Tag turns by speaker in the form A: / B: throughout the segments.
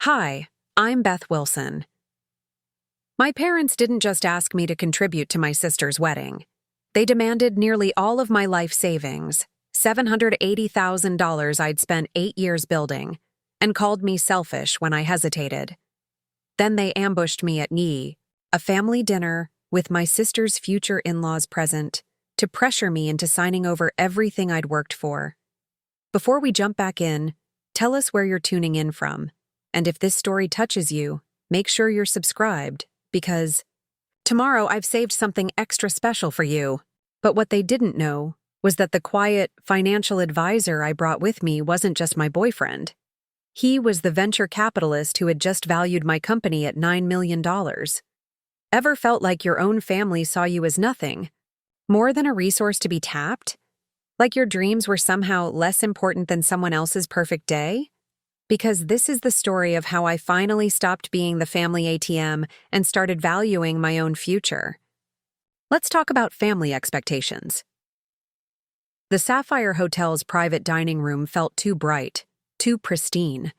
A: Hi, I'm Beth Wilson. My parents didn't just ask me to contribute to my sister's wedding. They demanded nearly all of my life savings, $780,000 I'd spent 8 years building, and called me selfish when I hesitated. Then they ambushed me at a family dinner with my sister's future in-laws present, to pressure me into signing over everything I'd worked for. Before we jump back in, tell us where you're tuning in from. And if this story touches you, make sure you're subscribed, because tomorrow I've saved something extra special for you. But what they didn't know was that the quiet financial advisor I brought with me wasn't just my boyfriend. He was the venture capitalist who had just valued my company at $9 million. Ever felt like your own family saw you as nothing, more than a resource to be tapped? Like your dreams were somehow less important than someone else's perfect day? Because this is the story of how I finally stopped being the family ATM and started valuing my own future. Let's talk about family expectations. The Sapphire Hotel's private dining room felt too bright, too pristine.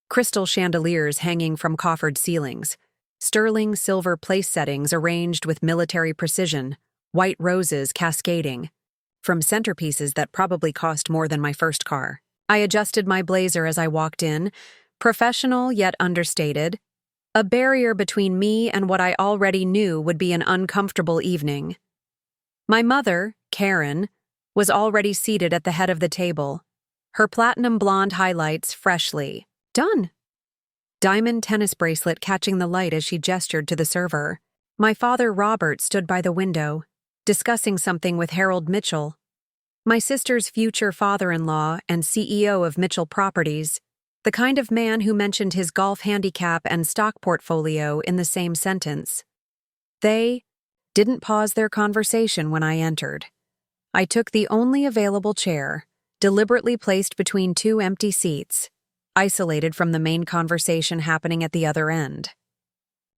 A: Crystal chandeliers hanging from coffered ceilings, sterling silver place settings arranged with military precision, white roses cascading from centerpieces that probably cost more than my first car. I adjusted my blazer as I walked in, professional yet understated, a barrier between me and what I already knew would be an uncomfortable evening. My mother, Karen, was already seated at the head of the table, her platinum blonde highlights freshly done. Diamond tennis bracelet catching the light as she gestured to the server. My father, Robert, stood by the window, discussing something with Harold Mitchell, my sister's future father-in-law and CEO of Mitchell Properties, the kind of man who mentioned his golf handicap and stock portfolio in the same sentence. They didn't pause their conversation when I entered. I took the only available chair, deliberately placed between two empty seats, isolated from the main conversation happening at the other end.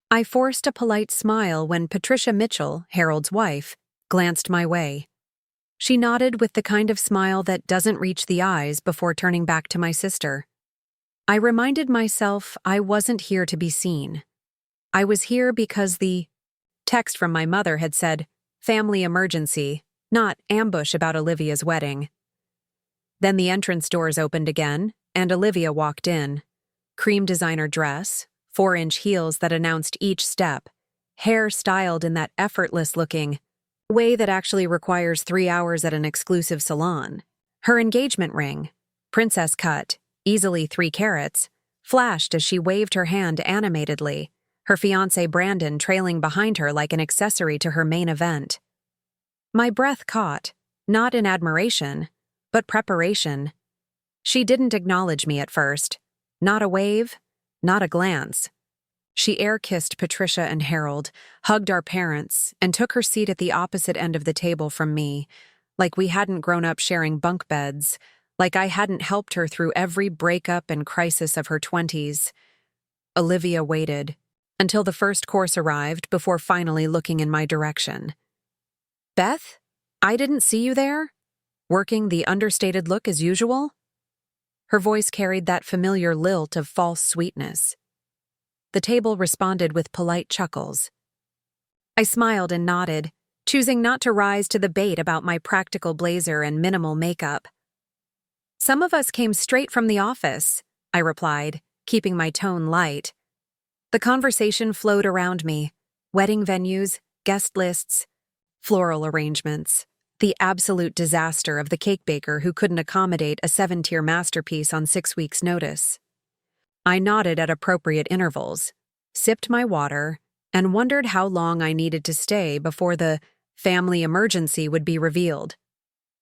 A: I forced a polite smile when Patricia Mitchell, Harold's wife, glanced my way. She nodded with the kind of smile that doesn't reach the eyes before turning back to my sister. I reminded myself I wasn't here to be seen. I was here because the text from my mother had said, "Family emergency, not ambush about Olivia's wedding." Then the entrance doors opened again, and Olivia walked in. Cream designer dress, 4-inch heels that announced each step, hair styled in that effortless-looking way that actually requires 3 hours at an exclusive salon. Her engagement ring, princess cut, easily 3 carats, flashed as she waved her hand animatedly, her fiancé Brandon trailing behind her like an accessory to her main event. My breath caught, not in admiration, but preparation. She didn't acknowledge me at first. Not a wave, not a glance. She air-kissed Patricia and Harold, hugged our parents, and took her seat at the opposite end of the table from me, like we hadn't grown up sharing bunk beds, like I hadn't helped her through every breakup and crisis of her 20s. Olivia waited until the first course arrived before finally looking in my direction. "Beth, I didn't see you there? Working the understated look as usual?" Her voice carried that familiar lilt of false sweetness. The table responded with polite chuckles. I smiled and nodded, choosing not to rise to the bait about my practical blazer and minimal makeup. "Some of us came straight from the office," I replied, keeping my tone light. The conversation flowed around me: wedding venues, guest lists, floral arrangements, the absolute disaster of the cake baker who couldn't accommodate a 7-tier masterpiece on 6 weeks' notice. I nodded at appropriate intervals, sipped my water, and wondered how long I needed to stay before the family emergency would be revealed.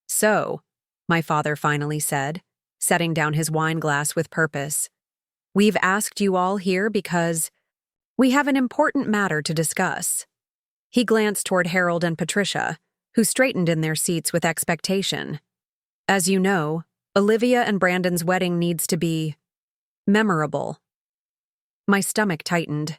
A: "So," my father finally said, setting down his wine glass with purpose, "we've asked you all here because we have an important matter to discuss." He glanced toward Harold and Patricia, who straightened in their seats with expectation. "As you know, Olivia and Brandon's wedding needs to be memorable." My stomach tightened.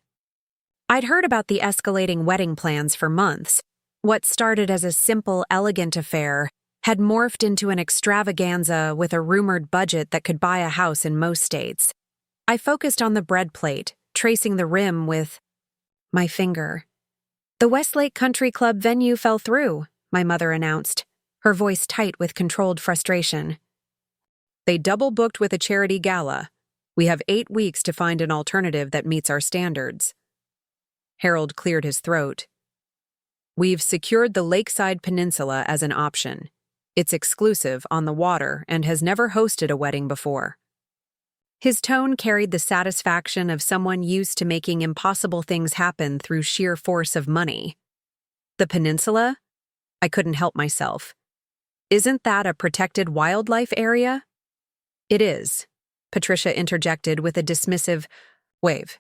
A: I'd heard about the escalating wedding plans for months. What started as a simple, elegant affair had morphed into an extravaganza with a rumored budget that could buy a house in most states. I focused on the bread plate, tracing the rim with my finger. The Westlake Country Club venue fell through, my mother announced, her voice tight with controlled frustration. They double-booked with a charity gala. We have 8 weeks to find an alternative that meets our standards. Harold cleared his throat. We've secured the Lakeside Peninsula as an option. It's exclusive, on the water, and has never hosted a wedding before. His tone carried the satisfaction of someone used to making impossible things happen through sheer force of money. The peninsula? I couldn't help myself. Isn't that a protected wildlife area? It is, Patricia interjected with a dismissive wave.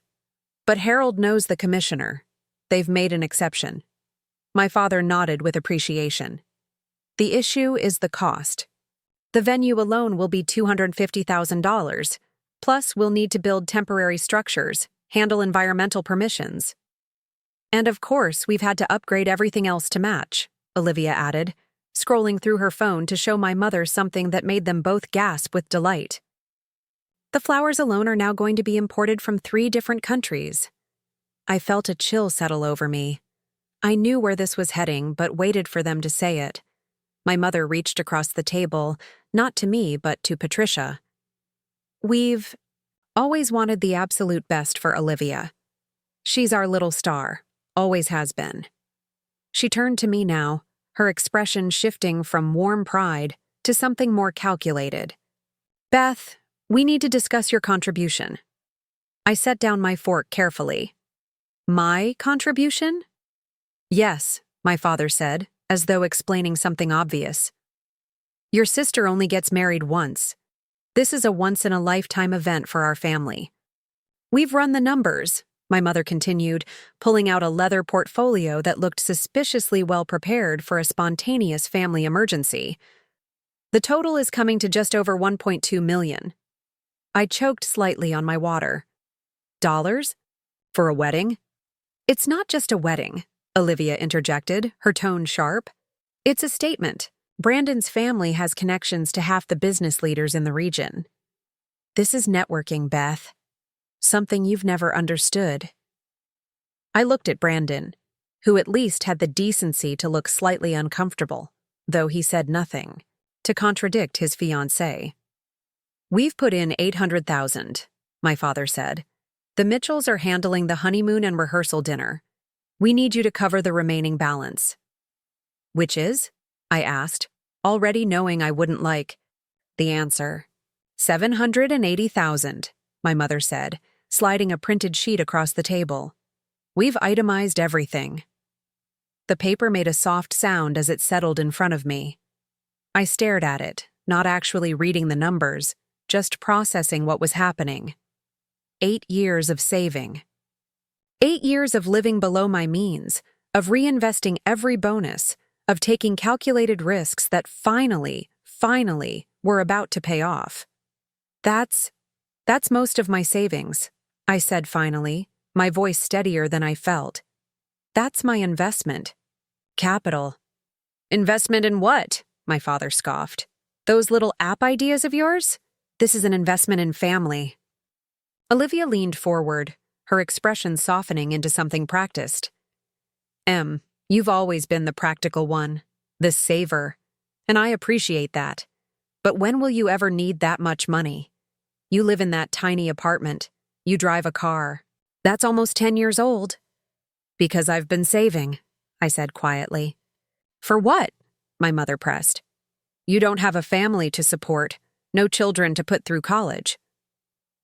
A: But Harold knows the commissioner. They've made an exception. My father nodded with appreciation. The issue is the cost. The venue alone will be $250,000. Plus, we'll need to build temporary structures, handle environmental permissions. And of course, we've had to upgrade everything else to match, Olivia added, scrolling through her phone to show my mother something that made them both gasp with delight. The flowers alone are now going to be imported from 3 different countries. I felt a chill settle over me. I knew where this was heading, but waited for them to say it. My mother reached across the table, not to me, but to Patricia. We've always wanted the absolute best for Olivia. She's our little star, always has been. She turned to me now, her expression shifting from warm pride to something more calculated. Beth, we need to discuss your contribution. I set down my fork carefully. My contribution? Yes, my father said, as though explaining something obvious. Your sister only gets married once. This is a once-in-a-lifetime event for our family. We've run the numbers, my mother continued, pulling out a leather portfolio that looked suspiciously well prepared for a spontaneous family emergency. The total is coming to just over $1.2 million. I choked slightly on my water. Dollars? For a wedding? It's not just a wedding, Olivia interjected, her tone sharp. It's a statement. Brandon's family has connections to half the business leaders in the region. This is networking, Beth. Something you've never understood. I looked at Brandon, who at least had the decency to look slightly uncomfortable, though he said nothing, to contradict his fiancée. We've put in $800,000, my father said. The Mitchells are handling the honeymoon and rehearsal dinner. We need you to cover the remaining balance. Which is? I asked, already knowing I wouldn't like the answer. $780,000, my mother said, sliding a printed sheet across the table. We've itemized everything. The paper made a soft sound as it settled in front of me. I stared at it, not actually reading the numbers, just processing what was happening. 8 years of saving. 8 years of living below my means, of reinvesting every bonus, of taking calculated risks that finally, were about to pay off. That's most of my savings, I said finally, my voice steadier than I felt. That's my investment. Capital. Investment in what? My father scoffed. Those little app ideas of yours? This is an investment in family. Olivia leaned forward, her expression softening into something practiced. You've always been the practical one, the saver, and I appreciate that. But when will you ever need that much money? You live in that tiny apartment. You drive a car. That's almost 10 years old. Because I've been saving, I said quietly. For what? My mother pressed. You don't have a family to support, no children to put through college.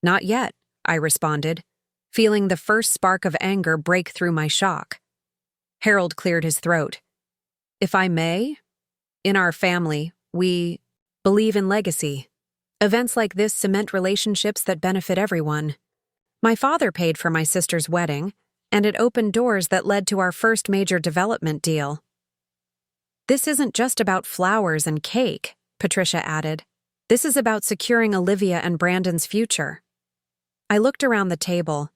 A: Not yet, I responded, feeling the first spark of anger break through my shock. Harold cleared his throat. If I may, in our family, we believe in legacy. Events like this cement relationships that benefit everyone. My father paid for my sister's wedding, and it opened doors that led to our first major development deal. This isn't just about flowers and cake, Patricia added. This is about securing Olivia and Brandon's future. I looked around the table,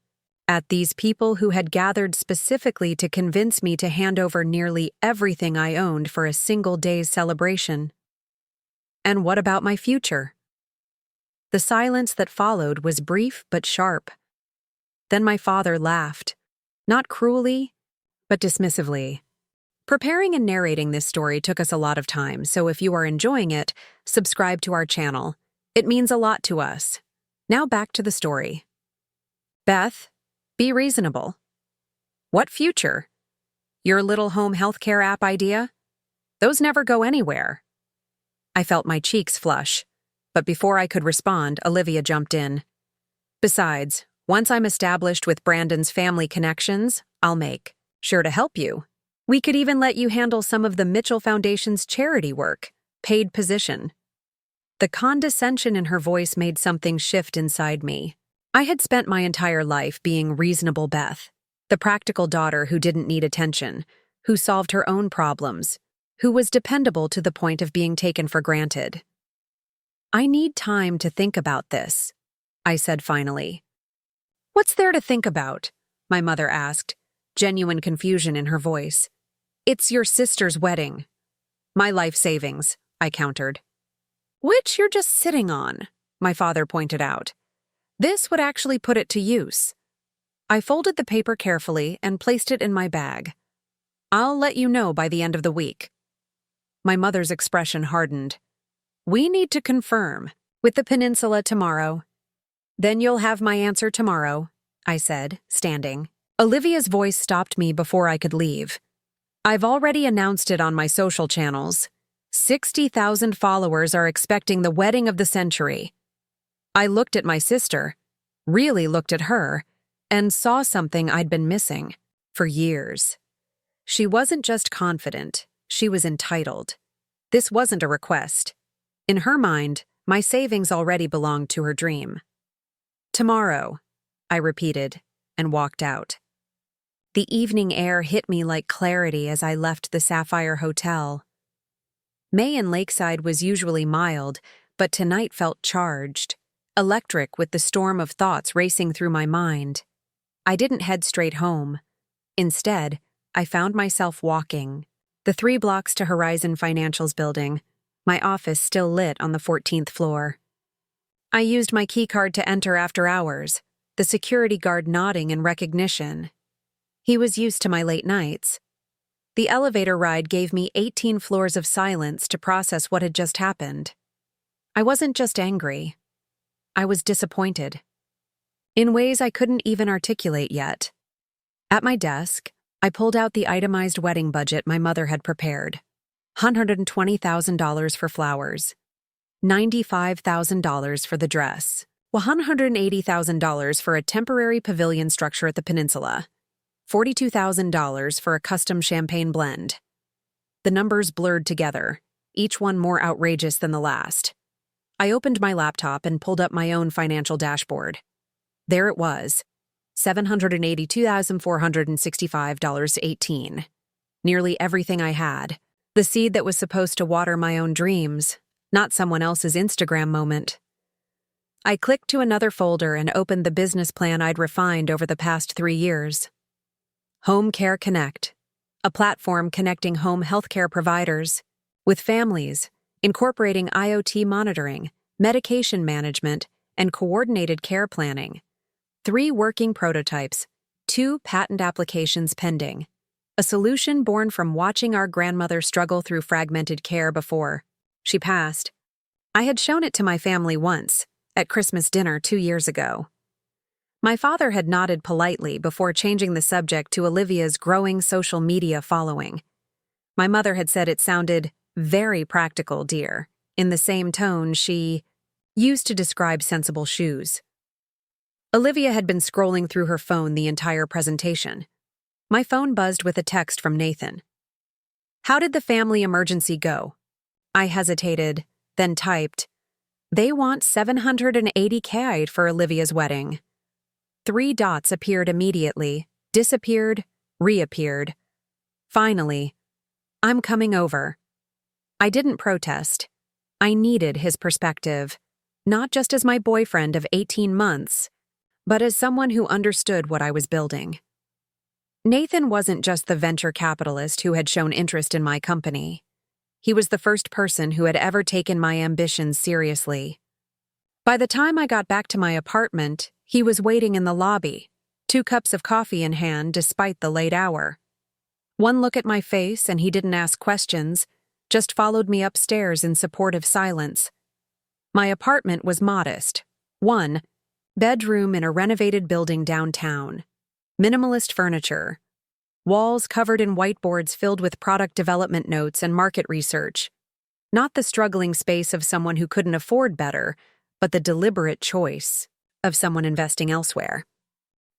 A: at these people who had gathered specifically to convince me to hand over nearly everything I owned for a single day's celebration. And what about my future? The silence that followed was brief but sharp. Then my father laughed, not cruelly, but dismissively. Preparing and narrating this story took us a lot of time, so if you are enjoying it, subscribe to our channel. It means a lot to us. Now back to the story. Beth, be reasonable. What future? Your little home healthcare app idea? Those never go anywhere. I felt my cheeks flush, but before I could respond, Olivia jumped in. Besides, once I'm established with Brandon's family connections, I'll make sure to help you. We could even let you handle some of the Mitchell Foundation's charity work, paid position. The condescension in her voice made something shift inside me. I had spent my entire life being reasonable Beth, the practical daughter who didn't need attention, who solved her own problems, who was dependable to the point of being taken for granted. I need time to think about this, I said finally. What's there to think about? My mother asked, genuine confusion in her voice. It's your sister's wedding. My life savings, I countered. Which you're just sitting on, my father pointed out. This would actually put it to use. I folded the paper carefully and placed it in my bag. I'll let you know by the end of the week. My mother's expression hardened. We need to confirm with the peninsula tomorrow. Then you'll have my answer tomorrow, I said, standing. Olivia's voice stopped me before I could leave. I've already announced it on my social channels. 60,000 followers are expecting the wedding of the century. I looked at my sister, really looked at her, and saw something I'd been missing for years. She wasn't just confident, she was entitled. This wasn't a request. In her mind, my savings already belonged to her dream. Tomorrow, I repeated, and walked out. The evening air hit me like clarity as I left the Sapphire Hotel. May in Lakeside was usually mild, but tonight felt charged, electric with the storm of thoughts racing through my mind. I didn't head straight home. Instead, I found myself walking. The 3 blocks to Horizon Financial's building, my office still lit on the 14th floor. I used my keycard to enter after hours, the security guard nodding in recognition. He was used to my late nights. The elevator ride gave me 18 floors of silence to process what had just happened. I wasn't just angry. I was disappointed. In ways I couldn't even articulate yet. At my desk, I pulled out the itemized wedding budget my mother had prepared. $120,000 for flowers, $95,000 for the dress, $180,000 for a temporary pavilion structure at the peninsula, $42,000 for a custom champagne blend. The numbers blurred together, each one more outrageous than the last. I opened my laptop and pulled up my own financial dashboard. There it was, $782,465.18. Nearly everything I had. The seed that was supposed to water my own dreams, not someone else's Instagram moment. I clicked to another folder and opened the business plan I'd refined over the past 3 years. Home Care Connect, a platform connecting home healthcare providers with families, incorporating IoT monitoring, medication management, and coordinated care planning. 3 working prototypes, 2 patent applications pending. A solution born from watching our grandmother struggle through fragmented care before she passed. I had shown it to my family once, at Christmas dinner 2 years ago. My father had nodded politely before changing the subject to Olivia's growing social media following. My mother had said it sounded very practical, dear, in the same tone she used to describe sensible shoes. Olivia had been scrolling through her phone the entire presentation. My phone buzzed with a text from Nathan. How did the family emergency go? I hesitated, then typed, They want $780K for Olivia's wedding. 3 dots appeared immediately, disappeared, reappeared. Finally, I'm coming over. I didn't protest. I needed his perspective, not just as my boyfriend of 18 months, but as someone who understood what I was building. Nathan wasn't just the venture capitalist who had shown interest in my company. He was the first person who had ever taken my ambitions seriously. By the time I got back to my apartment, he was waiting in the lobby, 2 cups of coffee in hand despite the late hour. One look at my face and he didn't ask questions, just followed me upstairs in supportive silence. My apartment was modest. 1 bedroom in a renovated building downtown. Minimalist furniture. Walls covered in whiteboards filled with product development notes and market research. Not the struggling space of someone who couldn't afford better, but the deliberate choice of someone investing elsewhere.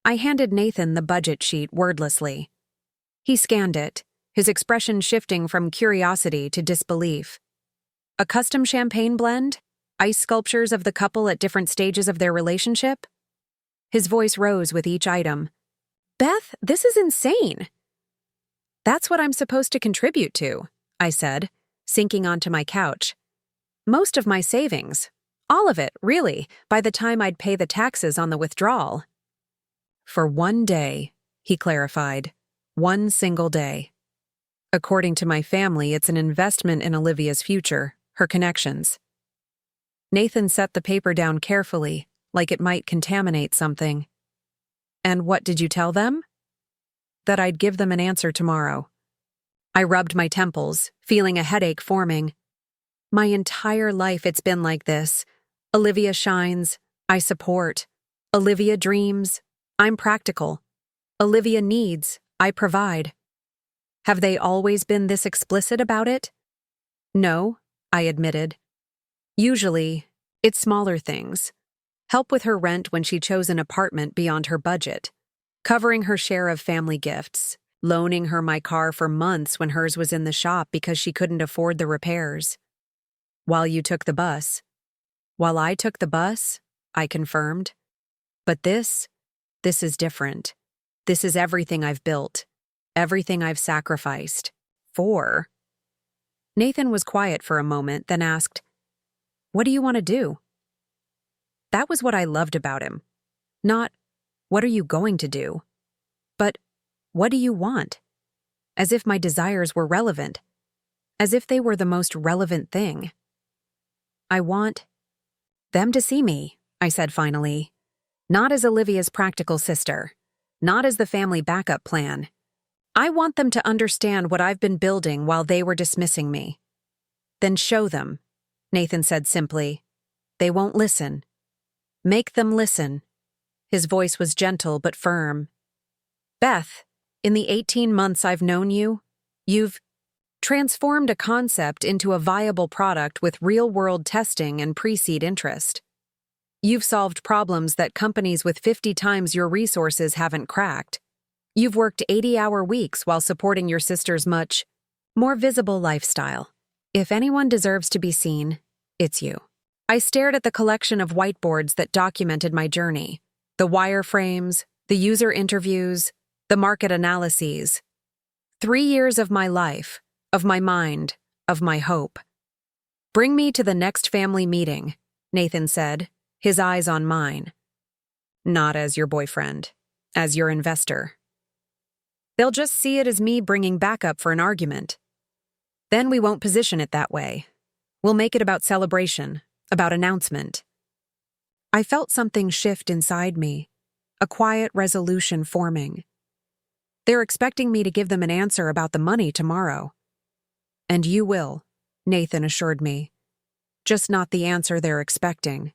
A: I handed Nathan the budget sheet wordlessly. He scanned it, his expression shifting from curiosity to disbelief. A custom champagne blend? Ice sculptures of the couple at different stages of their relationship? His voice rose with each item. Beth, this is insane. That's what I'm supposed to contribute to, I said, sinking onto my couch. Most of my savings. All of it, really, by the time I'd pay the taxes on the withdrawal. For 1 day, he clarified. 1 single day. According to my family, it's an investment in Olivia's future, her connections. Nathan set the paper down carefully, like it might contaminate something. And what did you tell them? That I'd give them an answer tomorrow. I rubbed my temples, feeling a headache forming. My entire life it's been like this. Olivia shines, I support. Olivia dreams, I'm practical. Olivia needs, I provide. Have they always been this explicit about it? No, I admitted. Usually, it's smaller things. Help with her rent when she chose an apartment beyond her budget. Covering her share of family gifts. Loaning her my car for months when hers was in the shop because she couldn't afford the repairs. While you took the bus. While I took the bus, I confirmed. But this is different. This is everything I've built. Everything I've sacrificed. For. Nathan was quiet for a moment, then asked, What do you want to do? That was what I loved about him. Not, what are you going to do? But, what do you want? As if my desires were relevant. As if they were the most relevant thing. I want them to see me, I said finally. Not as Olivia's practical sister. Not as the family backup plan. I want them to understand what I've been building while they were dismissing me. Then show them, Nathan said simply. They won't listen. Make them listen. His voice was gentle but firm. Beth, in the 18 months I've known you, you've transformed a concept into a viable product with real-world testing and pre-seed interest. You've solved problems that companies with 50 times your resources haven't cracked. You've worked 80-hour weeks while supporting your sister's much more visible lifestyle. If anyone deserves to be seen, it's you. I stared at the collection of whiteboards that documented my journey. The wireframes, the user interviews, the market analyses. 3 years of my life, of my mind, of my hope. Bring me to the next family meeting, Nathan said, his eyes on mine. Not as your boyfriend, as your investor. They'll just see it as me bringing backup for an argument. Then we won't position it that way. We'll make it about celebration, about announcement. I felt something shift inside me, a quiet resolution forming. They're expecting me to give them an answer about the money tomorrow. And you will, Nathan assured me. Just not the answer they're expecting.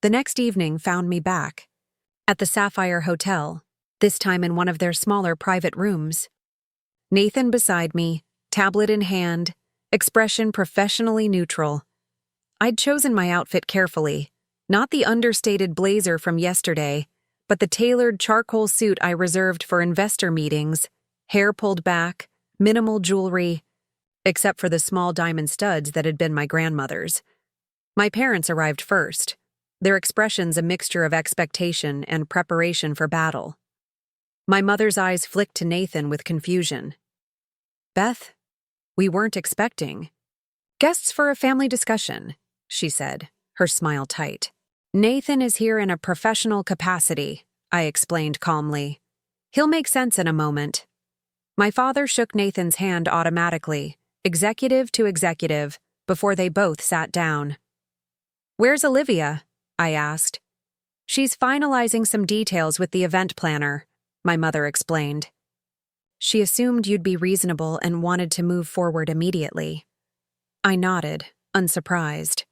A: The next evening found me back, at the Sapphire Hotel, this time in one of their smaller private rooms. Nathan beside me, tablet in hand, expression professionally neutral. I'd chosen my outfit carefully, not the understated blazer from yesterday, but the tailored charcoal suit I reserved for investor meetings, hair pulled back, minimal jewelry, except for the small diamond studs that had been my grandmother's. My parents arrived first, their expressions a mixture of expectation and preparation for battle. My mother's eyes flicked to Nathan with confusion. Beth, we weren't expecting. Guests for a family discussion, she said, her smile tight. Nathan is here in a professional capacity, I explained calmly. He'll make sense in a moment. My father shook Nathan's hand automatically, executive to executive, before they both sat down. "Where's Olivia?" I asked. "She's finalizing some details with the event planner," my mother explained. "She assumed you'd be reasonable and wanted to move forward immediately." I nodded, unsurprised.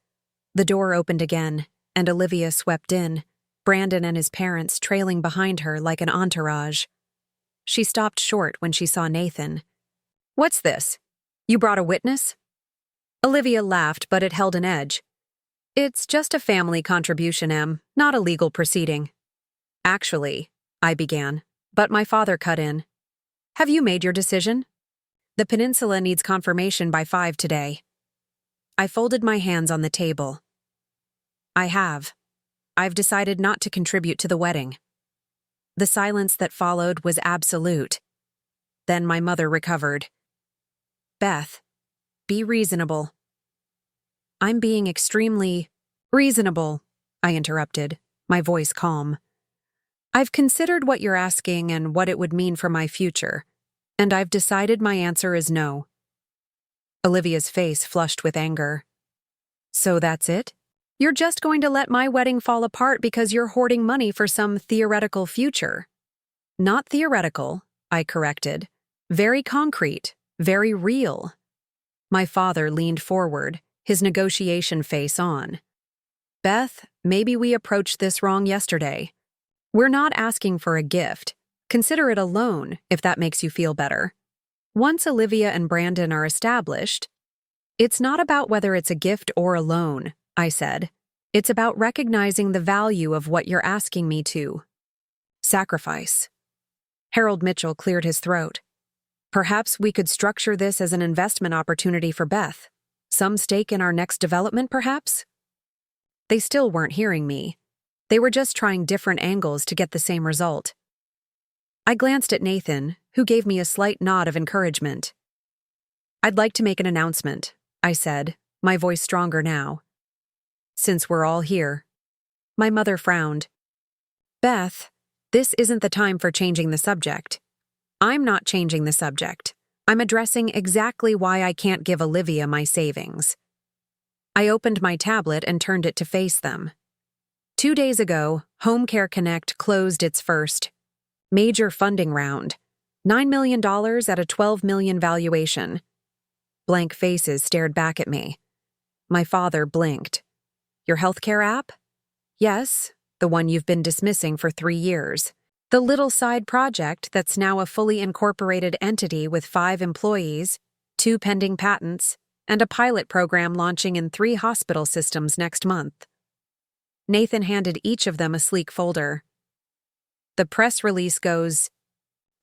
A: The door opened again, and Olivia swept in, Brandon and his parents trailing behind her like an entourage. She stopped short when she saw Nathan. "What's this? You brought a witness?" Olivia laughed, but it held an edge. "It's just a family contribution, Em, not a legal proceeding." "Actually," I began, but my father cut in. "Have you made your decision? The peninsula needs confirmation by 5 today." I folded my hands on the table. "I have. I've decided not to contribute to the wedding." The silence that followed was absolute. Then my mother recovered. "Beth, be reasonable." "I'm being extremely reasonable," I interrupted, my voice calm. "I've considered what you're asking and what it would mean for my future, and I've decided my answer is no." Olivia's face flushed with anger. "So that's it? You're just going to let my wedding fall apart because you're hoarding money for some theoretical future?" "Not theoretical," I corrected. "Very concrete, very real." My father leaned forward, his negotiation face on. "Beth, maybe we approached this wrong yesterday. We're not asking for a gift. Consider it a loan, if that makes you feel better. Once Olivia and Brandon are established, it's not about whether it's a gift or a loan," I said. "It's about recognizing the value of what you're asking me to sacrifice." Harold Mitchell cleared his throat. "Perhaps we could structure this as an investment opportunity for Beth. Some stake in our next development, perhaps?" They still weren't hearing me. They were just trying different angles to get the same result. I glanced at Nathan, who gave me a slight nod of encouragement. "I'd like to make an announcement," I said, my voice stronger now. "Since we're all here." My mother frowned. "Beth, this isn't the time for changing the subject." "I'm not changing the subject. I'm addressing exactly why I can't give Olivia my savings." I opened my tablet and turned it to face them. 2 days ago, Home Care Connect closed its first major funding round, $9 million at a $12 million valuation. Blank faces stared back at me. My father blinked. "Your healthcare app?" "Yes, the one you've been dismissing for 3 years. The little side project that's now a fully incorporated entity with 5 employees, 2 pending patents, and a pilot program launching in 3 hospital systems next month." Nathan handed each of them a sleek folder. "The press release goes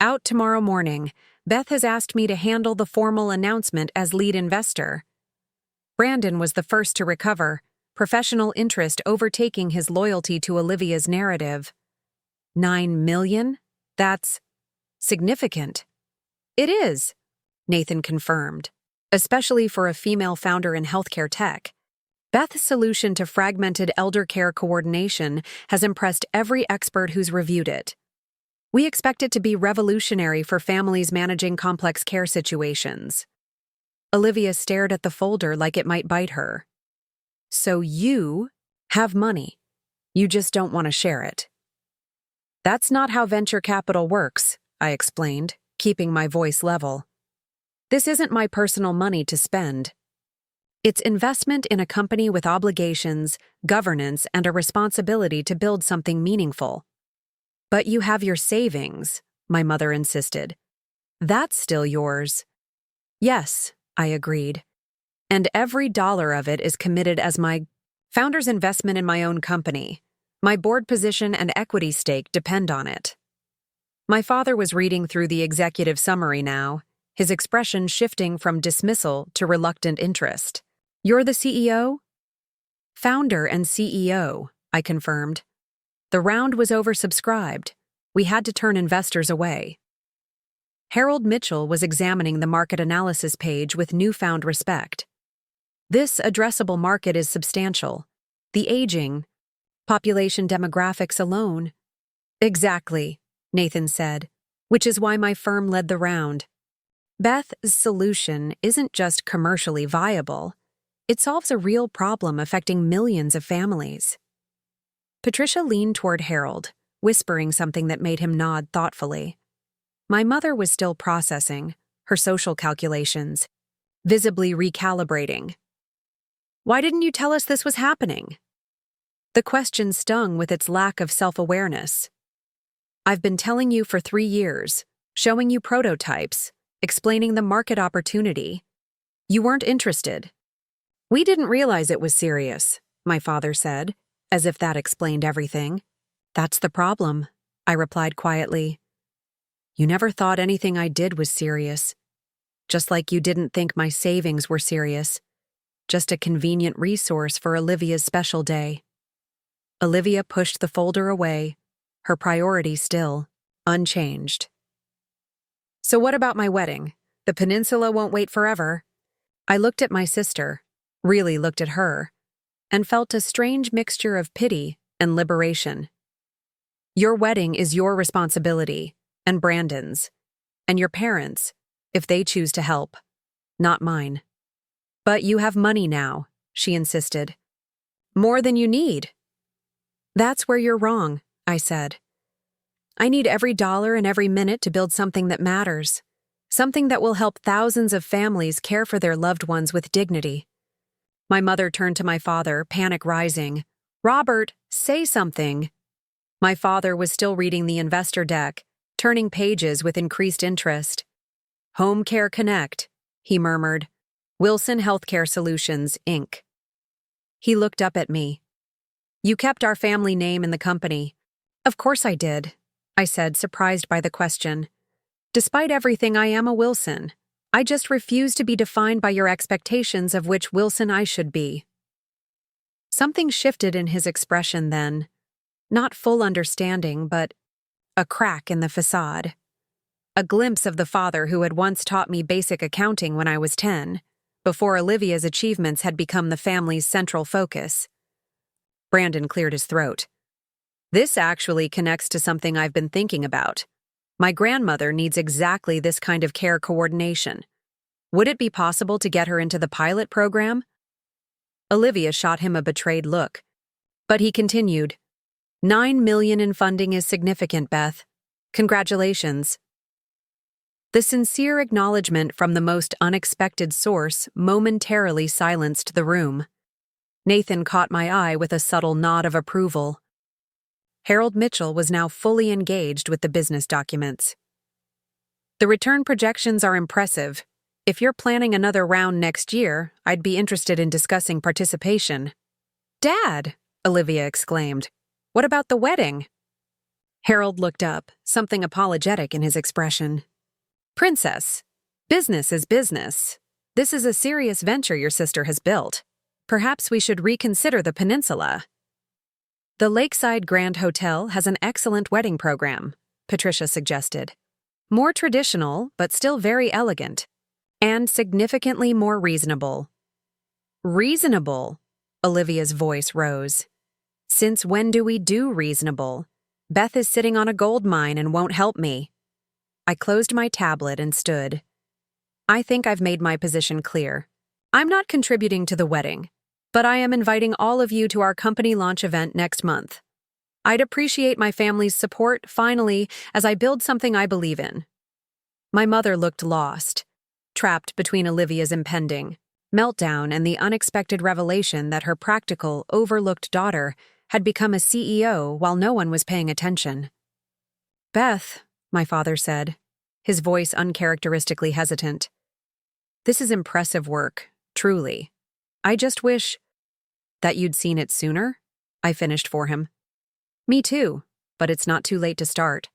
A: out tomorrow morning. Beth has asked me to handle the formal announcement as lead investor." Brandon was the first to recover, professional interest overtaking his loyalty to Olivia's narrative. $9 million? That's significant." "It is," Nathan confirmed, "especially for a female founder in healthcare tech. Beth's solution to fragmented elder care coordination has impressed every expert who's reviewed it. We expect it to be revolutionary for families managing complex care situations." Olivia stared at the folder like it might bite her. "So you have money. You just don't want to share it." "That's not how venture capital works," I explained, keeping my voice level. "This isn't my personal money to spend. It's investment in a company with obligations, governance, and a responsibility to build something meaningful." "But you have your savings," my mother insisted. "That's still yours." "Yes," I agreed. "And every dollar of it is committed as my founder's investment in my own company. My board position and equity stake depend on it." My father was reading through the executive summary now, his expression shifting from dismissal to reluctant interest. "You're the CEO?" "Founder and CEO," I confirmed. The round was oversubscribed. We had to turn investors away. Harold Mitchell was examining the market analysis page with newfound respect. "This addressable market is substantial. The aging, population demographics alone." "Exactly," Nathan said, "which is why my firm led the round. Beth's solution isn't just commercially viable, It solves a real problem affecting millions of families. Patricia leaned toward Harold, whispering something that made him nod thoughtfully. My mother was still processing, her social calculations, visibly recalibrating. Why didn't you tell us this was happening? The question stung with its lack of self-awareness. I've been telling you for 3 years, showing you prototypes, explaining the market opportunity. You weren't interested. We didn't realize it was serious, my father said, as if that explained everything. That's the problem, I replied quietly. You never thought anything I did was serious. Just like you didn't think my savings were serious. Just a convenient resource for Olivia's special day. Olivia pushed the folder away, her priority still unchanged. So what about my wedding? The peninsula won't wait forever. I looked at my sister, really looked at her, and felt a strange mixture of pity and liberation. Your wedding is your responsibility, and Brandon's, and your parents, if they choose to help, not mine. But you have money now, she insisted. More than you need. That's where you're wrong, I said. I need every dollar and every minute to build something that matters, something that will help thousands of families care for their loved ones with dignity. My mother turned to my father, panic rising. Robert, say something. My father was still reading the investor deck, turning pages with increased interest. Home Care Connect, he murmured. Wilson Healthcare Solutions, Inc. He looked up at me. You kept our family name in the company. Of course I did, I said, surprised by the question. Despite everything, I am a Wilson. I just refuse to be defined by your expectations of which Wilson I should be. Something shifted in his expression then. Not full understanding, but a crack in the facade. A glimpse of the father who had once taught me basic accounting when I was 10, before Olivia's achievements had become the family's central focus. Brandon cleared his throat. This actually connects to something I've been thinking about. My grandmother needs exactly this kind of care coordination. Would it be possible to get her into the pilot program? Olivia shot him a betrayed look. But he continued, $9 million in funding is significant, Beth. Congratulations. The sincere acknowledgement from the most unexpected source momentarily silenced the room. Nathan caught my eye with a subtle nod of approval. Harold Mitchell was now fully engaged with the business documents. The return projections are impressive. If you're planning another round next year, I'd be interested in discussing participation. Dad, Olivia exclaimed. What about the wedding? Harold looked up, something apologetic in his expression. Princess, business is business. This is a serious venture your sister has built. Perhaps we should reconsider the peninsula. The Lakeside Grand Hotel has an excellent wedding program, Patricia suggested. More traditional, but still very elegant. And significantly more reasonable. Reasonable? Olivia's voice rose. Since when do we do reasonable? Beth is sitting on a gold mine and won't help me. I closed my tablet and stood. I think I've made my position clear. I'm not contributing to the wedding, but I am inviting all of you to our company launch event next month. I'd appreciate my family's support, finally, as I build something I believe in. My mother looked lost, trapped between Olivia's impending meltdown and the unexpected revelation that her practical, overlooked daughter had become a CEO while no one was paying attention. Beth, my father said, his voice uncharacteristically hesitant. This is impressive work, truly. I just wish that you'd seen it sooner, I finished for him. Me too, but it's not too late to start.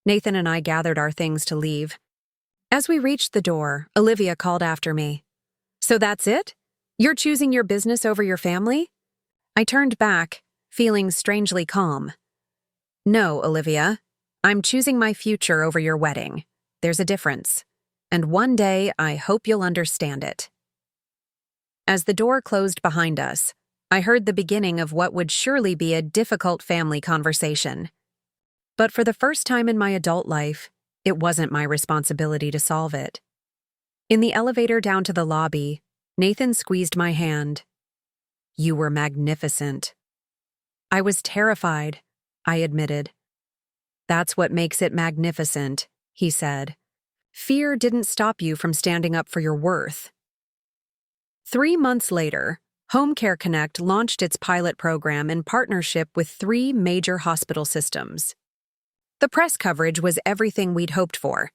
A: Nathan and I gathered our things to leave. As we reached the door, Olivia called after me. So that's it? You're choosing your business over your family? I turned back, feeling strangely calm. No, Olivia. I'm choosing my future over your wedding. There's a difference. And one day, I hope you'll understand it. As the door closed behind us, I heard the beginning of what would surely be a difficult family conversation. But for the first time in my adult life, it wasn't my responsibility to solve it. In the elevator down to the lobby, Nathan squeezed my hand. You were magnificent. I was terrified, I admitted. That's what makes it magnificent, he said. Fear didn't stop you from standing up for your worth. 3 months later, Home Care Connect launched its pilot program in partnership with 3 major hospital systems. The press coverage was everything we'd hoped for.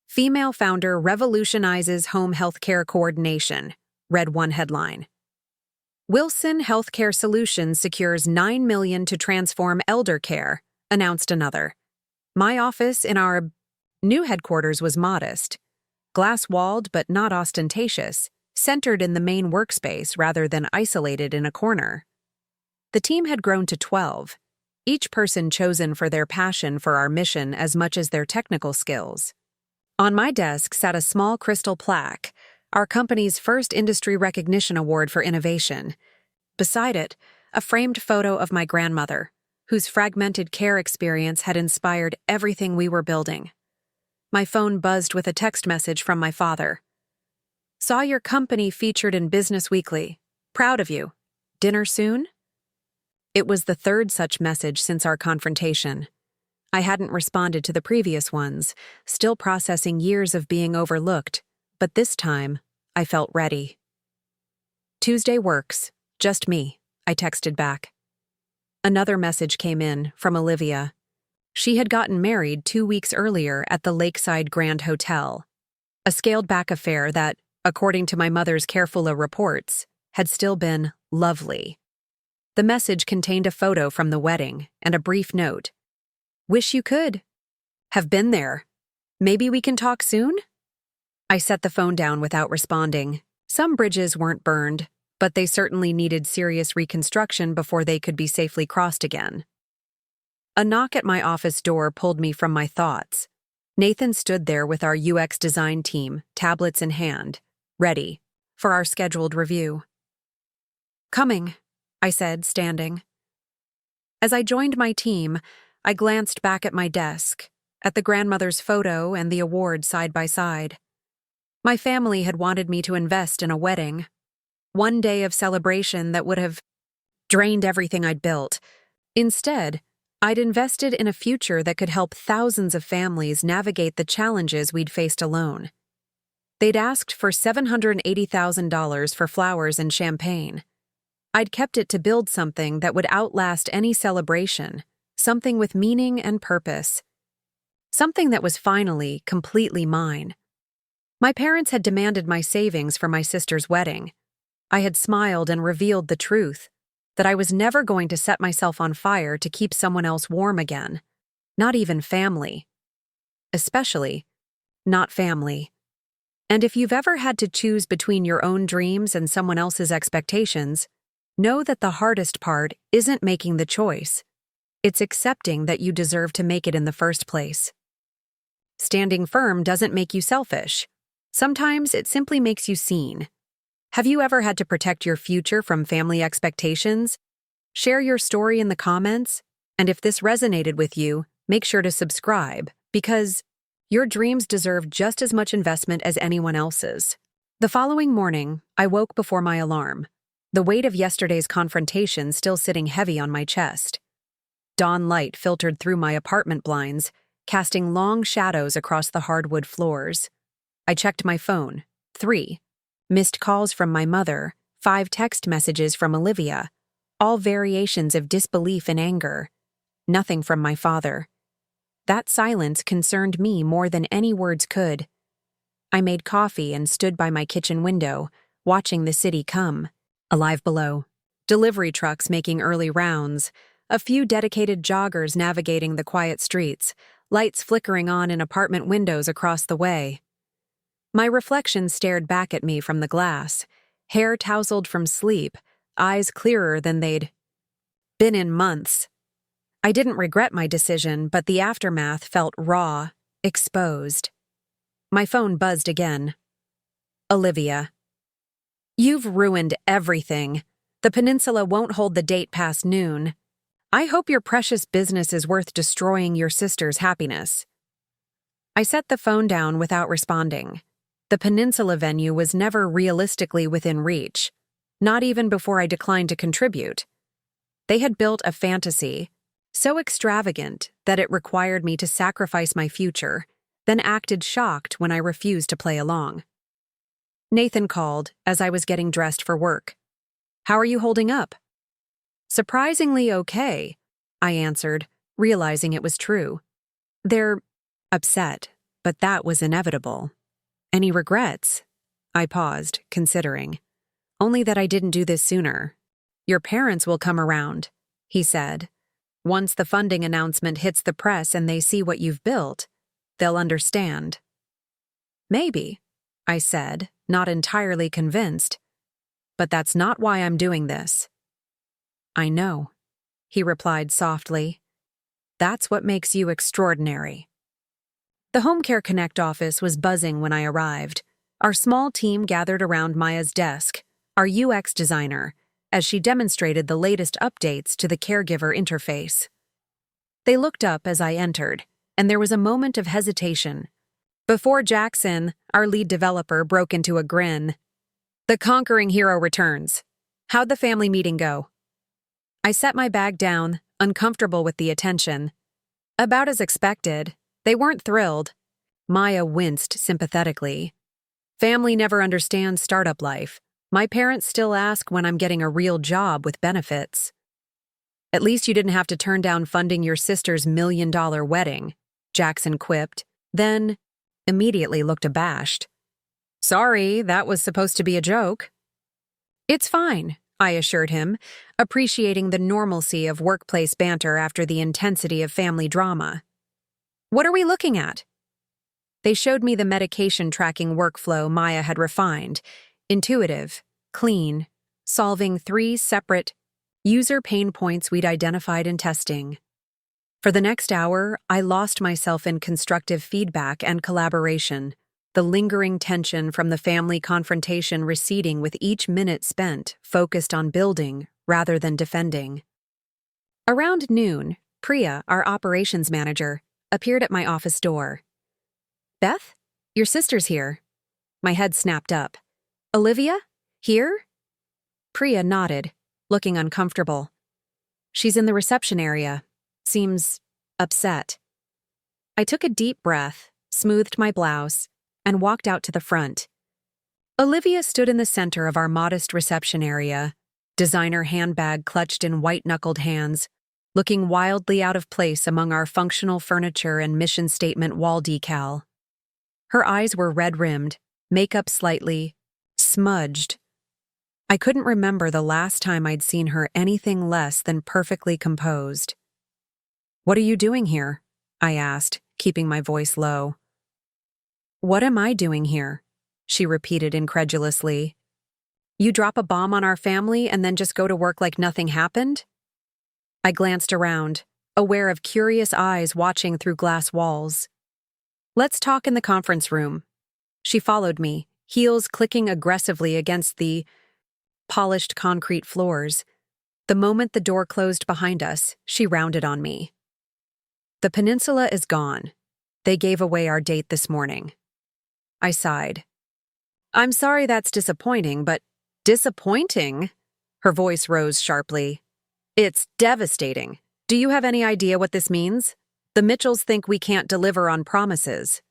A: Female founder revolutionizes home healthcare coordination, read one headline. Wilson Healthcare Solutions secures $9 million to transform elder care, announced another. My office in our new headquarters was modest, glass-walled but not ostentatious, centered in the main workspace rather than isolated in a corner. The team had grown to 12, each person chosen for their passion for our mission as much as their technical skills. On my desk sat a small crystal plaque, our company's first industry recognition award for innovation. Beside it, a framed photo of my grandmother, whose fragmented care experience had inspired everything we were building. My phone buzzed with a text message from my father. Saw your company featured in Business Weekly. Proud of you. Dinner soon? It was the 3rd such message since our confrontation. I hadn't responded to the previous ones, still processing years of being overlooked, but this time, I felt ready. Tuesday works. Just me, I texted back. Another message came in from Olivia. She had gotten married 2 weeks earlier at the Lakeside Grand Hotel, a scaled-back affair that, according to my mother's careful reports, had still been lovely. The message contained a photo from the wedding and a brief note. Wish you could. Have been there. Maybe we can talk soon? I set the phone down without responding. Some bridges weren't burned, but they certainly needed serious reconstruction before they could be safely crossed again. A knock at my office door pulled me from my thoughts. Nathan stood there with our UX design team, tablets in hand, ready for our scheduled review. Coming, I said, standing. As I joined my team, I glanced back at my desk, at the grandmother's photo and the award side by side. My family had wanted me to invest in a wedding, one day of celebration that would have drained everything I'd built. Instead, I'd invested in a future that could help thousands of families navigate the challenges we'd faced alone. They'd asked for $780,000 for flowers and champagne. I'd kept it to build something that would outlast any celebration, something with meaning and purpose. Something that was finally completely mine. My parents had demanded my savings for my sister's wedding. I had smiled and revealed the truth, that I was never going to set myself on fire to keep someone else warm again. Not even family. Especially, not family. And if you've ever had to choose between your own dreams and someone else's expectations, know that the hardest part isn't making the choice. It's accepting that you deserve to make it in the first place. Standing firm doesn't make you selfish. Sometimes it simply makes you seen. Have you ever had to protect your future from family expectations? Share your story in the comments, and if this resonated with you, make sure to subscribe, because your dreams deserve just as much investment as anyone else's. The following morning, I woke before my alarm, the weight of yesterday's confrontation still sitting heavy on my chest. Dawn light filtered through my apartment blinds, casting long shadows across the hardwood floors. I checked my phone. 3 missed calls from my mother, 5 text messages from Olivia, all variations of disbelief and anger. Nothing from my father. That silence concerned me more than any words could. I made coffee and stood by my kitchen window, watching the city come, alive below. Delivery trucks making early rounds, a few dedicated joggers navigating the quiet streets, lights flickering on in apartment windows across the way. My reflection stared back at me from the glass, hair tousled from sleep, eyes clearer than they'd been in months. I didn't regret my decision, but the aftermath felt raw, exposed. My phone buzzed again. Olivia. You've ruined everything. The peninsula won't hold the date past noon. I hope your precious business is worth destroying your sister's happiness. I set the phone down without responding. The Peninsula venue was never realistically within reach, not even before I declined to contribute. They had built a fantasy, so extravagant that it required me to sacrifice my future, then acted shocked when I refused to play along. Nathan called as I was getting dressed for work. "How are you holding up?" "Surprisingly okay," I answered, realizing it was true. "They're upset, but that was inevitable." "Any regrets?" I paused, considering. "Only that I didn't do this sooner." "Your parents will come around," he said. "Once the funding announcement hits the press and they see what you've built, they'll understand." "Maybe," I said, not entirely convinced. "But that's not why I'm doing this." "I know," he replied softly. "That's what makes you extraordinary." The Home Care Connect office was buzzing when I arrived. Our small team gathered around Maya's desk, our UX designer, as she demonstrated the latest updates to the caregiver interface. They looked up as I entered, and there was a moment of hesitation. Before Jackson, our lead developer, broke into a grin. "The conquering hero returns. How'd the family meeting go?" I set my bag down, uncomfortable with the attention. "About as expected. They weren't thrilled." Maya winced sympathetically. "Family never understands startup life. My parents still ask when I'm getting a real job with benefits." "At least you didn't have to turn down funding your sister's $1 million wedding," Jackson quipped, then immediately looked abashed. "Sorry, that was supposed to be a joke." "It's fine," I assured him, appreciating the normalcy of workplace banter after the intensity of family drama. "What are we looking at?" They showed me the medication tracking workflow Maya had refined, intuitive, clean, solving 3 separate user pain points we'd identified in testing. For the next hour, I lost myself in constructive feedback and collaboration, the lingering tension from the family confrontation receding with each minute spent focused on building rather than defending. Around noon, Priya, our operations manager, appeared at my office door. "Beth, your sister's here." My head snapped up. "Olivia? Here?" Priya nodded, looking uncomfortable. "She's in the reception area. Seems upset." I took a deep breath, smoothed my blouse, and walked out to the front. Olivia stood in the center of our modest reception area, designer handbag clutched in white-knuckled hands, looking wildly out of place among our functional furniture and mission statement wall decal. Her eyes were red-rimmed, makeup slightly smudged. I couldn't remember the last time I'd seen her anything less than perfectly composed. "What are you doing here?" I asked, keeping my voice low. "What am I doing here?" she repeated incredulously. "You drop a bomb on our family and then just go to work like nothing happened?" I glanced around, aware of curious eyes watching through glass walls. "Let's talk in the conference room." She followed me, heels clicking aggressively against the polished concrete floors. The moment the door closed behind us, she rounded on me. "The Peninsula is gone. They gave away our date this morning." I sighed. "I'm sorry that's disappointing, but..." "Disappointing?" Her voice rose sharply. "It's devastating. Do you have any idea what this means? The Mitchells think we can't deliver on promises.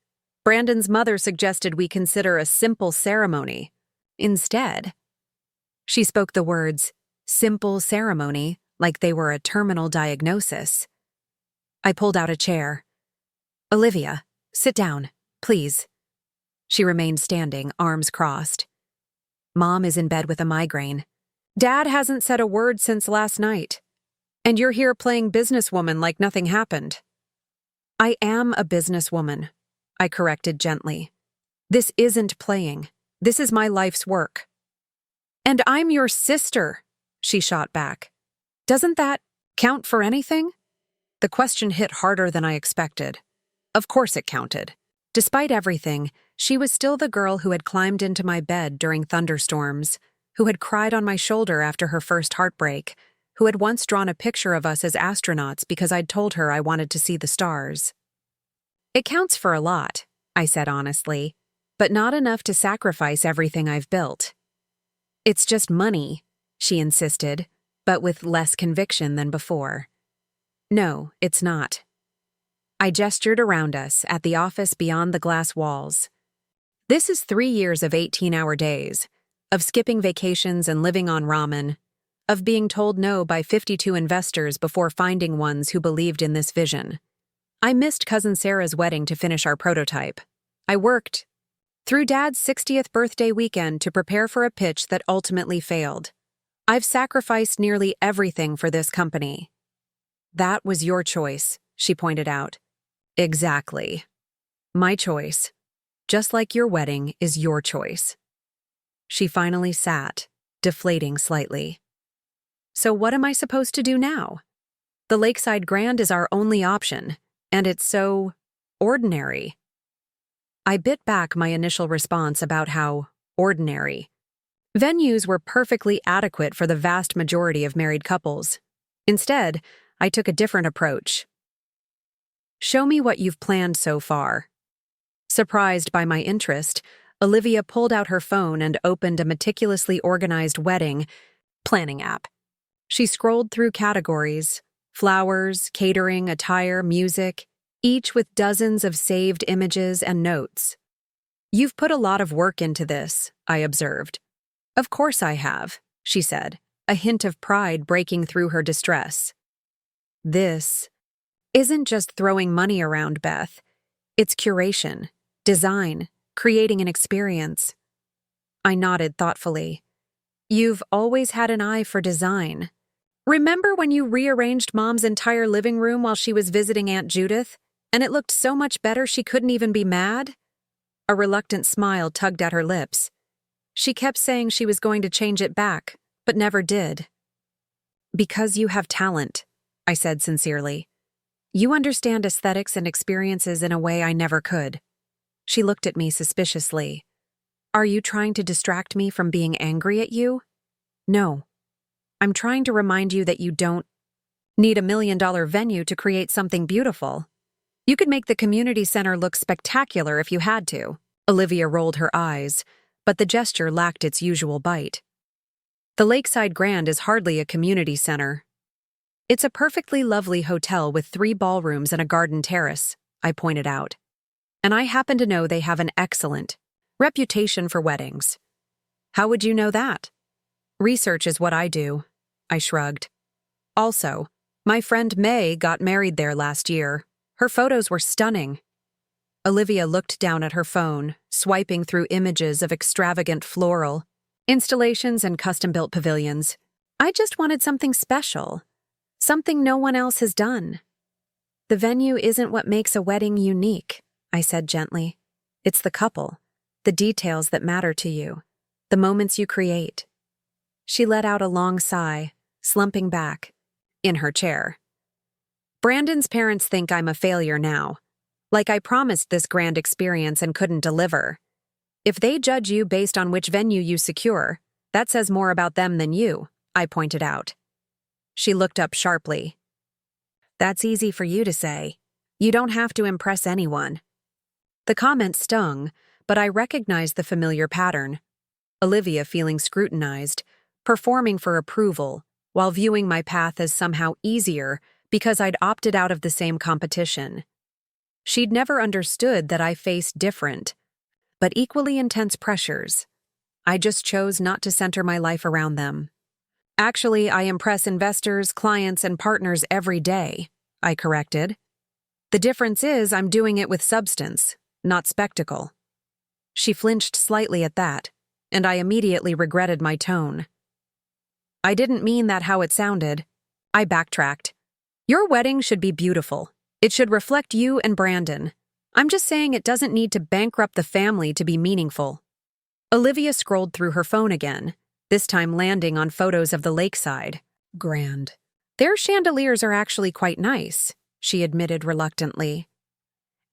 A: Brandon's mother suggested we consider a simple ceremony instead." She spoke the words, "simple ceremony," like they were a terminal diagnosis. I pulled out a chair. "Olivia, sit down, please." She remained standing, arms crossed. "Mom is in bed with a migraine. Dad hasn't said a word since last night. And you're here playing businesswoman like nothing happened." "I am a businesswoman," I corrected gently. "This isn't playing. This is my life's work." "And I'm your sister," she shot back. "Doesn't that count for anything?" The question hit harder than I expected. Of course it counted. Despite everything, she was still the girl who had climbed into my bed during thunderstorms, who had cried on my shoulder after her first heartbreak, who had once drawn a picture of us as astronauts because I'd told her I wanted to see the stars. "It counts for a lot," I said honestly, but not enough to sacrifice everything I've built. It's just money, she insisted, but with less conviction than before. No, it's not. I gestured around us at the office beyond the glass walls. This is 3 years of 18-hour days, of skipping vacations and living on ramen, of being told no by 52 investors before finding ones who believed in this vision. I missed Cousin Sarah's wedding to finish our prototype. I worked through Dad's 60th birthday weekend to prepare for a pitch that ultimately failed. I've sacrificed nearly everything for this company. That was your choice, she pointed out. Exactly. My choice. Just like your wedding is your choice. She finally sat, deflating slightly. So what am I supposed to do now? The Lakeside Grand is our only option, and it's so ordinary. I bit back my initial response about how ordinary. Venues were perfectly adequate for the vast majority of married couples. Instead, I took a different approach. Show me what you've planned so far. Surprised by my interest, Olivia pulled out her phone and opened a meticulously organized wedding planning app. She scrolled through categories: flowers, catering, attire, music, each with dozens of saved images and notes. You've put a lot of work into this, I observed. Of course I have, she said, a hint of pride breaking through her distress. This isn't just throwing money around, Beth. It's curation, design, creating an experience. I nodded thoughtfully. You've always had an eye for design. Remember when you rearranged Mom's entire living room while she was visiting Aunt Judith, and it looked so much better she couldn't even be mad? A reluctant smile tugged at her lips. She kept saying she was going to change it back, but never did. Because you have talent, I said sincerely. You understand aesthetics and experiences in a way I never could. She looked at me suspiciously. Are you trying to distract me from being angry at you? No. I'm trying to remind you that you don't need $1 million venue to create something beautiful. You could make the community center look spectacular if you had to. Olivia rolled her eyes, but the gesture lacked its usual bite. The Lakeside Grand is hardly a community center. It's a perfectly lovely hotel with 3 ballrooms and a garden terrace, I pointed out. And I happen to know they have an excellent reputation for weddings. How would you know that? Research is what I do, I shrugged. Also, my friend May got married there last year. Her photos were stunning. Olivia looked down at her phone, swiping through images of extravagant floral installations and custom-built pavilions. I just wanted something special, something no one else has done. The venue isn't what makes a wedding unique, I said gently. It's the couple, the details that matter to you, the moments you create. She let out a long sigh, slumping back in her chair. Brandon's parents think I'm a failure now, like I promised this grand experience and couldn't deliver. If they judge you based on which venue you secure, that says more about them than you, I pointed out. She looked up sharply. That's easy for you to say. You don't have to impress anyone. The comment stung, but I recognized the familiar pattern. Olivia feeling scrutinized, performing for approval, while viewing my path as somehow easier because I'd opted out of the same competition. She'd never understood that I faced different, but equally intense pressures. I just chose not to center my life around them. Actually, I impress investors, clients, and partners every day, I corrected. The difference is I'm doing it with substance, not spectacle. She flinched slightly at that, and I immediately regretted my tone. I didn't mean that how it sounded. I backtracked. Your wedding should be beautiful. It should reflect you and Brandon. I'm just saying it doesn't need to bankrupt the family to be meaningful. Olivia scrolled through her phone again, this time landing on photos of the Lakeside Grand. Their chandeliers are actually quite nice, she admitted reluctantly.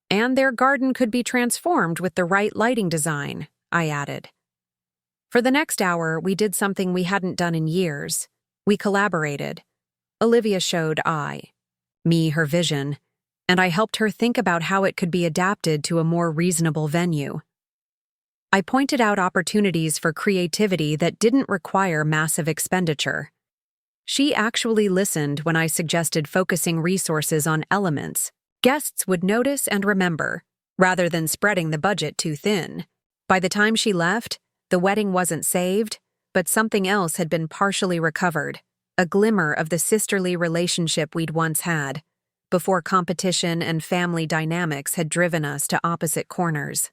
A: And their garden could be transformed with the right lighting design, I added. For the next hour, we did something we hadn't done in years. We collaborated. Olivia showed me her vision, and I helped her think about how it could be adapted to a more reasonable venue. I pointed out opportunities for creativity that didn't require massive expenditure. She actually listened when I suggested focusing resources on elements guests would notice and remember, rather than spreading the budget too thin. By the time she left, the wedding wasn't saved, but something else had been partially recovered, a glimmer of the sisterly relationship we'd once had, before competition and family dynamics had driven us to opposite corners.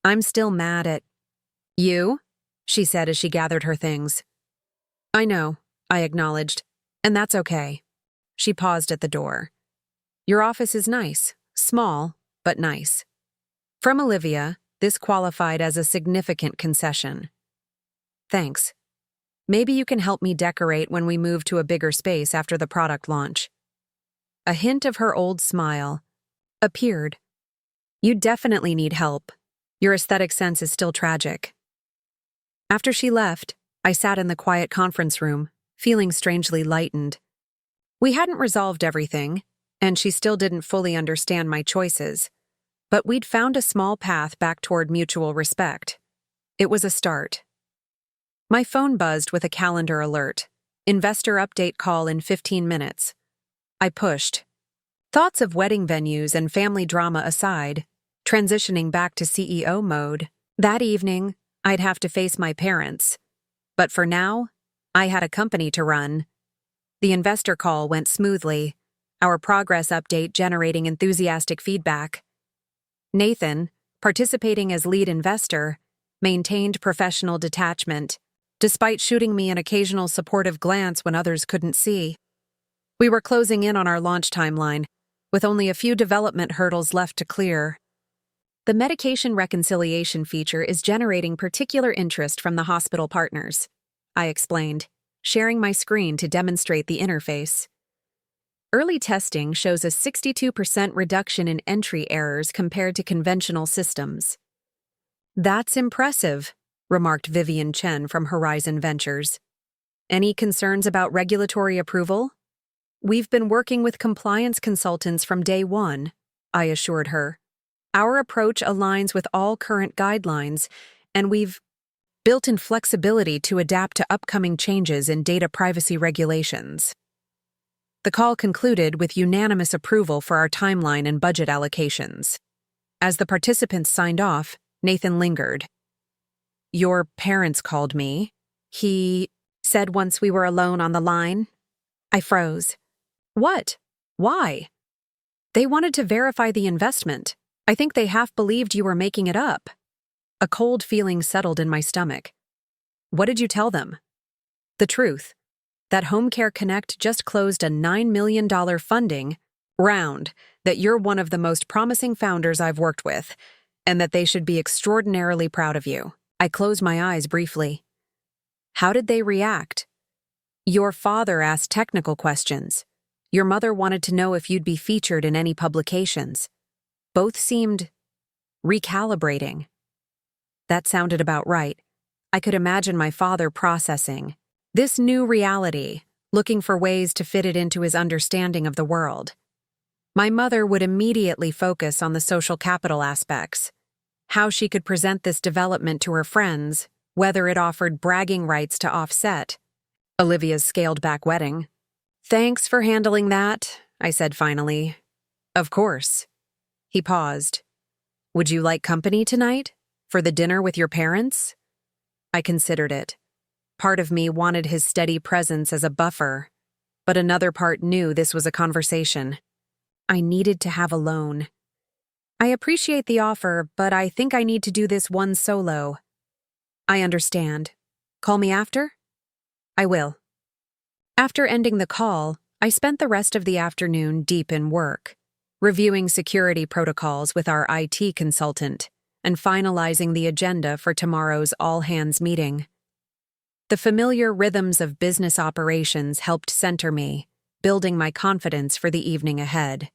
A: "I'm still mad at you," she said as she gathered her things. "I know," I acknowledged, "and that's okay." She paused at the door. "Your office is nice, small, but nice." From Olivia, this qualified as a significant concession. "Thanks. Maybe you can help me decorate when we move to a bigger space after the product launch." A hint of her old smile appeared. "You definitely need help. Your aesthetic sense is still tragic." After she left, I sat in the quiet conference room, feeling strangely lightened. We hadn't resolved everything, and she still didn't fully understand my choices, but we'd found a small path back toward mutual respect. It was a start. My phone buzzed with a calendar alert. Investor update call in 15 minutes. I pushed. Thoughts of wedding venues and family drama aside, transitioning back to CEO mode, that evening, I'd have to face my parents. But for now, I had a company to run. The investor call went smoothly, our progress update generating enthusiastic feedback. Nathan, participating as lead investor, maintained professional detachment, despite shooting me an occasional supportive glance when others couldn't see. We were closing in on our launch timeline, with only a few development hurdles left to clear. The medication reconciliation feature is generating particular interest from the hospital partners, I explained, sharing my screen to demonstrate the interface. Early testing shows a 62% reduction in entry errors compared to conventional systems. "That's impressive," remarked Vivian Chen from Horizon Ventures. "Any concerns about regulatory approval?" "We've been working with compliance consultants from day one," I assured her. "Our approach aligns with all current guidelines, and we've built in flexibility to adapt to upcoming changes in data privacy regulations." The call concluded with unanimous approval for our timeline and budget allocations. As the participants signed off, Nathan lingered. "Your parents called me," he said once we were alone on the line. I froze. "What? Why?" "They wanted to verify the investment. I think they half believed you were making it up." A cold feeling settled in my stomach. "What did you tell them?" "The truth. That Home Care Connect just closed a $9 million funding round, that you're one of the most promising founders I've worked with, and that they should be extraordinarily proud of you." I closed my eyes briefly. "How did they react?" "Your father asked technical questions. Your mother wanted to know if you'd be featured in any publications. Both seemed recalibrating." That sounded about right. I could imagine my father processing this new reality, looking for ways to fit it into his understanding of the world. My mother would immediately focus on the social capital aspects, how she could present this development to her friends, whether it offered bragging rights to offset Olivia's scaled-back wedding. "Thanks for handling that," I said finally. "Of course." He paused. "Would you like company tonight? For the dinner with your parents?" I considered it. Part of me wanted his steady presence as a buffer, but another part knew this was a conversation I needed to have alone. "I appreciate the offer, but I think I need to do this one solo." "I understand. Call me after?" "I will." After ending the call, I spent the rest of the afternoon deep in work, reviewing security protocols with our IT consultant and finalizing the agenda for tomorrow's all-hands meeting. The familiar rhythms of business operations helped center me, building my confidence for the evening ahead.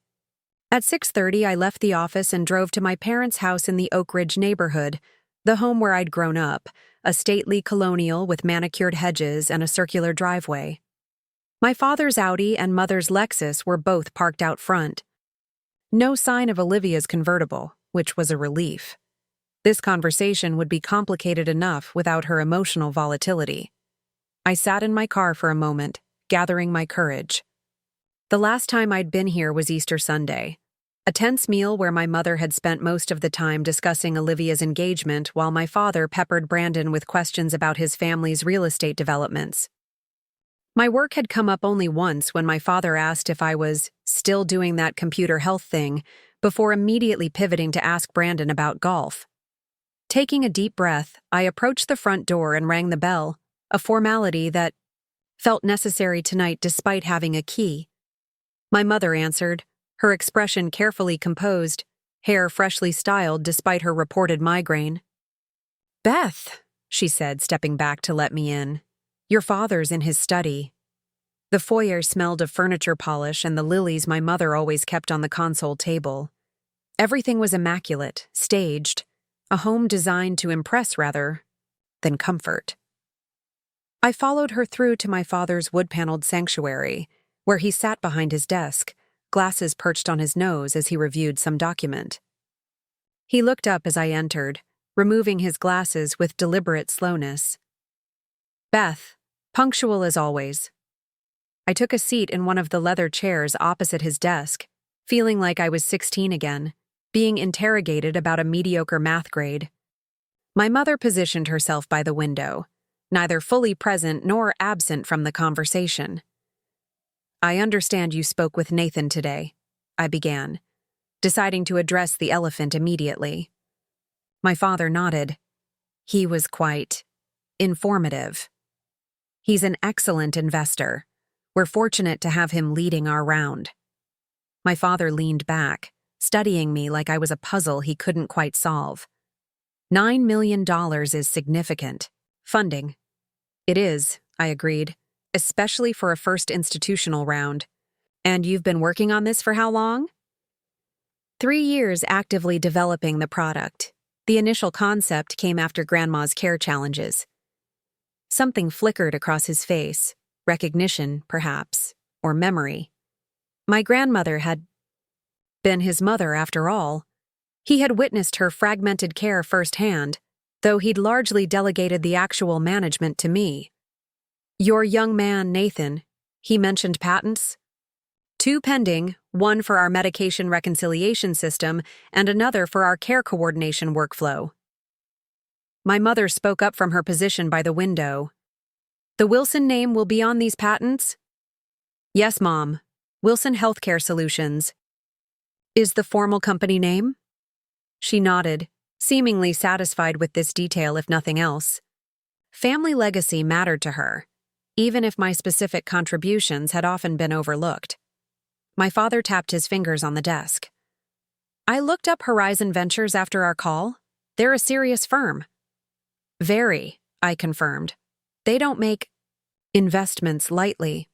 A: At 6:30, I left the office and drove to my parents' house in the Oak Ridge neighborhood, the home where I'd grown up, a stately colonial with manicured hedges and a circular driveway. My father's Audi and mother's Lexus were both parked out front. No sign of Olivia's convertible, which was a relief. This conversation would be complicated enough without her emotional volatility. I sat in my car for a moment, gathering my courage. The last time I'd been here was Easter Sunday, a tense meal where my mother had spent most of the time discussing Olivia's engagement while my father peppered Brandon with questions about his family's real estate developments. My work had come up only once when my father asked if I was still doing that computer health thing, before immediately pivoting to ask Brandon about golf. Taking a deep breath, I approached the front door and rang the bell, a formality that felt necessary tonight despite having a key. My mother answered, her expression carefully composed, hair freshly styled despite her reported migraine. "Beth," she said, stepping back to let me in. "Your father's in his study." The foyer smelled of furniture polish and the lilies my mother always kept on the console table. Everything was immaculate, staged, a home designed to impress rather than comfort. I followed her through to my father's wood-paneled sanctuary, where he sat behind his desk, glasses perched on his nose as he reviewed some document. He looked up as I entered, removing his glasses with deliberate slowness. "Beth, punctual as always." I took a seat in one of the leather chairs opposite his desk, feeling like I was 16 again, being interrogated about a mediocre math grade. My mother positioned herself by the window, neither fully present nor absent from the conversation. "I understand you spoke with Nathan today," I began, deciding to address the elephant immediately. My father nodded. "He was quite informative. He's an excellent investor. We're fortunate to have him leading our round." My father leaned back, studying me like I was a puzzle he couldn't quite solve. $9 million is significant. Funding. "It is," I agreed, "especially for a first institutional round. And you've been working on this for how long?" 3 years actively developing the product. The initial concept came after Grandma's care challenges. Something flickered across his face. Recognition, perhaps, or memory. My grandmother had been his mother after all. He had witnessed her fragmented care firsthand, though he'd largely delegated the actual management to me. "Your young man, Nathan, he mentioned patents?" "2 pending, one for our medication reconciliation system and another for our care coordination workflow." My mother spoke up from her position by the window. "The Wilson name will be on these patents?" "Yes, Mom. Wilson Healthcare Solutions." "Is the formal company name?" She nodded, seemingly satisfied with this detail if nothing else. Family legacy mattered to her, even if my specific contributions had often been overlooked. My father tapped his fingers on the desk. "I looked up Horizon Ventures after our call. They're a serious firm." "Very," I confirmed. "They don't make investments lightly."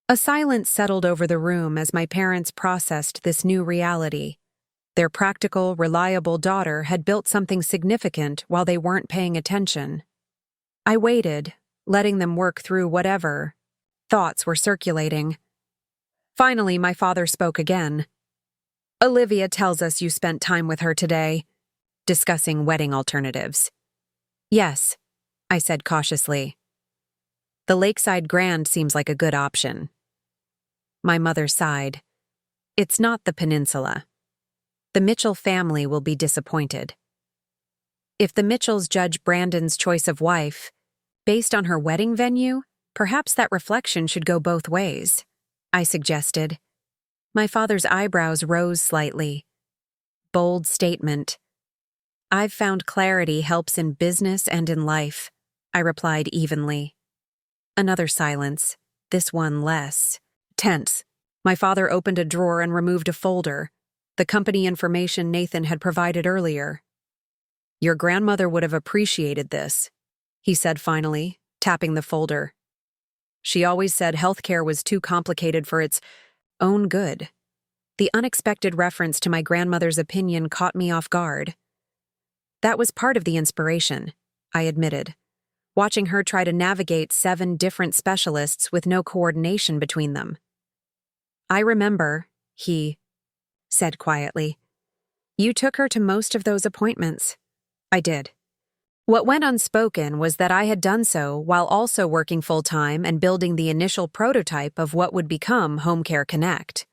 A: A silence settled over the room as my parents processed this new reality. Their practical, reliable daughter had built something significant while they weren't paying attention. I waited, letting them work through whatever thoughts were circulating. Finally, my father spoke again. "Olivia tells us you spent time with her today, discussing wedding alternatives." "Yes," I said cautiously. "The Lakeside Grand seems like a good option." My mother sighed. "It's not the peninsula. The Mitchell family will be disappointed." "If the Mitchells judge Brandon's choice of wife based on her wedding venue, perhaps that reflection should go both ways," I suggested. My father's eyebrows rose slightly. Bold statement. "I've found clarity helps in business and in life," I replied evenly. Another silence, this one less tense. My father opened a drawer and removed a folder, the company information Nathan had provided earlier. "Your grandmother would have appreciated this," he said finally, tapping the folder. "She always said healthcare was too complicated for its own good." The unexpected reference to my grandmother's opinion caught me off guard. That was part of the inspiration, I admitted, watching her try to navigate 7 different specialists with no coordination between them. "I remember," he said quietly. "You took her to most of those appointments." I did. What went unspoken was that I had done so while also working full-time and building the initial prototype of what would become Home Care Connect.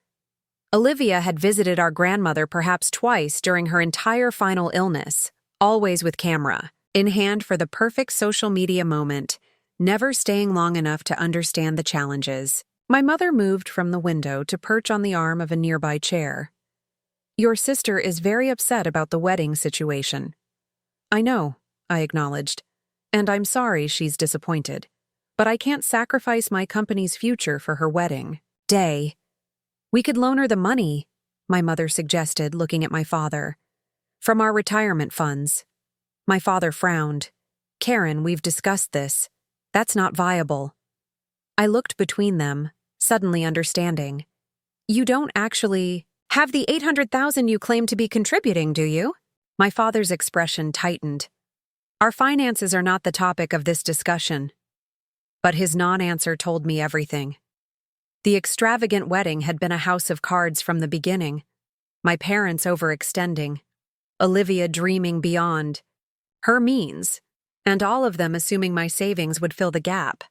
A: Olivia had visited our grandmother perhaps twice during her entire final illness, always with camera in hand for the perfect social media moment, never staying long enough to understand the challenges. My mother moved from the window to perch on the arm of a nearby chair. "Your sister is very upset about the wedding situation." "I know," I acknowledged, "and I'm sorry she's disappointed. But I can't sacrifice my company's future for her wedding day." "We could loan her the money," my mother suggested, looking at my father. "From our retirement funds." My father frowned. "Karen, we've discussed this. That's not viable." I looked between them, suddenly understanding. "You don't actually have the $800,000 you claim to be contributing, do you?" My father's expression tightened. "Our finances are not the topic of this discussion." But his non-answer told me everything. The extravagant wedding had been a house of cards from the beginning. My parents overextending. Olivia dreaming beyond her means, and all of them assuming my savings would fill the gap.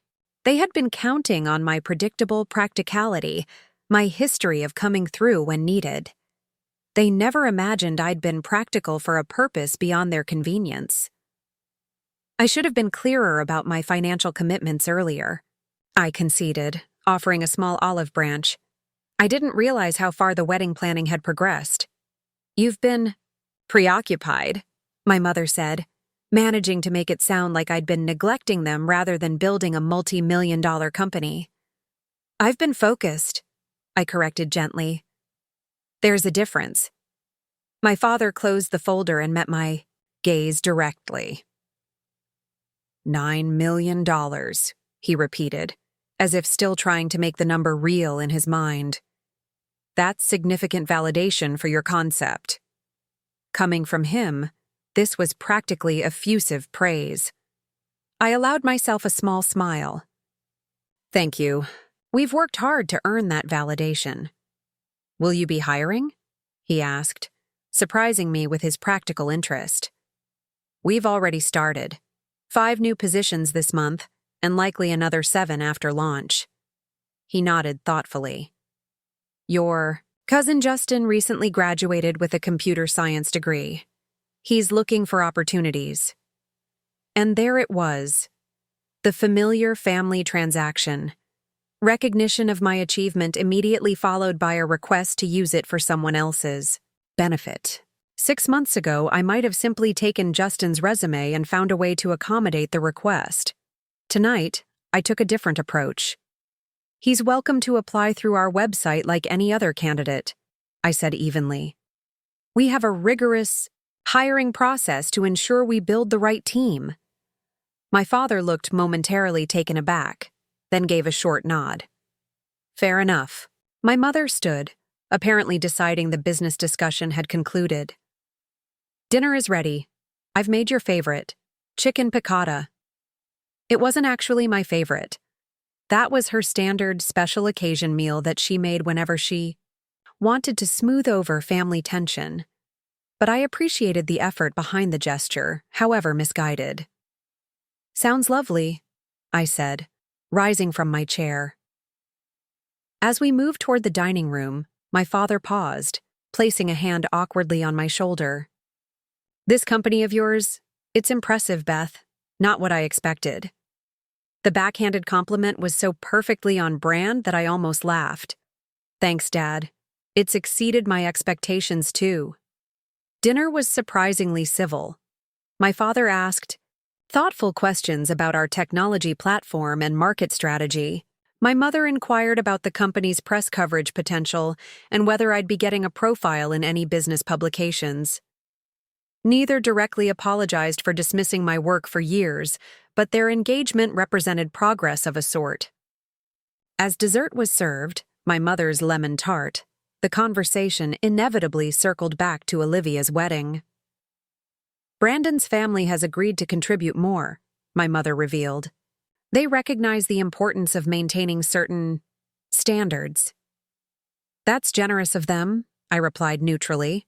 A: They had been counting on my predictable practicality, my history of coming through when needed. They never imagined I'd been practical for a purpose beyond their convenience. I should have been clearer about my financial commitments earlier, I conceded, offering a small olive branch. I didn't realize how far the wedding planning had progressed. "You've been preoccupied," my mother said, managing to make it sound like I'd been neglecting them rather than building a multi-million-dollar company. "I've been focused," I corrected gently. "There's a difference." My father closed the folder and met my gaze directly. $9 million, he repeated, as if still trying to make the number real in his mind. "That's significant validation for your concept." Coming from him, this was practically effusive praise. I allowed myself a small smile. "Thank you. We've worked hard to earn that validation." "Will you be hiring?" he asked, surprising me with his practical interest. "We've already started. 5 new positions this month, and likely another 7 after launch." He nodded thoughtfully. "Your cousin Justin recently graduated with a computer science degree. He's looking for opportunities." And there it was, the familiar family transaction. Recognition of my achievement immediately followed by a request to use it for someone else's benefit. 6 months ago, I might have simply taken Justin's resume and found a way to accommodate the request. Tonight, I took a different approach. "He's welcome to apply through our website like any other candidate," I said evenly. "We have a rigorous hiring process to ensure we build the right team." My father looked momentarily taken aback, then gave a short nod. "Fair enough." My mother stood, apparently deciding the business discussion had concluded. "Dinner is ready. I've made your favorite, chicken piccata." It wasn't actually my favorite. That was her standard special occasion meal that she made whenever she wanted to smooth over family tension. But I appreciated the effort behind the gesture, however misguided. "Sounds lovely," I said, rising from my chair. As we moved toward the dining room, my father paused, placing a hand awkwardly on my shoulder. "This company of yours, it's impressive, Beth. Not what I expected." The backhanded compliment was so perfectly on brand that I almost laughed. "Thanks, Dad. It's exceeded my expectations, too." Dinner was surprisingly civil. My father asked thoughtful questions about our technology platform and market strategy. My mother inquired about the company's press coverage potential and whether I'd be getting a profile in any business publications. Neither directly apologized for dismissing my work for years, but their engagement represented progress of a sort. As dessert was served, my mother's lemon tart, the conversation inevitably circled back to Olivia's wedding. "Brandon's family has agreed to contribute more," my mother revealed. "They recognize the importance of maintaining certain standards." "That's generous of them," I replied neutrally.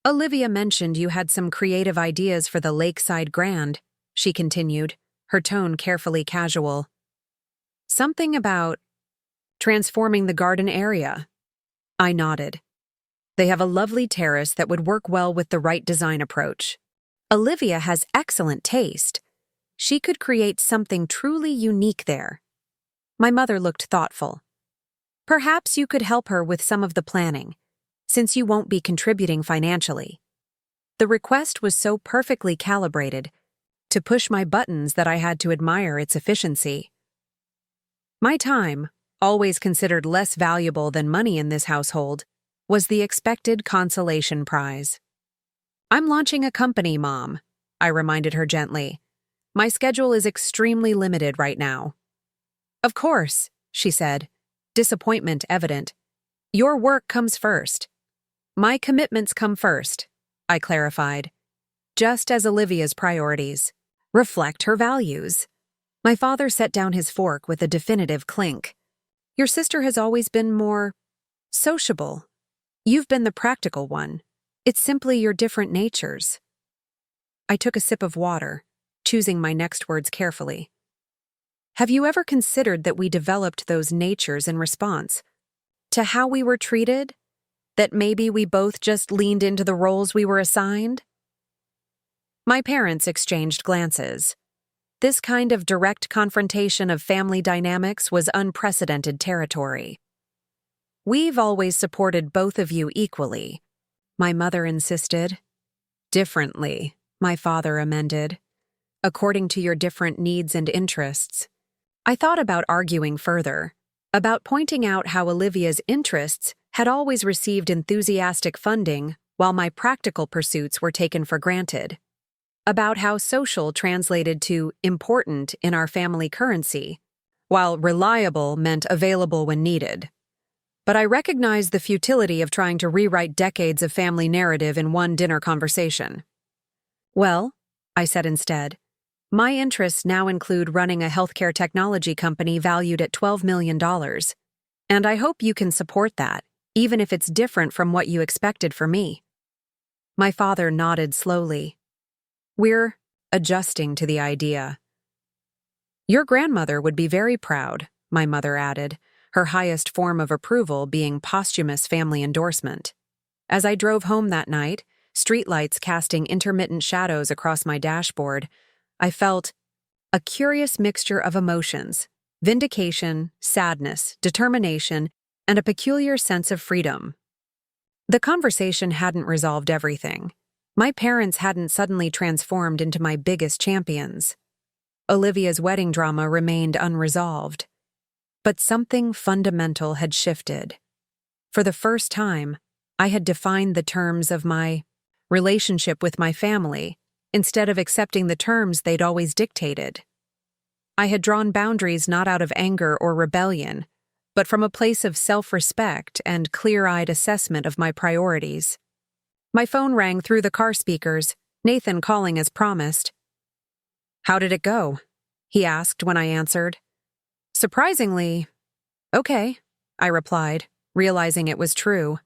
A: Olivia mentioned you had some creative ideas for the Lakeside Grand, she continued, her tone carefully casual. Something about transforming the garden area. I nodded. They have a lovely terrace that would work well with the right design approach. Olivia has excellent taste. She could create something truly unique there. My mother looked thoughtful. Perhaps you could help her with some of the planning, since you won't be contributing financially. The request was so perfectly calibrated to push my buttons that I had to admire its efficiency. My time, always considered less valuable than money in this household, was the expected consolation prize. I'm launching a company, Mom, I reminded her gently. My schedule is extremely limited right now. Of course, she said, disappointment evident. Your work comes first. My commitments come first, I clarified, just as Olivia's priorities reflect her values. My father set down his fork with a definitive clink. Your sister has always been more sociable. You've been the practical one. It's simply your different natures. I took a sip of water, choosing my next words carefully. Have you ever considered that we developed those natures in response to how we were treated? That maybe we both just leaned into the roles we were assigned? My parents exchanged glances. This kind of direct confrontation of family dynamics was unprecedented territory. We've always supported both of you equally, my mother insisted. Differently, my father amended. According to your different needs and interests. I thought about arguing further, about pointing out how Olivia's interests had always received enthusiastic funding while my practical pursuits were taken for granted, about how social translated to important in our family currency, while reliable meant available when needed. But I recognized the futility of trying to rewrite decades of family narrative in one dinner conversation. Well, I said instead, my interests now include running a healthcare technology company valued at $12 million, and I hope you can support that, even if it's different from what you expected for me. My father nodded slowly. We're adjusting to the idea. Your grandmother would be very proud, my mother added, her highest form of approval being posthumous family endorsement. As I drove home that night, streetlights casting intermittent shadows across my dashboard, I felt a curious mixture of emotions, vindication, sadness, determination, and a peculiar sense of freedom. The conversation hadn't resolved everything. My parents hadn't suddenly transformed into my biggest champions. Olivia's wedding drama remained unresolved. But something fundamental had shifted. For the first time, I had defined the terms of my relationship with my family, instead of accepting the terms they'd always dictated. I had drawn boundaries not out of anger or rebellion, but from a place of self-respect and clear-eyed assessment of my priorities. My phone rang through the car speakers, Nathan calling as promised. How did it go? He asked when I answered. Surprisingly, okay, I replied, realizing it was true.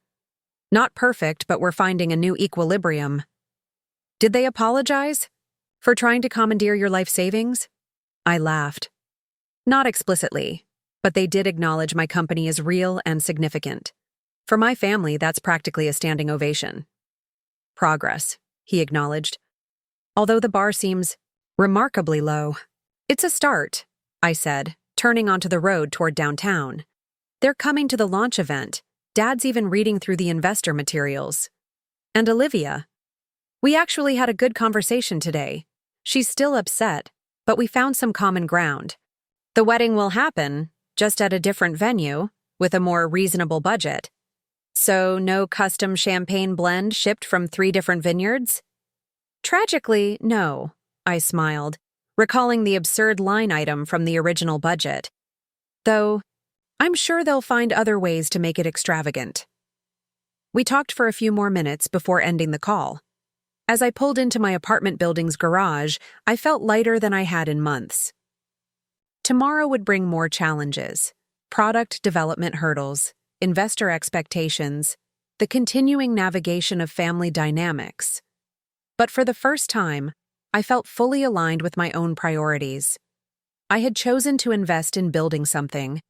A: Not perfect, but we're finding a new equilibrium. Did they apologize for trying to commandeer your life savings? I laughed. Not explicitly, but they did acknowledge my company is real and significant. For my family, that's practically a standing ovation. Progress, he acknowledged. Although the bar seems remarkably low. It's a start, I said, turning onto the road toward downtown. They're coming to the launch event. Dad's even reading through the investor materials. And Olivia. We actually had a good conversation today. She's still upset, but we found some common ground. The wedding will happen, just at a different venue, with a more reasonable budget. So no custom champagne blend shipped from 3 different vineyards? Tragically, no, I smiled, recalling the absurd line item from the original budget. Though, I'm sure they'll find other ways to make it extravagant. We talked for a few more minutes before ending the call. As I pulled into my apartment building's garage, I felt lighter than I had in months. Tomorrow would bring more challenges, product development hurdles, investor expectations, the continuing navigation of family dynamics. But for the first time, I felt fully aligned with my own priorities. I had chosen to invest in building something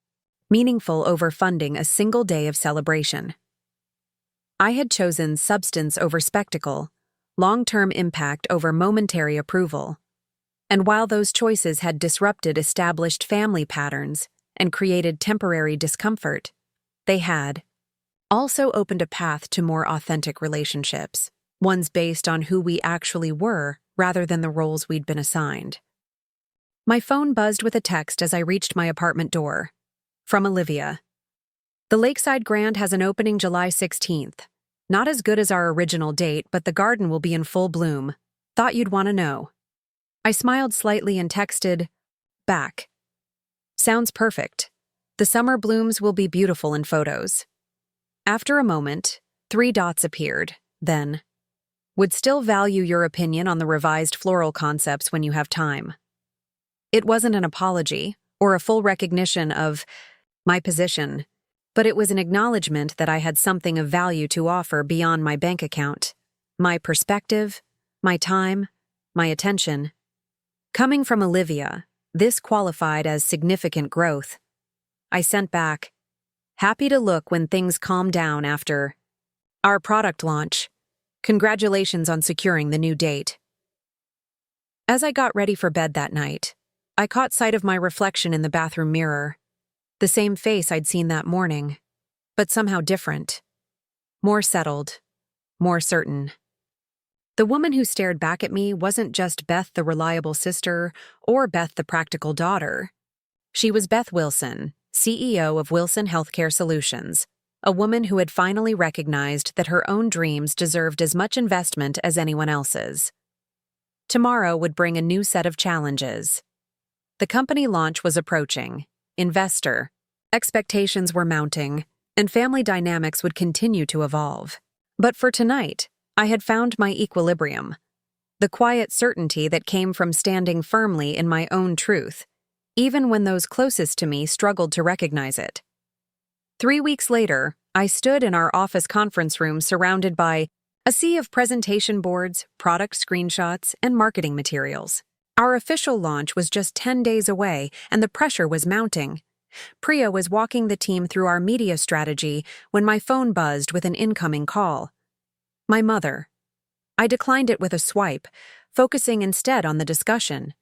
A: meaningful over funding a single day of celebration. I had chosen substance over spectacle, long-term impact over momentary approval. And while those choices had disrupted established family patterns and created temporary discomfort, they had also opened a path to more authentic relationships, ones based on who we actually were rather than the roles we'd been assigned. My phone buzzed with a text as I reached my apartment door. From Olivia. The Lakeside Grand has an opening July 16th. Not as good as our original date, but the garden will be in full bloom. Thought you'd want to know. I smiled slightly and texted back. Sounds perfect. The summer blooms will be beautiful in photos. After a moment, 3 dots appeared, then, would still value your opinion on the revised floral concepts when you have time. It wasn't an apology or a full recognition of my position, but it was an acknowledgement that I had something of value to offer beyond my bank account, my perspective, my time, my attention. Coming from Olivia, this qualified as significant growth. I sent back, happy to look when things calm down after our product launch. Congratulations on securing the new date. As I got ready for bed that night, I caught sight of my reflection in the bathroom mirror. The same face I'd seen that morning, but somehow different. More settled, more certain. The woman who stared back at me wasn't just Beth the reliable sister or Beth the practical daughter. She was Beth Wilson, CEO of Wilson Healthcare Solutions, a woman who had finally recognized that her own dreams deserved as much investment as anyone else's. Tomorrow would bring a new set of challenges. The company launch was approaching. Investor expectations were mounting, and family dynamics would continue to evolve. But for tonight, I had found my equilibrium, the quiet certainty that came from standing firmly in my own truth, even when those closest to me struggled to recognize it. 3 weeks later, I stood in our office conference room surrounded by a sea of presentation boards, product screenshots, and marketing materials. Our official launch was just 10 days away, and the pressure was mounting. Priya was walking the team through our media strategy when my phone buzzed with an incoming call. My mother. I declined it with a swipe, focusing instead on the discussion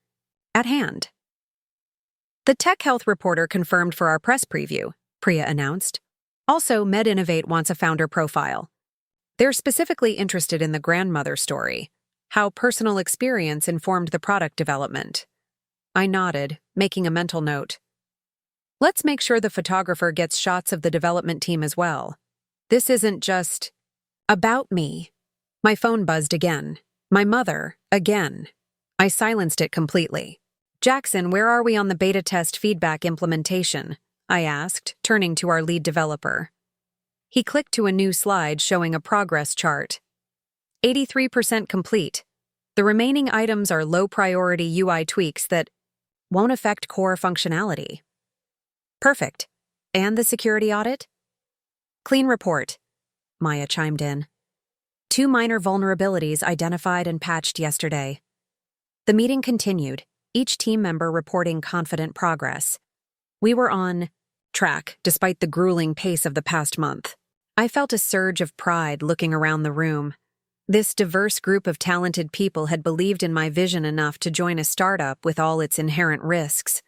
A: at hand. The tech health reporter confirmed for our press preview, Priya announced. Also, MedInnovate wants a founder profile. They're specifically interested in the grandmother story, how personal experience informed the product development. I nodded, making a mental note. Let's make sure the photographer gets shots of the development team as well. This isn't just about me. My phone buzzed again. My mother, again. I silenced it completely. Jackson, where are we on the beta test feedback implementation? I asked, turning to our lead developer. He clicked to a new slide showing a progress chart. 83% complete. The remaining items are low-priority UI tweaks that won't affect core functionality. Perfect. And the security audit? Clean report, Maya chimed in. 2 minor vulnerabilities identified and patched yesterday. The meeting continued, each team member reporting confident progress. We were on track, despite the grueling pace of the past month. I felt a surge of pride looking around the room. This diverse group of talented people had believed in my vision enough to join a startup with all its inherent risks.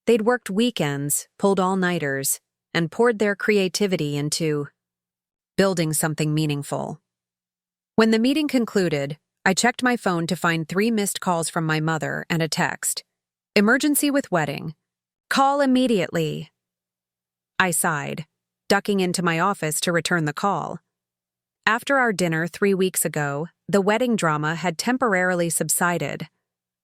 A: They'd worked weekends, pulled all-nighters, and poured their creativity into building something meaningful. When the meeting concluded, I checked my phone to find 3 missed calls from my mother and a text. Emergency with wedding. Call immediately. I sighed, ducking into my office to return the call. After our dinner 3 weeks ago, the wedding drama had temporarily subsided.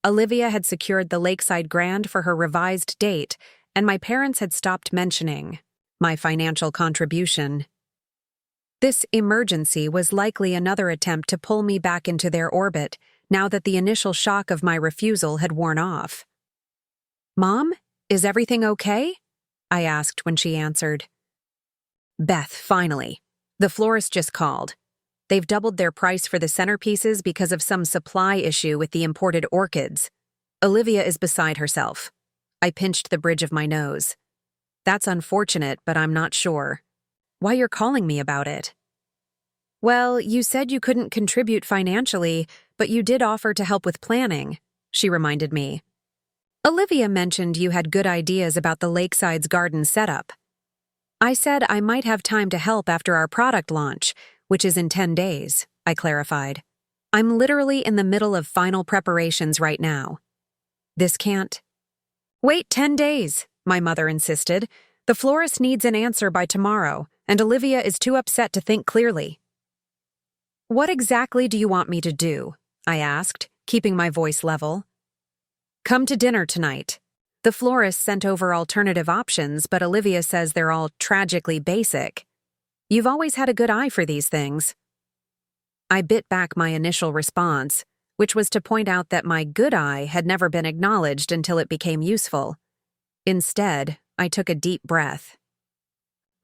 A: Olivia had secured the Lakeside Grand for her revised date, and my parents had stopped mentioning my financial contribution. This emergency was likely another attempt to pull me back into their orbit now that the initial shock of my refusal had worn off. Mom, is everything okay? I asked when she answered. Beth, finally. The florist just called. They've doubled their price for the centerpieces because of some supply issue with the imported orchids. Olivia is beside herself. I pinched the bridge of my nose. That's unfortunate, but I'm not sure. Why you're calling me about it? Well, you said you couldn't contribute financially, but you did offer to help with planning, she reminded me. Olivia mentioned you had good ideas about the Lakeside's garden setup. I said I might have time to help after our product launch, which is in 10 days, I clarified. I'm literally in the middle of final preparations right now. This can't. Wait 10 days, my mother insisted. The florist needs an answer by tomorrow, and Olivia is too upset to think clearly. What exactly do you want me to do? I asked, keeping my voice level. Come to dinner tonight. The florist sent over alternative options, but Olivia says they're all tragically basic. You've always had a good eye for these things. I bit back my initial response, which was to point out that my good eye had never been acknowledged until it became useful. Instead, I took a deep breath.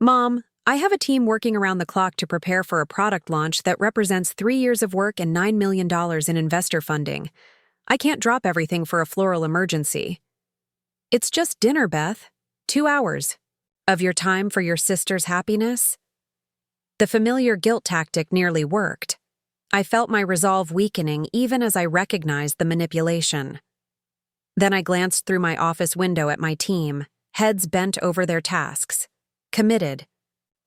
A: Mom, I have a team working around the clock to prepare for a product launch that represents 3 years of work and $9 million in investor funding. I can't drop everything for a floral emergency. It's just dinner, Beth. 2 hours. Of your time for your sister's happiness? The familiar guilt tactic nearly worked. I felt my resolve weakening even as I recognized the manipulation. Then I glanced through my office window at my team, heads bent over their tasks, committed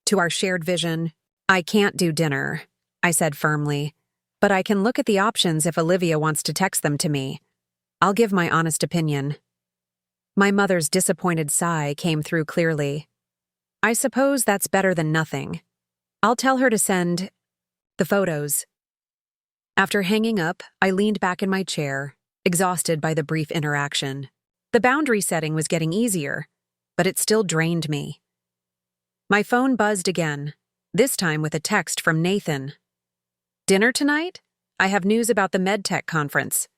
A: to our shared vision. I can't do dinner, I said firmly, but I can look at the options if Olivia wants to text them to me. I'll give my honest opinion. My mother's disappointed sigh came through clearly. I suppose that's better than nothing. I'll tell her to send the photos. After hanging up, I leaned back in my chair, exhausted by the brief interaction. The boundary setting was getting easier, but it still drained me. My phone buzzed again, this time with a text from Nathan. Dinner tonight? I have news about the MedTech conference.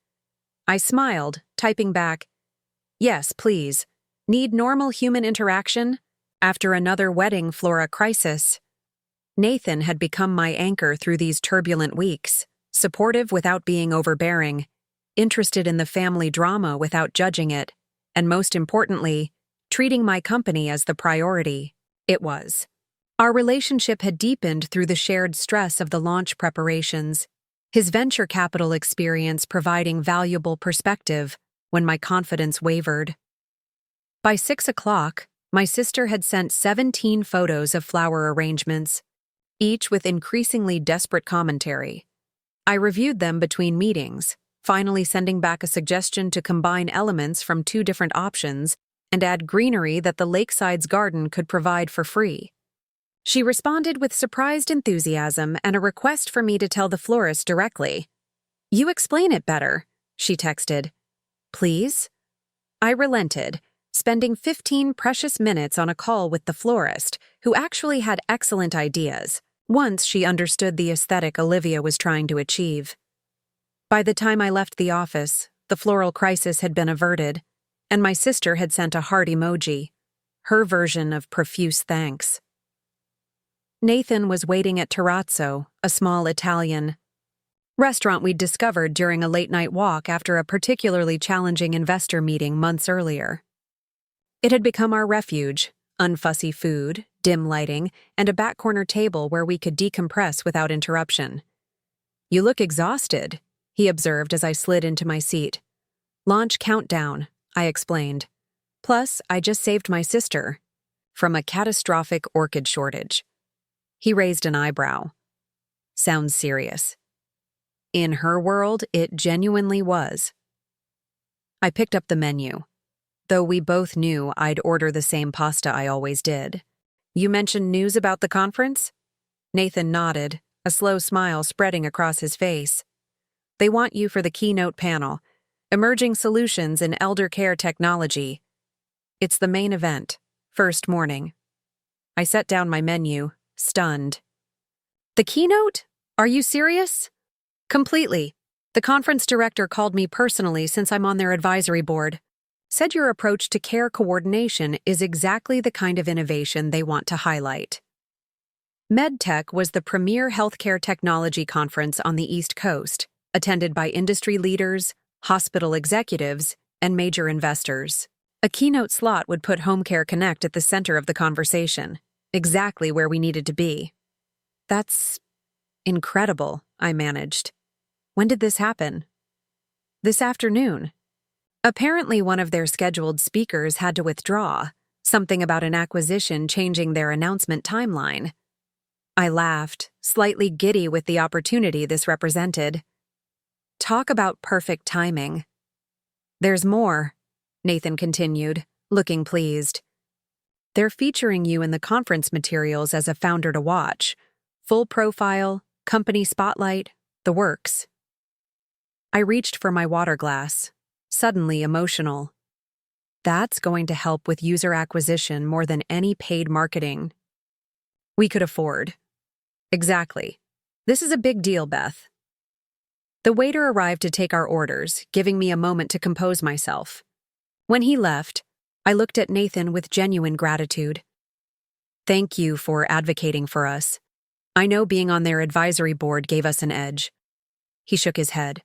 A: I smiled, typing back, Yes, please. Need normal human interaction? After another wedding flora crisis. Nathan had become my anchor through these turbulent weeks, supportive without being overbearing, interested in the family drama without judging it, and most importantly, treating my company as the priority it was. Our relationship had deepened through the shared stress of the launch preparations, his venture capital experience providing valuable perspective when my confidence wavered. By 6 o'clock, my sister had sent 17 photos of flower arrangements, each with increasingly desperate commentary. I reviewed them between meetings, finally sending back a suggestion to combine elements from 2 different options and add greenery that the Lakeside's garden could provide for free. She responded with surprised enthusiasm and a request for me to tell the florist directly. You explain it better, she texted. Please? I relented, spending 15 precious minutes on a call with the florist, who actually had excellent ideas, once she understood the aesthetic Olivia was trying to achieve. By the time I left the office, the floral crisis had been averted, and my sister had sent a heart emoji, her version of profuse thanks. Nathan was waiting at Terrazzo, a small Italian restaurant we'd discovered during a late-night walk after a particularly challenging investor meeting months earlier. It had become our refuge, unfussy food, dim lighting, and a back corner table where we could decompress without interruption. You look exhausted, he observed as I slid into my seat. Launch countdown, I explained. Plus, I just saved my sister from a catastrophic orchid shortage. He raised an eyebrow. Sounds serious. In her world, it genuinely was. I picked up the menu, though we both knew I'd order the same pasta I always did. You mentioned news about the conference? Nathan nodded, a slow smile spreading across his face. They want you for the keynote panel, Emerging Solutions in Elder Care Technology. It's the main event, first morning. I set down my menu, stunned. The keynote? Are you serious? Completely. The conference director called me personally since I'm on their advisory board. Said your approach to care coordination is exactly the kind of innovation they want to highlight. MedTech was the premier healthcare technology conference on the East Coast, attended by industry leaders, hospital executives, and major investors. A keynote slot would put Home Care Connect at the center of the conversation, exactly where we needed to be. That's incredible, I managed. When did this happen? This afternoon. Apparently, one of their scheduled speakers had to withdraw, something about an acquisition changing their announcement timeline. I laughed, slightly giddy with the opportunity this represented. Talk about perfect timing. There's more, Nathan continued, looking pleased. They're featuring you in the conference materials as a founder to watch. Full profile, company spotlight, the works. I reached for my water glass, suddenly emotional. That's going to help with user acquisition more than any paid marketing we could afford. Exactly. This is a big deal, Beth. The waiter arrived to take our orders, giving me a moment to compose myself. When he left, I looked at Nathan with genuine gratitude. Thank you for advocating for us. I know being on their advisory board gave us an edge. He shook his head.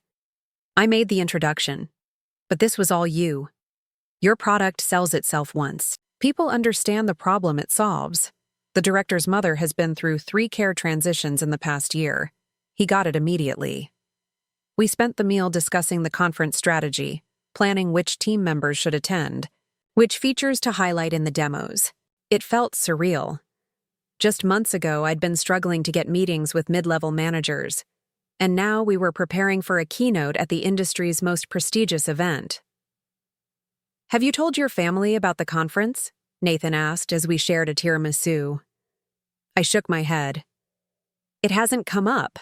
A: I made the introduction, but this was all you. Your product sells itself once. People understand the problem it solves. The director's mother has been through 3 care transitions in the past year. He got it immediately. We spent the meal discussing the conference strategy, planning which team members should attend, which features to highlight in the demos. It felt surreal. Just months ago, I'd been struggling to get meetings with mid-level managers, and now we were preparing for a keynote at the industry's most prestigious event. Have you told your family about the conference? Nathan asked as we shared a tiramisu. I shook my head. It hasn't come up.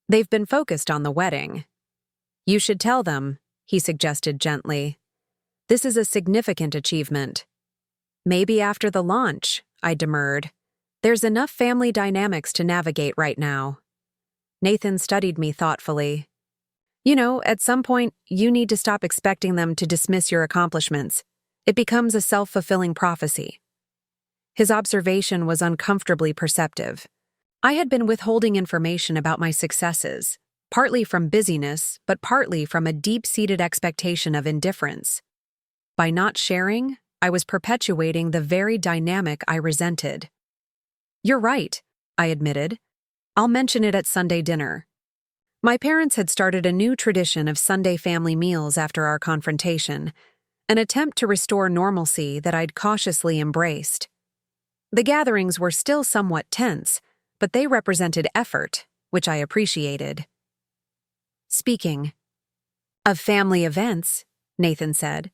A: They've been focused on the wedding. You should tell them, he suggested gently. This is a significant achievement. Maybe after the launch, I demurred. There's enough family dynamics to navigate right now. Nathan studied me thoughtfully. You know, at some point, you need to stop expecting them to dismiss your accomplishments. It becomes a self-fulfilling prophecy. His observation was uncomfortably perceptive. I had been withholding information about my successes, partly from busyness, but partly from a deep-seated expectation of indifference. By not sharing, I was perpetuating the very dynamic I resented. You're right, I admitted. I'll mention it at Sunday dinner. My parents had started a new tradition of Sunday family meals after our confrontation, an attempt to restore normalcy that I'd cautiously embraced. The gatherings were still somewhat tense, but they represented effort, which I appreciated. Speaking of family events, Nathan said,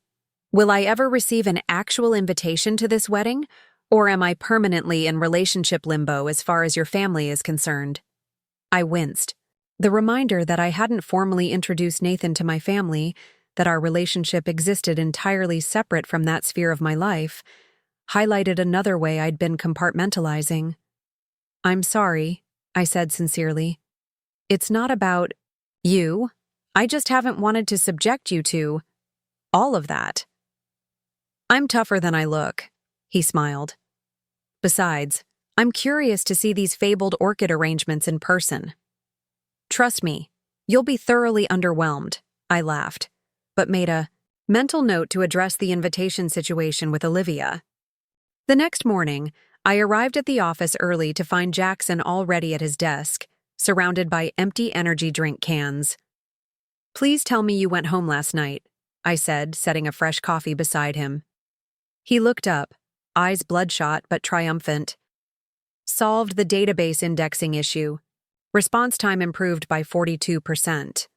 A: will I ever receive an actual invitation to this wedding, or am I permanently in relationship limbo as far as your family is concerned? I winced. The reminder that I hadn't formally introduced Nathan to my family, that our relationship existed entirely separate from that sphere of my life, highlighted another way I'd been compartmentalizing. I'm sorry, I said sincerely. It's not about you. I just haven't wanted to subject you to all of that. I'm tougher than I look, he smiled. Besides, I'm curious to see these fabled orchid arrangements in person. Trust me, you'll be thoroughly underwhelmed, I laughed, but made a mental note to address the invitation situation with Olivia. The next morning, I arrived at the office early to find Jackson already at his desk, surrounded by empty energy drink cans. Please tell me you went home last night, I said, setting a fresh coffee beside him. He looked up, eyes bloodshot but triumphant. Solved the database indexing issue. Response time improved by 42%.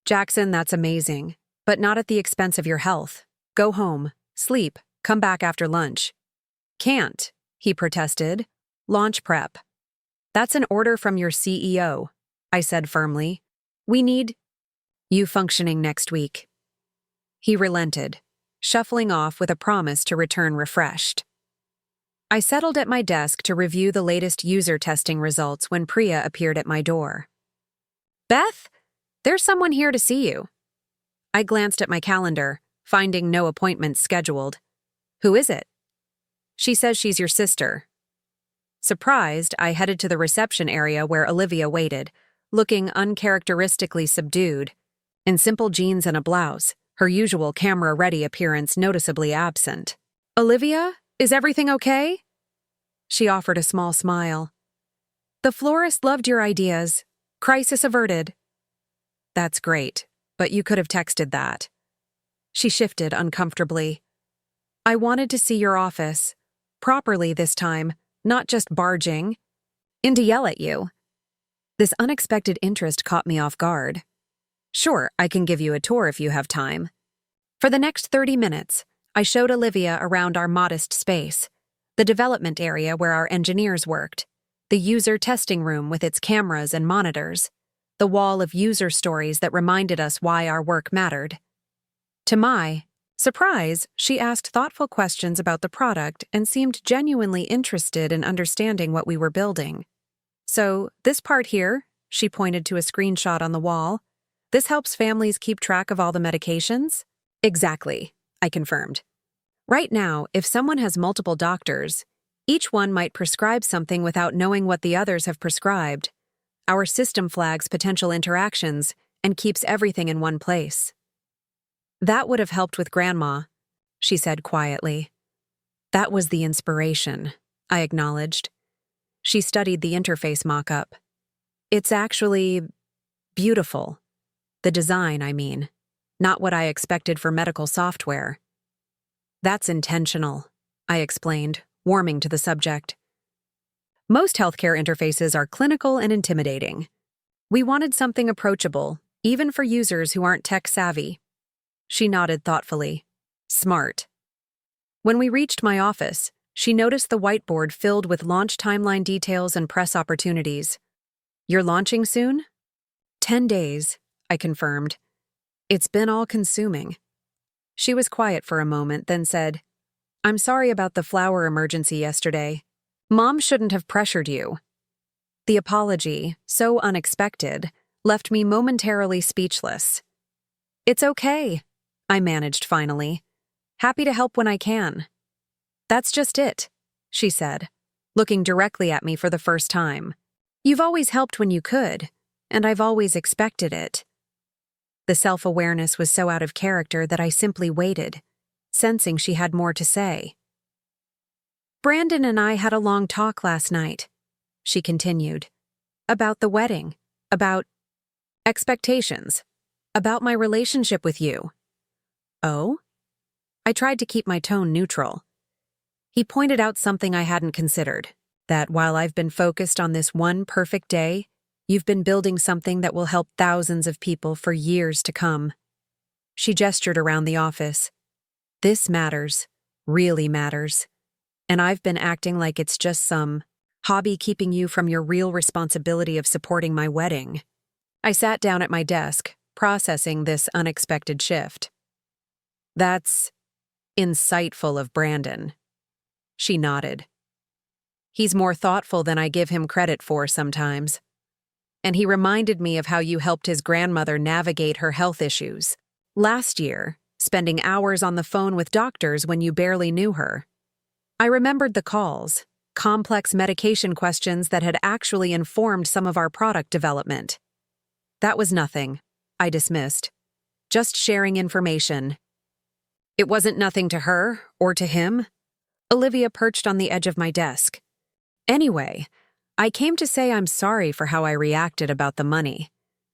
A: Jackson, that's amazing, but not at the expense of your health. Go home, sleep, come back after lunch. Can't, he protested. Launch prep. That's an order from your CEO, I said firmly. We need you functioning next week. He relented, shuffling off with a promise to return refreshed. I settled at my desk to review the latest user testing results when Priya appeared at my door. Beth, there's someone here to see you. I glanced at my calendar, finding no appointments scheduled. Who is it? She says she's your sister. Surprised, I headed to the reception area where Olivia waited, looking uncharacteristically subdued. In simple jeans and a blouse, her usual camera-ready appearance noticeably absent. "Olivia, is everything okay?" She offered a small smile. "The florist loved your ideas. Crisis averted." "That's great, but you could have texted that." She shifted uncomfortably. "I wanted to see your office. Properly this time, not just barging in to yell at you." This unexpected interest caught me off guard. "Sure, I can give you a tour if you have time." For the next 30 minutes, I showed Olivia around our modest space, the development area where our engineers worked, the user testing room with its cameras and monitors, the wall of user stories that reminded us why our work mattered. To my surprise, she asked thoughtful questions about the product and seemed genuinely interested in understanding what we were building. "So, this part here," she pointed to a screenshot on the wall, "this helps families keep track of all the medications?" "Exactly," I confirmed. "Right now, if someone has multiple doctors, each one might prescribe something without knowing what the others have prescribed. Our system flags potential interactions and keeps everything in one place." "That would have helped with Grandma," she said quietly. "That was the inspiration," I acknowledged. She studied the interface mock-up. "It's actually beautiful. The design, I mean. Not what I expected for medical software." "That's intentional," I explained, warming to the subject. "Most healthcare interfaces are clinical and intimidating. We wanted something approachable, even for users who aren't tech-savvy." She nodded thoughtfully. "Smart." When we reached my office, she noticed the whiteboard filled with launch timeline details and press opportunities. "You're launching soon?" 10 days, I confirmed. "It's been all-consuming." She was quiet for a moment, then said, "I'm sorry about the flower emergency yesterday. Mom shouldn't have pressured you." The apology, so unexpected, left me momentarily speechless. "It's okay," I managed finally. "Happy to help when I can." "That's just it," she said, looking directly at me for the first time. "You've always helped when you could, and I've always expected it." The self-awareness was so out of character that I simply waited, sensing she had more to say. "Brandon and I had a long talk last night," she continued. "About the wedding, about expectations, about my relationship with you." "Oh?" I tried to keep my tone neutral. He pointed out something I hadn't considered, that while I've been focused on this one perfect day, you've been building something that will help thousands of people for years to come. She gestured around the office. "This matters, really matters. And I've been acting like it's just some hobby keeping you from your real responsibility of supporting my wedding." I sat down at my desk, processing this unexpected shift. "That's insightful of Brandon." She nodded. "He's more thoughtful than I give him credit for sometimes. And he reminded me of how you helped his grandmother navigate her health issues last year, spending hours on the phone with doctors when you barely knew her. I remembered the calls, complex medication questions that had actually informed some of our product development." "That was nothing," I dismissed. "Just sharing information." "It wasn't nothing to her, or to him?" Olivia perched on the edge of my desk. "Anyway, I came to say I'm sorry for how I reacted about the money,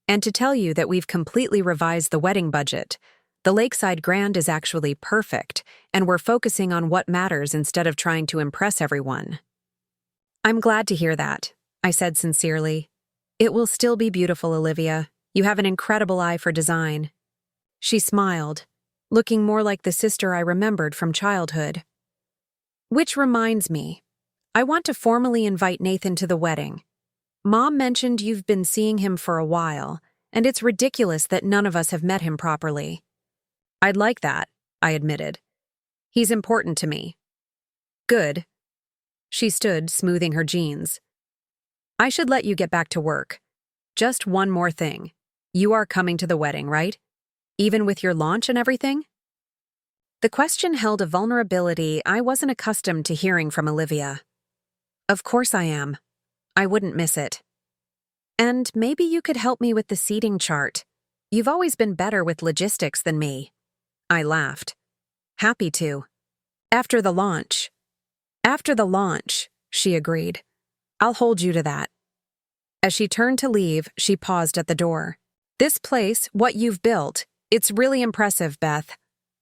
A: and to tell you that we've completely revised the wedding budget. The Lakeside Grand is actually perfect, and we're focusing on what matters instead of trying to impress everyone." "I'm glad to hear that," I said sincerely. "It will still be beautiful, Olivia. You have an incredible eye for design." She smiled, looking more like the sister I remembered from childhood. "Which reminds me, I want to formally invite Nathan to the wedding. Mom mentioned you've been seeing him for a while, and it's ridiculous that none of us have met him properly." "I'd like that," I admitted. "He's important to me." "Good." She stood, smoothing her jeans. "I should let you get back to work. Just one more thing. You are coming to the wedding, right? Even with your launch and everything?" The question held a vulnerability I wasn't accustomed to hearing from Olivia. Of course I am. I wouldn't miss it. And maybe you could help me with the seating chart. You've always been better with logistics than me. I laughed. Happy to. After the launch. After the launch, she agreed. I'll hold you to that. As she turned to leave, she paused at the door. This place, what you've built, it's really impressive, Beth.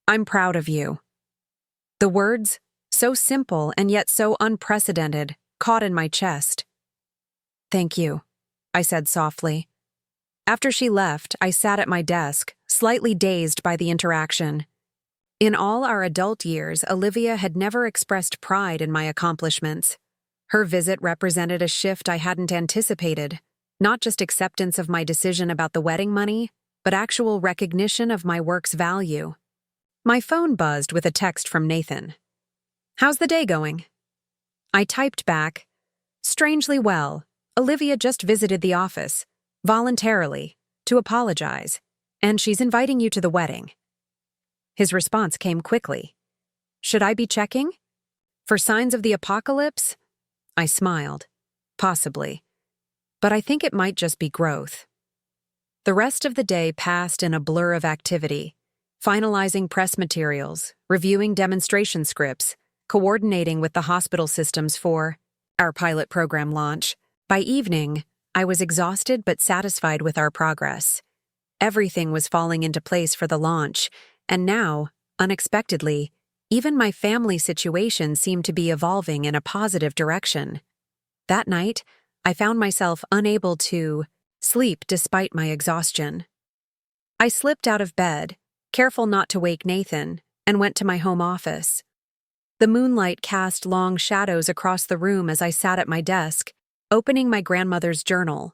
A: I'm proud of you. The words, so simple and yet so unprecedented, caught in my chest. Thank you, I said softly. After she left, I sat at my desk, slightly dazed by the interaction. In all our adult years, Olivia had never expressed pride in my accomplishments. Her visit represented a shift I hadn't anticipated, not just acceptance of my decision about the wedding money, but actual recognition of my work's value. My phone buzzed with a text from Nathan. How's the day going? I typed back, strangely well. Olivia just visited the office, voluntarily, to apologize, and she's inviting you to the wedding. His response came quickly. Should I be checking? For signs of the apocalypse? I smiled. Possibly. But I think it might just be growth. The rest of the day passed in a blur of activity, finalizing press materials, reviewing demonstration scripts, coordinating with the hospital systems for our pilot program launch. By evening, I was exhausted but satisfied with our progress. Everything was falling into place for the launch, and now, unexpectedly, even my family situation seemed to be evolving in a positive direction. That night, I found myself unable to sleep despite my exhaustion. I slipped out of bed, careful not to wake Nathan, and went to my home office. The moonlight cast long shadows across the room as I sat at my desk, opening my grandmother's journal,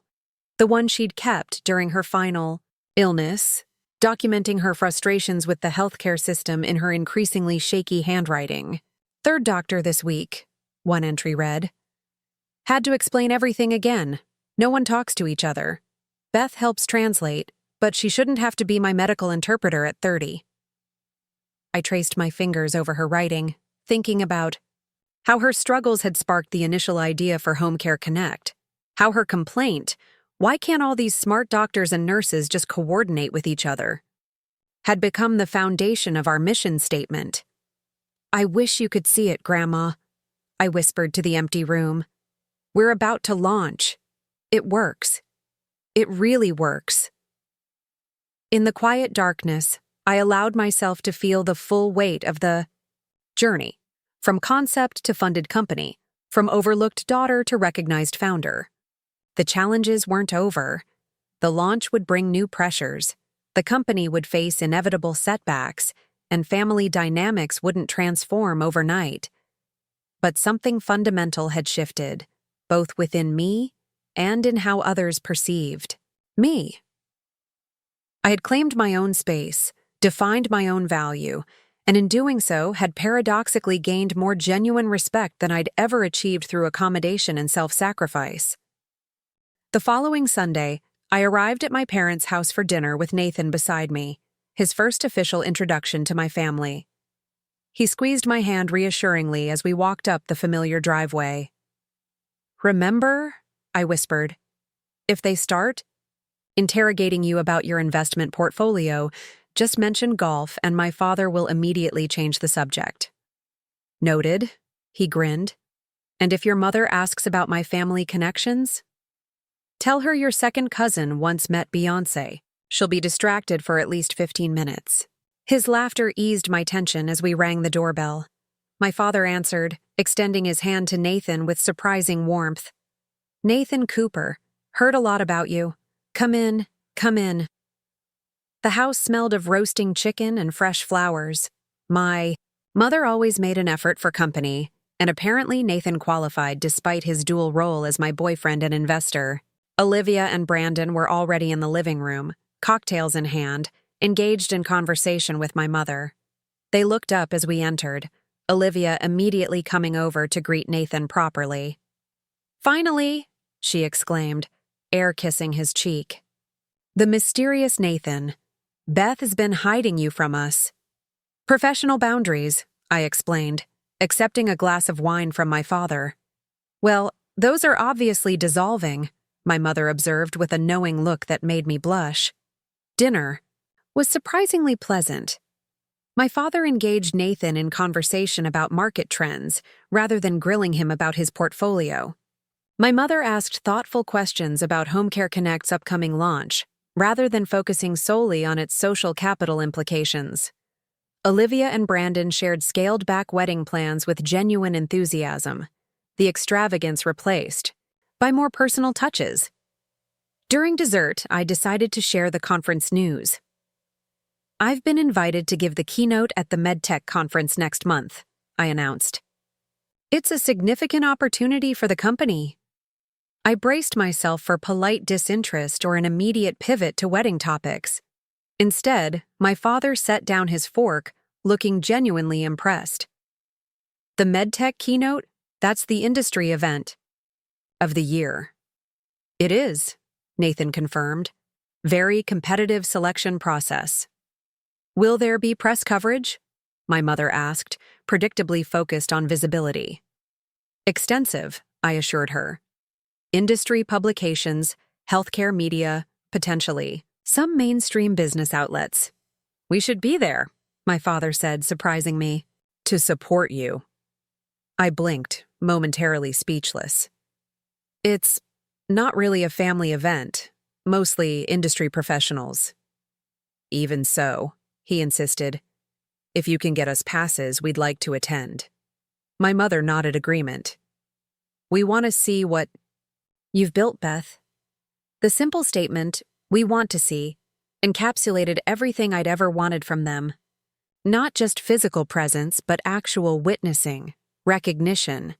A: the one she'd kept during her final illness, documenting her frustrations with the healthcare system in her increasingly shaky handwriting. Third doctor this week, one entry read. Had to explain everything again. No one talks to each other. Beth helps translate, but she shouldn't have to be my medical interpreter at 30. I traced my fingers over her writing, thinking about how her struggles had sparked the initial idea for Home Care Connect, how her complaint, why can't all these smart doctors and nurses just coordinate with each other, had become the foundation of our mission statement. I wish you could see it, Grandma, I whispered to the empty room. We're about to launch. It works. It really works. In the quiet darkness, I allowed myself to feel the full weight of the journey. From concept to funded company, from overlooked daughter to recognized founder. The challenges weren't over. The launch would bring new pressures. The company would face inevitable setbacks, and family dynamics wouldn't transform overnight. But something fundamental had shifted, both within me and in how others perceived me. I had claimed my own space, defined my own value, and in doing so had paradoxically gained more genuine respect than I'd ever achieved through accommodation and self-sacrifice. The following Sunday, I arrived at my parents' house for dinner with Nathan beside me, his first official introduction to my family. He squeezed my hand reassuringly as we walked up the familiar driveway. Remember, I whispered, if they start interrogating you about your investment portfolio, just mention golf and my father will immediately change the subject. Noted, he grinned. And if your mother asks about my family connections, tell her your second cousin once met Beyoncé. She'll be distracted for at least 15 minutes. His laughter eased my tension as we rang the doorbell. My father answered, extending his hand to Nathan with surprising warmth. Nathan Cooper, heard a lot about you. Come in, come in. The house smelled of roasting chicken and fresh flowers. My mother always made an effort for company, and apparently Nathan qualified despite his dual role as my boyfriend and investor. Olivia and Brandon were already in the living room, cocktails in hand, engaged in conversation with my mother. They looked up as we entered, Olivia immediately coming over to greet Nathan properly. Finally, she exclaimed, air kissing his cheek. The mysterious Nathan. Beth has been hiding you from us. Professional boundaries, I explained, accepting a glass of wine from my father. Well, those are obviously dissolving, my mother observed with a knowing look that made me blush. Dinner was surprisingly pleasant. My father engaged Nathan in conversation about market trends rather than grilling him about his portfolio. My mother asked thoughtful questions about Home Care Connect's upcoming launch, rather than focusing solely on its social capital implications. Olivia and Brandon shared scaled-back wedding plans with genuine enthusiasm, the extravagance replaced by more personal touches. During dessert, I decided to share the conference news. I've been invited to give the keynote at the MedTech conference next month, I announced. It's a significant opportunity for the company. I braced myself for polite disinterest or an immediate pivot to wedding topics. Instead, my father set down his fork, looking genuinely impressed. The MedTech keynote? That's the industry event of the year. It is, Nathan confirmed. Very competitive selection process. Will there be press coverage? My mother asked, predictably focused on visibility. Extensive, I assured her. Industry publications, healthcare media, potentially. Some mainstream business outlets. We should be there, my father said, surprising me. To support you. I blinked, momentarily speechless. It's not really a family event, mostly industry professionals. Even so, he insisted. If you can get us passes, we'd like to attend. My mother nodded agreement. We want to see what you've built, Beth. The simple statement, we want to see, encapsulated everything I'd ever wanted from them. Not just physical presence, but actual witnessing, recognition,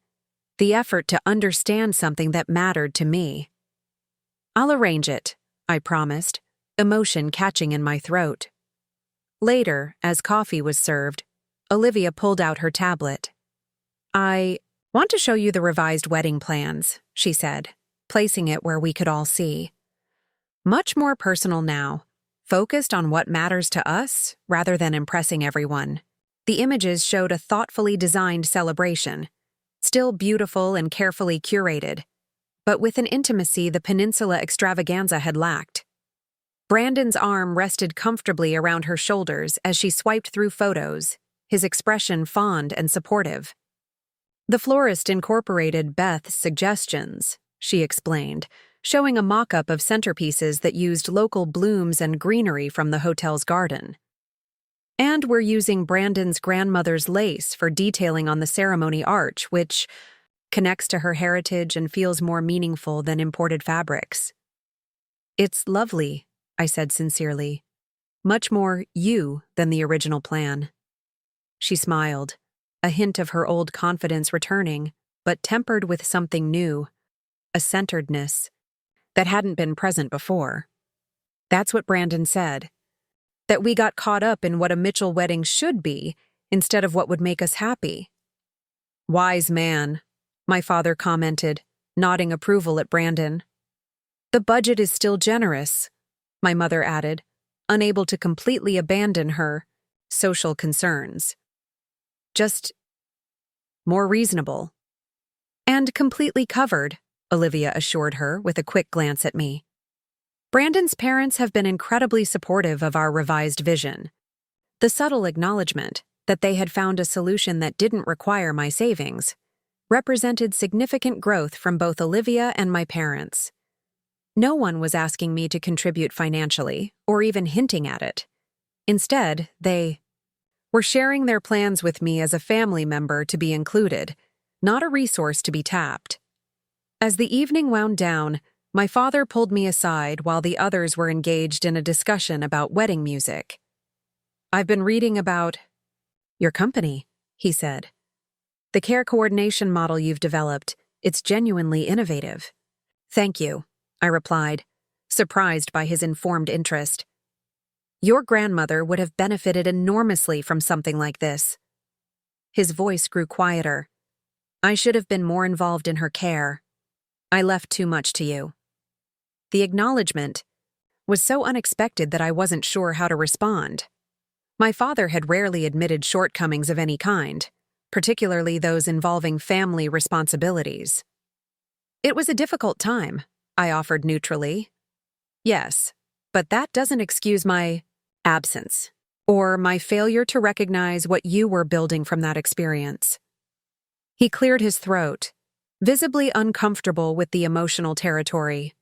A: the effort to understand something that mattered to me. I'll arrange it, I promised, emotion catching in my throat. Later, as coffee was served, Olivia pulled out her tablet. I want to show you the revised wedding plans, she said, placing it where we could all see. Much more personal now, focused on what matters to us rather than impressing everyone. The images showed a thoughtfully designed celebration, still beautiful and carefully curated, but with an intimacy the Peninsula extravaganza had lacked. Brandon's arm rested comfortably around her shoulders as she swiped through photos, his expression fond and supportive. The florist incorporated Beth's suggestions, she explained, showing a mock-up of centerpieces that used local blooms and greenery from the hotel's garden. And we're using Brandon's grandmother's lace for detailing on the ceremony arch, which connects to her heritage and feels more meaningful than imported fabrics. It's lovely, I said sincerely. Much more you than the original plan. She smiled, a hint of her old confidence returning, but tempered with something new, a centeredness that hadn't been present before. That's what Brandon said. That we got caught up in what a Mitchell wedding should be instead of what would make us happy. Wise man, my father commented, nodding approval at Brandon. The budget is still generous, my mother added, unable to completely abandon her social concerns. Just more reasonable. And completely covered, Olivia assured her with a quick glance at me. Brandon's parents have been incredibly supportive of our revised vision. The subtle acknowledgement that they had found a solution that didn't require my savings represented significant growth from both Olivia and my parents. No one was asking me to contribute financially or even hinting at it. Instead, they were sharing their plans with me as a family member to be included, not a resource to be tapped. As the evening wound down, my father pulled me aside while the others were engaged in a discussion about wedding music. I've been reading about your company, he said. The care coordination model you've developed, it's genuinely innovative. Thank you, I replied, surprised by his informed interest. Your grandmother would have benefited enormously from something like this. His voice grew quieter. I should have been more involved in her care. I left too much to you. The acknowledgement was so unexpected that I wasn't sure how to respond. My father had rarely admitted shortcomings of any kind, particularly those involving family responsibilities. It was a difficult time, I offered neutrally. Yes, but that doesn't excuse my absence or my failure to recognize what you were building from that experience. He cleared his throat, visibly uncomfortable with the emotional territory.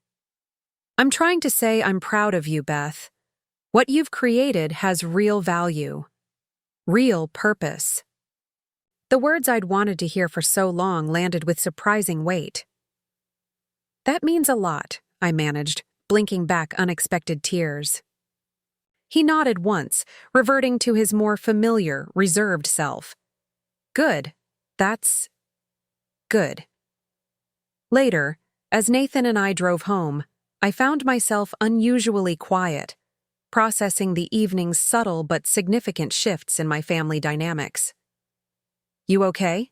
A: I'm trying to say I'm proud of you, Beth. What you've created has real value, real purpose. The words I'd wanted to hear for so long landed with surprising weight. That means a lot, I managed, blinking back unexpected tears. He nodded once, reverting to his more familiar, reserved self. Good. That's good. Later, as Nathan and I drove home, I found myself unusually quiet, processing the evening's subtle but significant shifts in my family dynamics. You okay?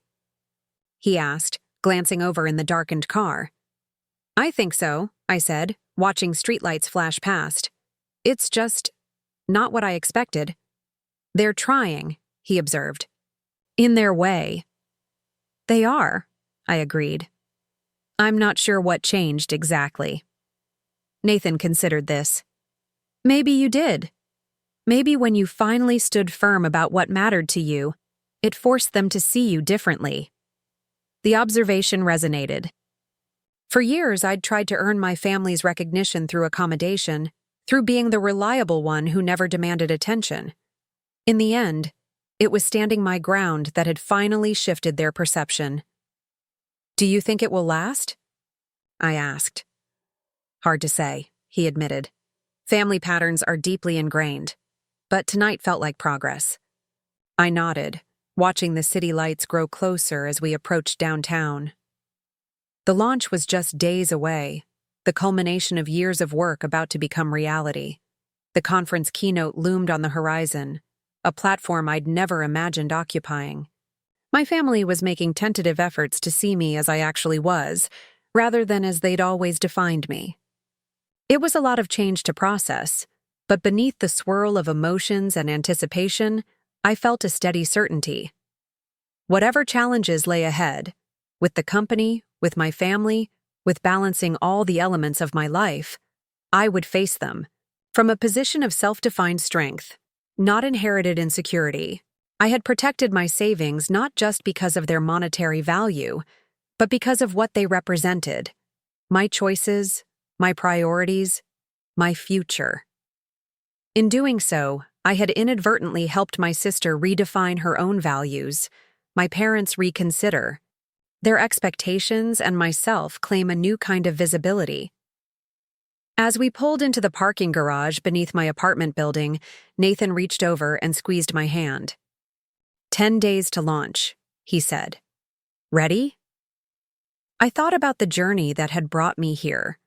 A: He asked, glancing over in the darkened car. I think so, I said, watching streetlights flash past. It's just not what I expected. They're trying, he observed. In their way. They are, I agreed. I'm not sure what changed exactly. Nathan considered this. Maybe you did. Maybe when you finally stood firm about what mattered to you, it forced them to see you differently. The observation resonated. For years, I'd tried to earn my family's recognition through accommodation, through being the reliable one who never demanded attention. In the end, it was standing my ground that had finally shifted their perception. Do you think it will last? I asked. Hard to say, he admitted. Family patterns are deeply ingrained, but tonight felt like progress. I nodded, watching the city lights grow closer as we approached downtown. The launch was just days away, the culmination of years of work about to become reality. The conference keynote loomed on the horizon, a platform I'd never imagined occupying. My family was making tentative efforts to see me as I actually was, rather than as they'd always defined me. It was a lot of change to process, but beneath the swirl of emotions and anticipation, I felt a steady certainty. Whatever challenges lay ahead, with the company, with my family, with balancing all the elements of my life, I would face them, from a position of self-defined strength, not inherited insecurity. I had protected my savings not just because of their monetary value, but because of what they represented. My choices, my priorities, my future. In doing so, I had inadvertently helped my sister redefine her own values, my parents reconsider, their expectations and myself claim a new kind of visibility. As we pulled into the parking garage beneath my apartment building, Nathan reached over and squeezed my hand. 10 days to launch, he said. Ready? I thought about the journey that had brought me here,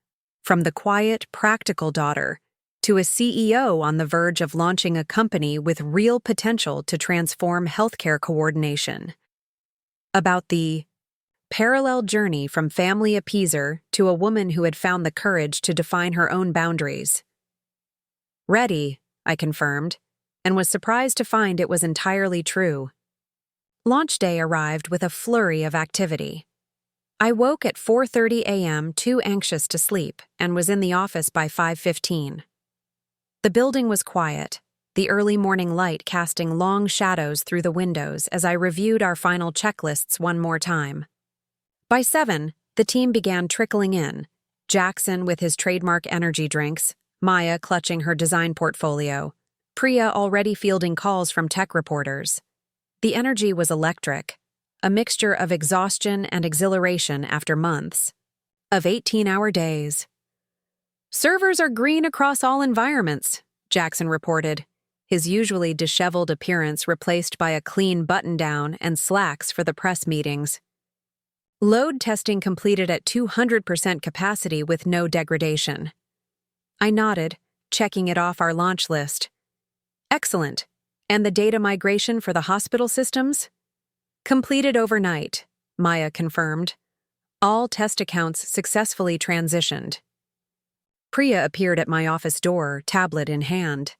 A: from the quiet, practical daughter to a CEO on the verge of launching a company with real potential to transform healthcare coordination. About the parallel journey from family appeaser to a woman who had found the courage to define her own boundaries. Ready, I confirmed, and was surprised to find it was entirely true. Launch day arrived with a flurry of activity. I woke at 4:30 a.m. too anxious to sleep and was in the office by 5:15. The building was quiet, the early morning light casting long shadows through the windows as I reviewed our final checklists one more time. By 7, the team began trickling in, Jackson with his trademark energy drinks, Maya clutching her design portfolio, Priya already fielding calls from tech reporters. The energy was electric, a mixture of exhaustion and exhilaration after months of 18-hour days. Servers are green across all environments, Jackson reported, his usually disheveled appearance replaced by a clean button-down and slacks for the press meetings. Load testing completed at 200% capacity with no degradation. I nodded, checking it off our launch list. Excellent. And the data migration for the hospital systems? Completed overnight, Maya confirmed. All test accounts successfully transitioned. Priya appeared at my office door, tablet in hand.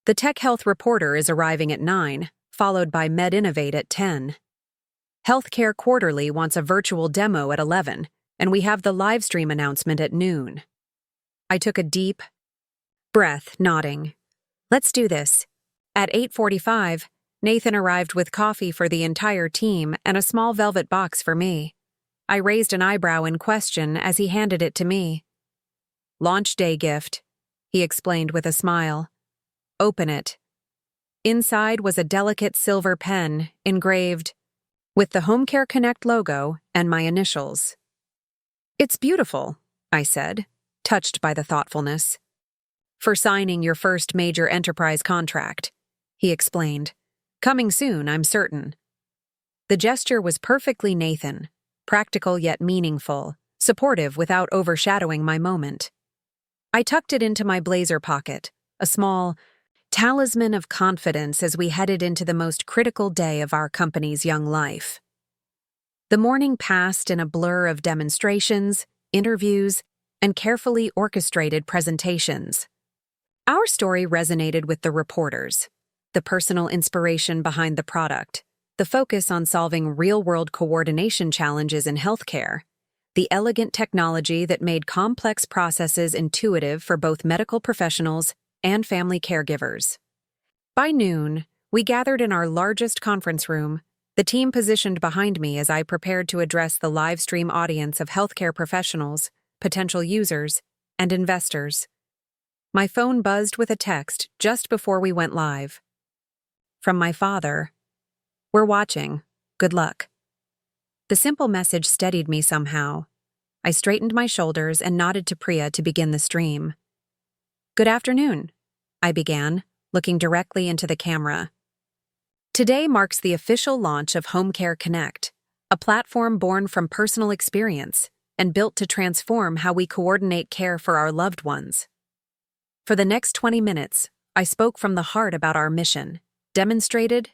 A: The Tech Health reporter is arriving at 9, followed by MedInnovate at 10. Healthcare Quarterly wants a virtual demo at 11, and we have the live stream announcement at noon. I took a deep breath, nodding. Let's do this. At 8:45, Nathan arrived with coffee for the entire team and a small velvet box for me. I raised an eyebrow in question as he handed it to me. Launch day gift, he explained with a smile. Open it. Inside was a delicate silver pen engraved with the Home Care Connect logo and my initials. It's beautiful, I said, touched by the thoughtfulness. For signing your first major enterprise contract, he explained. Coming soon, I'm certain. The gesture was perfectly Nathan, practical yet meaningful, supportive without overshadowing my moment. I tucked it into my blazer pocket, a small talisman of confidence as we headed into the most critical day of our company's young life. The morning passed in a blur of demonstrations, interviews, and carefully orchestrated presentations. Our story resonated with the reporters, the personal inspiration behind the product, the focus on solving real-world coordination challenges in healthcare, the elegant technology that made complex processes intuitive for both medical professionals and family caregivers. By noon, we gathered in our largest conference room, the team positioned behind me as I prepared to address the live stream audience of healthcare professionals, potential users, and investors. My phone buzzed with a text just before we went live. From my father, "We're watching. Good luck." The simple message steadied me somehow. I straightened my shoulders and nodded to Priya to begin the stream. Good afternoon, I began, looking directly into the camera. Today marks the official launch of Home Care Connect, a platform born from personal experience and built to transform how we coordinate care for our loved ones. For the next 20 minutes, I spoke from the heart about our mission, demonstrated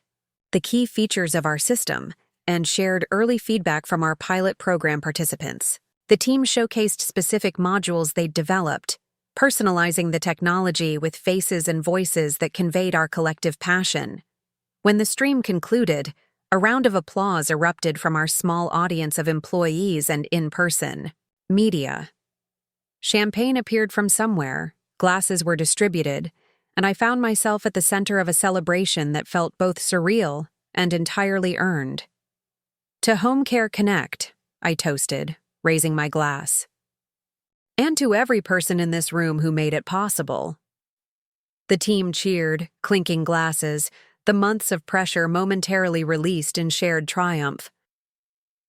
A: the key features of our system, and shared early feedback from our pilot program participants. The team showcased specific modules they'd developed, personalizing the technology with faces and voices that conveyed our collective passion. When the stream concluded, a round of applause erupted from our small audience of employees and in-person media. Champagne appeared from somewhere, glasses were distributed, and I found myself at the center of a celebration that felt both surreal and entirely earned. To Home Care Connect, I toasted, raising my glass. And to every person in this room who made it possible. The team cheered, clinking glasses, the months of pressure momentarily released in shared triumph.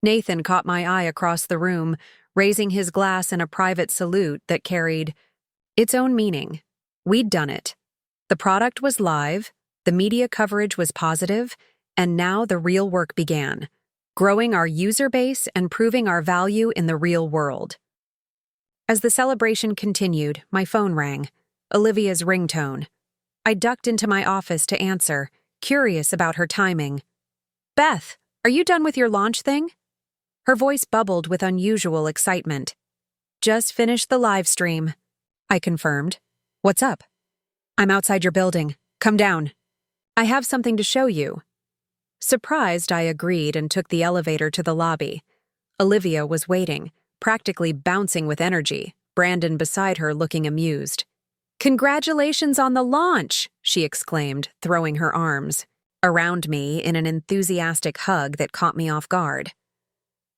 A: Nathan caught my eye across the room, raising his glass in a private salute that carried its own meaning. We'd done it. The product was live, the media coverage was positive, and now the real work began, growing our user base and proving our value in the real world. As the celebration continued, my phone rang, Olivia's ringtone. I ducked into my office to answer, curious about her timing. Beth, are you done with your launch thing? Her voice bubbled with unusual excitement. Just finished the live stream, I confirmed. What's up? I'm outside your building. Come down. I have something to show you. Surprised, I agreed and took the elevator to the lobby. Olivia was waiting, practically bouncing with energy, Brandon beside her looking amused. Congratulations on the launch, she exclaimed, throwing her arms around me in an enthusiastic hug that caught me off guard.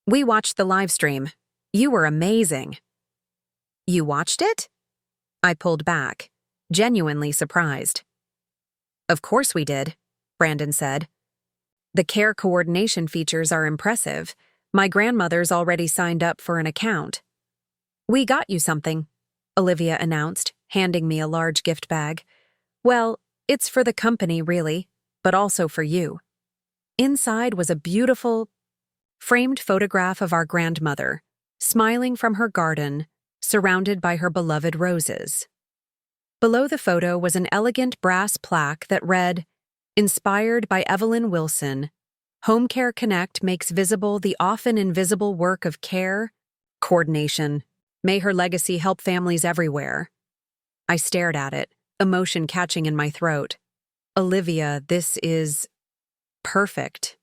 A: We watched the live stream. You were amazing. You watched it? I pulled back, genuinely surprised. Of course we did, Brandon said. The care coordination features are impressive. My grandmother's already signed up for an account. We got you something, Olivia announced, handing me a large gift bag. Well, it's for the company, really, but also for you. Inside was a beautiful, framed photograph of our grandmother, smiling from her garden, surrounded by her beloved roses. Below the photo was an elegant brass plaque that read, Inspired by Evelyn Wilson, Home Care Connect makes visible the often invisible work of care, coordination. May her legacy help families everywhere. I stared at it, emotion catching in my throat. Olivia, this is perfect.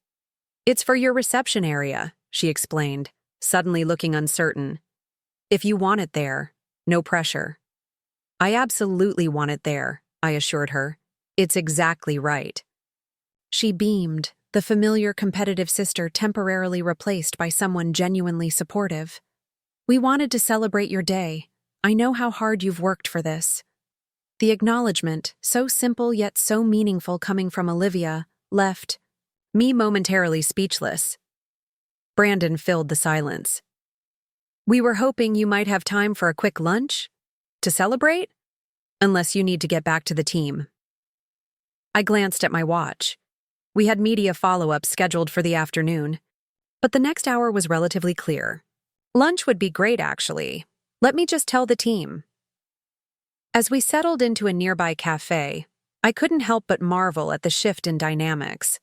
A: It's for your reception area, she explained, suddenly looking uncertain. If you want it there, no pressure. I absolutely want it there, I assured her. It's exactly right. She beamed, the familiar competitive sister temporarily replaced by someone genuinely supportive. We wanted to celebrate your day. I know how hard you've worked for this. The acknowledgement, so simple yet so meaningful coming from Olivia, left me momentarily speechless. Brandon filled the silence. We were hoping you might have time for a quick lunch? To celebrate? Unless you need to get back to the team. I glanced at my watch. We had media follow-ups scheduled for the afternoon, but the next hour was relatively clear. Lunch would be great, actually. Let me just tell the team. As we settled into a nearby cafe, I couldn't help but marvel at the shift in dynamics.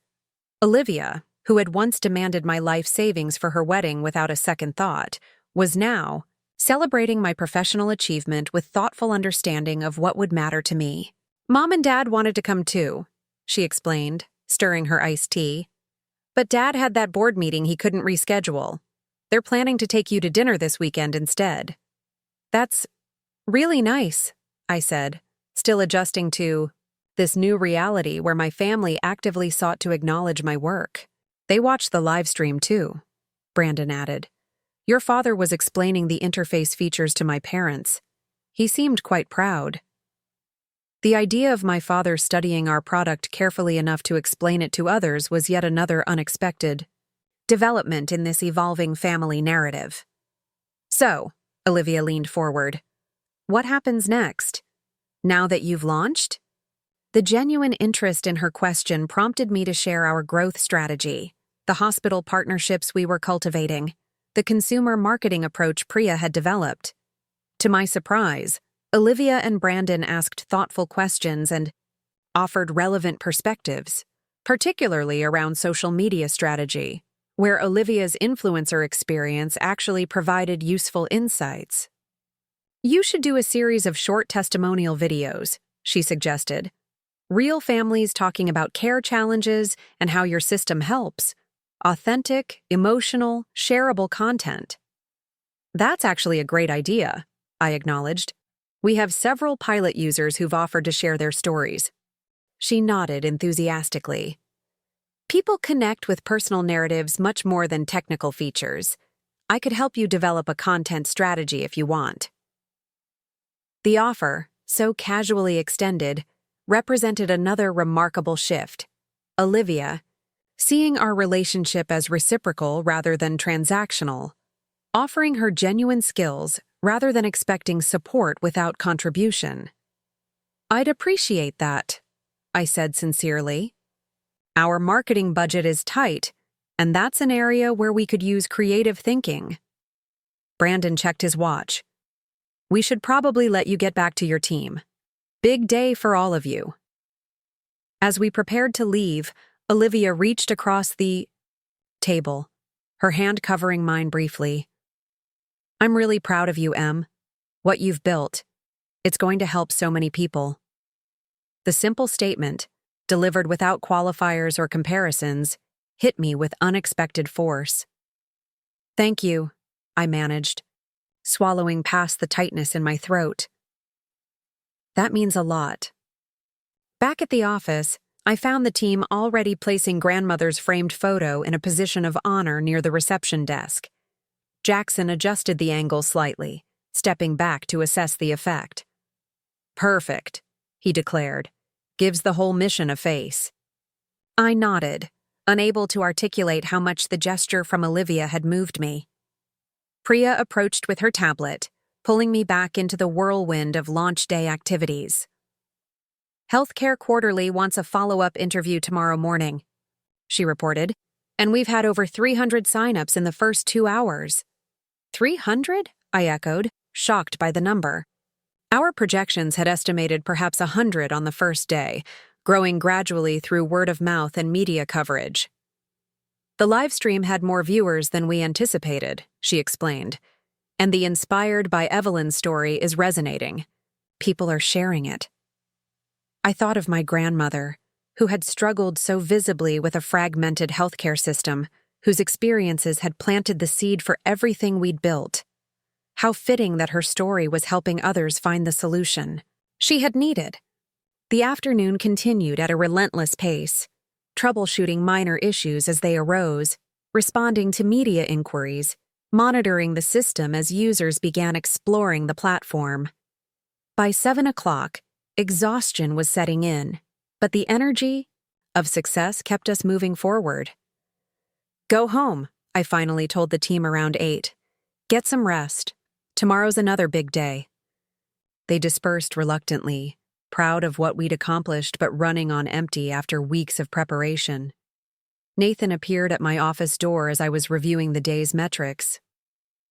A: Olivia, who had once demanded my life savings for her wedding without a second thought, was now celebrating my professional achievement with thoughtful understanding of what would matter to me. Mom and Dad wanted to come too, she explained, stirring her iced tea. But Dad had that board meeting he couldn't reschedule. They're planning to take you to dinner this weekend instead. That's really nice, I said, still adjusting to this new reality where my family actively sought to acknowledge my work. They watched the live stream too, Brandon added. Your father was explaining the interface features to my parents. He seemed quite proud. The idea of my father studying our product carefully enough to explain it to others was yet another unexpected development in this evolving family narrative. So, Olivia leaned forward. What happens next? Now that you've launched? The genuine interest in her question prompted me to share our growth strategy, the hospital partnerships we were cultivating, the consumer marketing approach Priya had developed. To my surprise, Olivia and Brandon asked thoughtful questions and offered relevant perspectives, particularly around social media strategy, where Olivia's influencer experience actually provided useful insights. You should do a series of short testimonial videos, she suggested. Real families talking about care challenges and how your system helps. Authentic, emotional, shareable content. That's actually a great idea, I acknowledged. We have several pilot users who've offered to share their stories. She nodded enthusiastically. People connect with personal narratives much more than technical features. I could help you develop a content strategy if you want. The offer, so casually extended, represented another remarkable shift. Olivia, seeing our relationship as reciprocal rather than transactional, offering her genuine skills rather than expecting support without contribution. I'd appreciate that, I said sincerely. Our marketing budget is tight, and that's an area where we could use creative thinking. Brandon checked his watch. We should probably let you get back to your team. Big day for all of you. As we prepared to leave, Olivia reached across the table, her hand covering mine briefly. I'm really proud of you, Em. What you've built. It's going to help so many people. The simple statement, delivered without qualifiers or comparisons, hit me with unexpected force. Thank you, I managed, swallowing past the tightness in my throat. That means a lot. Back at the office, I found the team already placing grandmother's framed photo in a position of honor near the reception desk. Jackson adjusted the angle slightly, stepping back to assess the effect. Perfect, he declared. Gives the whole mission a face. I nodded, unable to articulate how much the gesture from Olivia had moved me. Priya approached with her tablet, pulling me back into the whirlwind of launch day activities. Healthcare Quarterly wants a follow-up interview tomorrow morning, she reported, and we've had over 300 sign-ups in the first 2 hours. 300? I echoed, shocked by the number. Our projections had estimated perhaps 100 on the first day, growing gradually through word of mouth and media coverage. The live stream had more viewers than we anticipated, she explained, and the Inspired by Evelyn story is resonating. People are sharing it. I thought of my grandmother, who had struggled so visibly with a fragmented healthcare system, whose experiences had planted the seed for everything we'd built. How fitting that her story was helping others find the solution she had needed. The afternoon continued at a relentless pace, troubleshooting minor issues as they arose, responding to media inquiries, monitoring the system as users began exploring the platform. By 7 o'clock, exhaustion was setting in, but the energy of success kept us moving forward. "Go home," I finally told the team around 8. "Get some rest. Tomorrow's another big day." They dispersed reluctantly, proud of what we'd accomplished but running on empty after weeks of preparation. Nathan appeared at my office door as I was reviewing the day's metrics.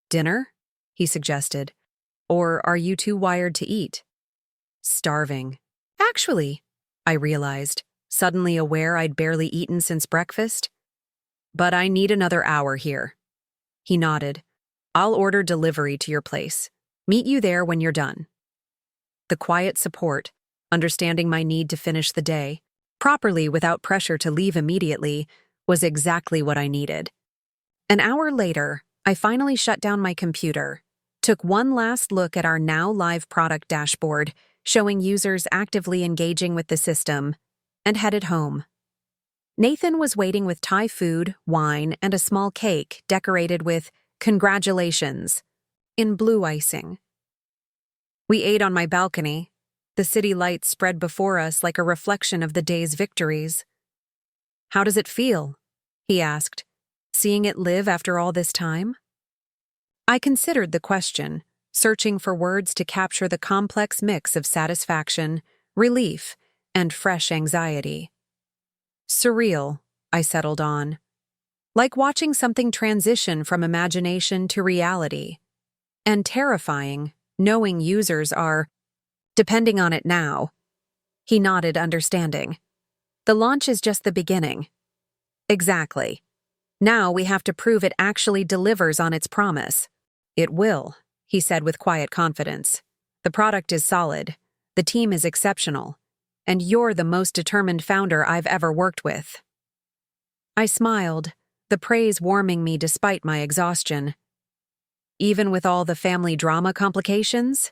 A: "Dinner?" he suggested. "Or are you too wired to eat?" "Starving." "Actually," I realized, suddenly aware I'd barely eaten since breakfast. "But I need another hour here." He nodded. "I'll order delivery to your place. Meet you there when you're done." The quiet support, understanding my need to finish the day properly without pressure to leave immediately, was exactly what I needed. An hour later, I finally shut down my computer, took one last look at our now live product dashboard, showing users actively engaging with the system, and headed home. Nathan was waiting with Thai food, wine, and a small cake decorated with "Congratulations" in blue icing. We ate on my balcony. The city lights spread before us like a reflection of the day's victories. "How does it feel?" he asked, "seeing it live after all this time?" I considered the question, searching for words to capture the complex mix of satisfaction, relief, and fresh anxiety. "Surreal," I settled on. "Like watching something transition from imagination to reality. And terrifying, knowing users are depending on it now." He nodded, understanding. "The launch is just the beginning." "Exactly. Now we have to prove it actually delivers on its promise." "It will," he said with quiet confidence. "The product is solid, the team is exceptional, and you're the most determined founder I've ever worked with." I smiled, the praise warming me despite my exhaustion. "Even with all the family drama complications?"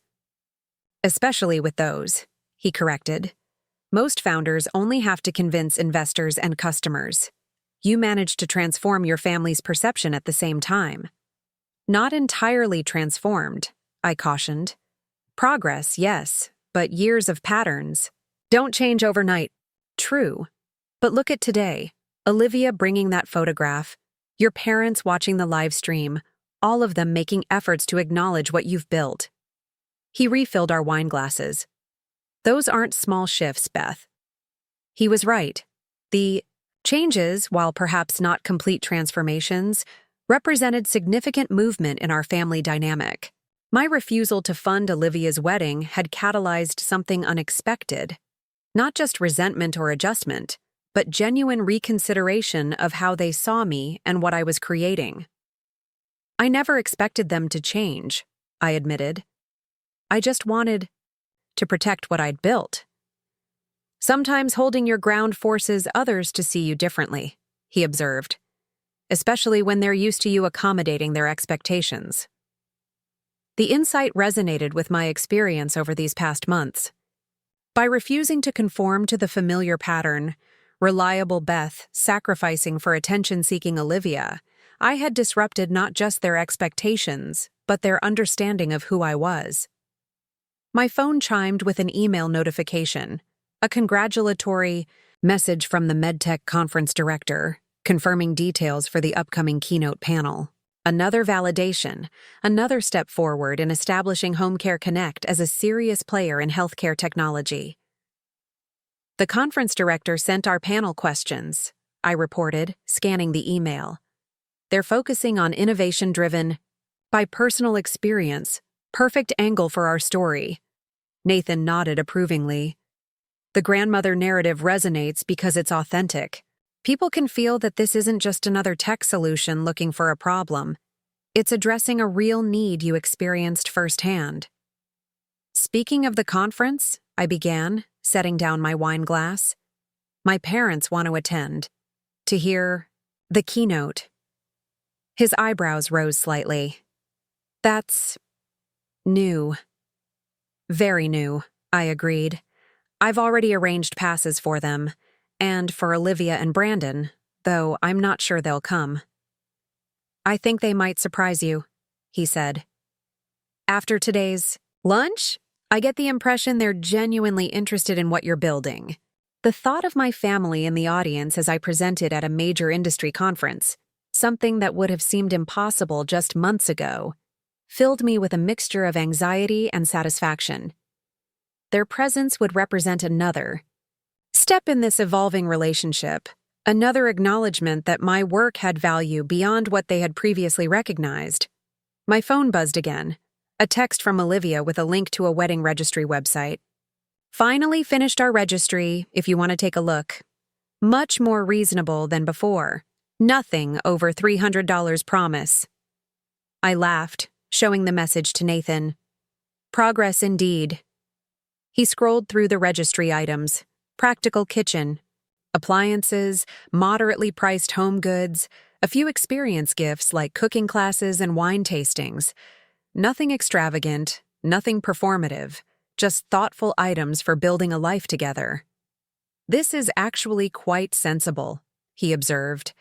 A: "Especially with those," he corrected. "Most founders only have to convince investors and customers. You managed to transform your family's perception at the same time." "Not entirely transformed," I cautioned. "Progress, yes, but years of patterns don't change overnight." "True. But look at today. Olivia bringing that photograph, your parents watching the live stream, all of them making efforts to acknowledge what you've built." He refilled our wine glasses. "Those aren't small shifts, Beth." He was right. The changes, while perhaps not complete transformations, represented significant movement in our family dynamic. My refusal to fund Olivia's wedding had catalyzed something unexpected. Not just resentment or adjustment, but genuine reconsideration of how they saw me and what I was creating. "I never expected them to change," I admitted. "I just wanted to protect what I'd built." "Sometimes holding your ground forces others to see you differently," he observed, "especially when they're used to you accommodating their expectations." The insight resonated with my experience over these past months. By refusing to conform to the familiar pattern, reliable Beth sacrificing for attention-seeking Olivia, I had disrupted not just their expectations, but their understanding of who I was. My phone chimed with an email notification, a congratulatory message from the MedTech conference director, confirming details for the upcoming keynote panel. Another validation, another step forward in establishing Home Care Connect as a serious player in healthcare technology. "The conference director sent our panel questions," I reported, scanning the email. "They're focusing on innovation-driven, by personal experience, perfect angle for our story." Nathan nodded approvingly. "The grandmother narrative resonates because it's authentic. People can feel that this isn't just another tech solution looking for a problem. It's addressing a real need you experienced firsthand." "Speaking of the conference," I began, setting down my wine glass, "my parents want to attend. To hear the keynote." His eyebrows rose slightly. That's new. Very new, I agreed. I've already arranged passes for them, and for Olivia and Brandon, though I'm not sure they'll come. I think they might surprise you, he said. After today's lunch, I get the impression they're genuinely interested in what you're building. The thought of my family in the audience as I presented at a major industry conference, something that would have seemed impossible just months ago, filled me with a mixture of anxiety and satisfaction. Their presence would represent another step in this evolving relationship, another acknowledgement that my work had value beyond what they had previously recognized. My phone buzzed again, a text from Olivia with a link to a wedding registry website. Finally finished our registry, if you want to take a look. Much more reasonable than before. Nothing over $300 promise. I laughed, showing the message to Nathan. Progress indeed. He scrolled through the registry items. Practical kitchen, appliances, moderately priced home goods, a few experience gifts like cooking classes and wine tastings. Nothing extravagant, nothing performative, just thoughtful items for building a life together. This is actually quite sensible, he observed.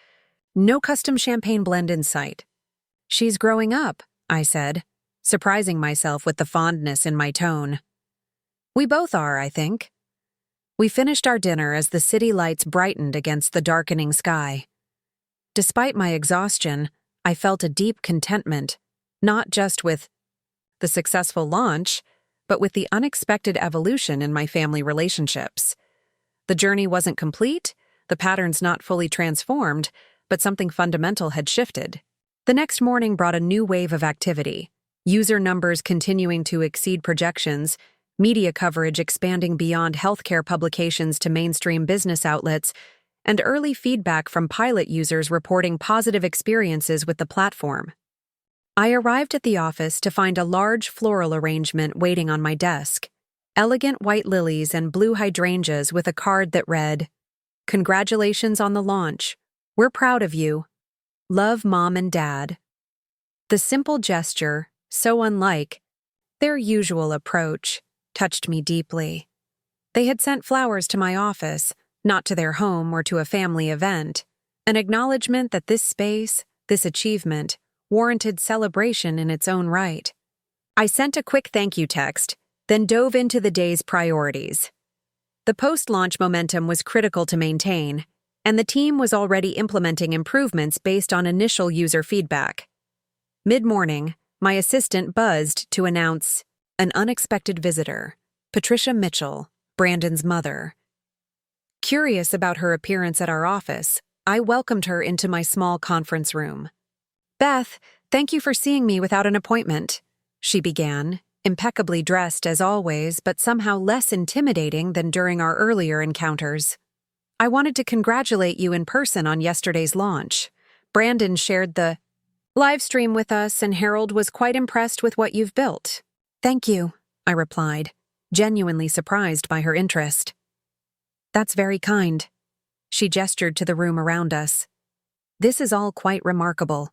A: No custom champagne blend in sight. She's growing up, I said, surprising myself with the fondness in my tone. We both are, I think. We finished our dinner as the city lights brightened against the darkening sky. Despite my exhaustion, I felt a deep contentment, not just with the successful launch, but with the unexpected evolution in my family relationships. The journey wasn't complete, the patterns not fully transformed, but something fundamental had shifted. The next morning brought a new wave of activity, user numbers continuing to exceed projections, media coverage expanding beyond healthcare publications to mainstream business outlets, and early feedback from pilot users reporting positive experiences with the platform. I arrived at the office to find a large floral arrangement waiting on my desk, elegant white lilies and blue hydrangeas with a card that read, "Congratulations on the launch. We're proud of you. Love, Mom and Dad." The simple gesture, so unlike their usual approach, touched me deeply. They had sent flowers to my office, not to their home or to a family event, an acknowledgement that this space, this achievement, warranted celebration in its own right. I sent a quick thank you text, then dove into the day's priorities. The post-launch momentum was critical to maintain, and the team was already implementing improvements based on initial user feedback. Mid-morning, my assistant buzzed to announce an unexpected visitor, Patricia Mitchell, Brandon's mother. Curious about her appearance at our office, I welcomed her into my small conference room. "Beth, thank you for seeing me without an appointment," she began, impeccably dressed as always, but somehow less intimidating than during our earlier encounters. "I wanted to congratulate you in person on yesterday's launch. Brandon shared the live stream with us, and Harold was quite impressed with what you've built." "Thank you," I replied, genuinely surprised by her interest. "That's very kind." She gestured to the room around us. "This is all quite remarkable.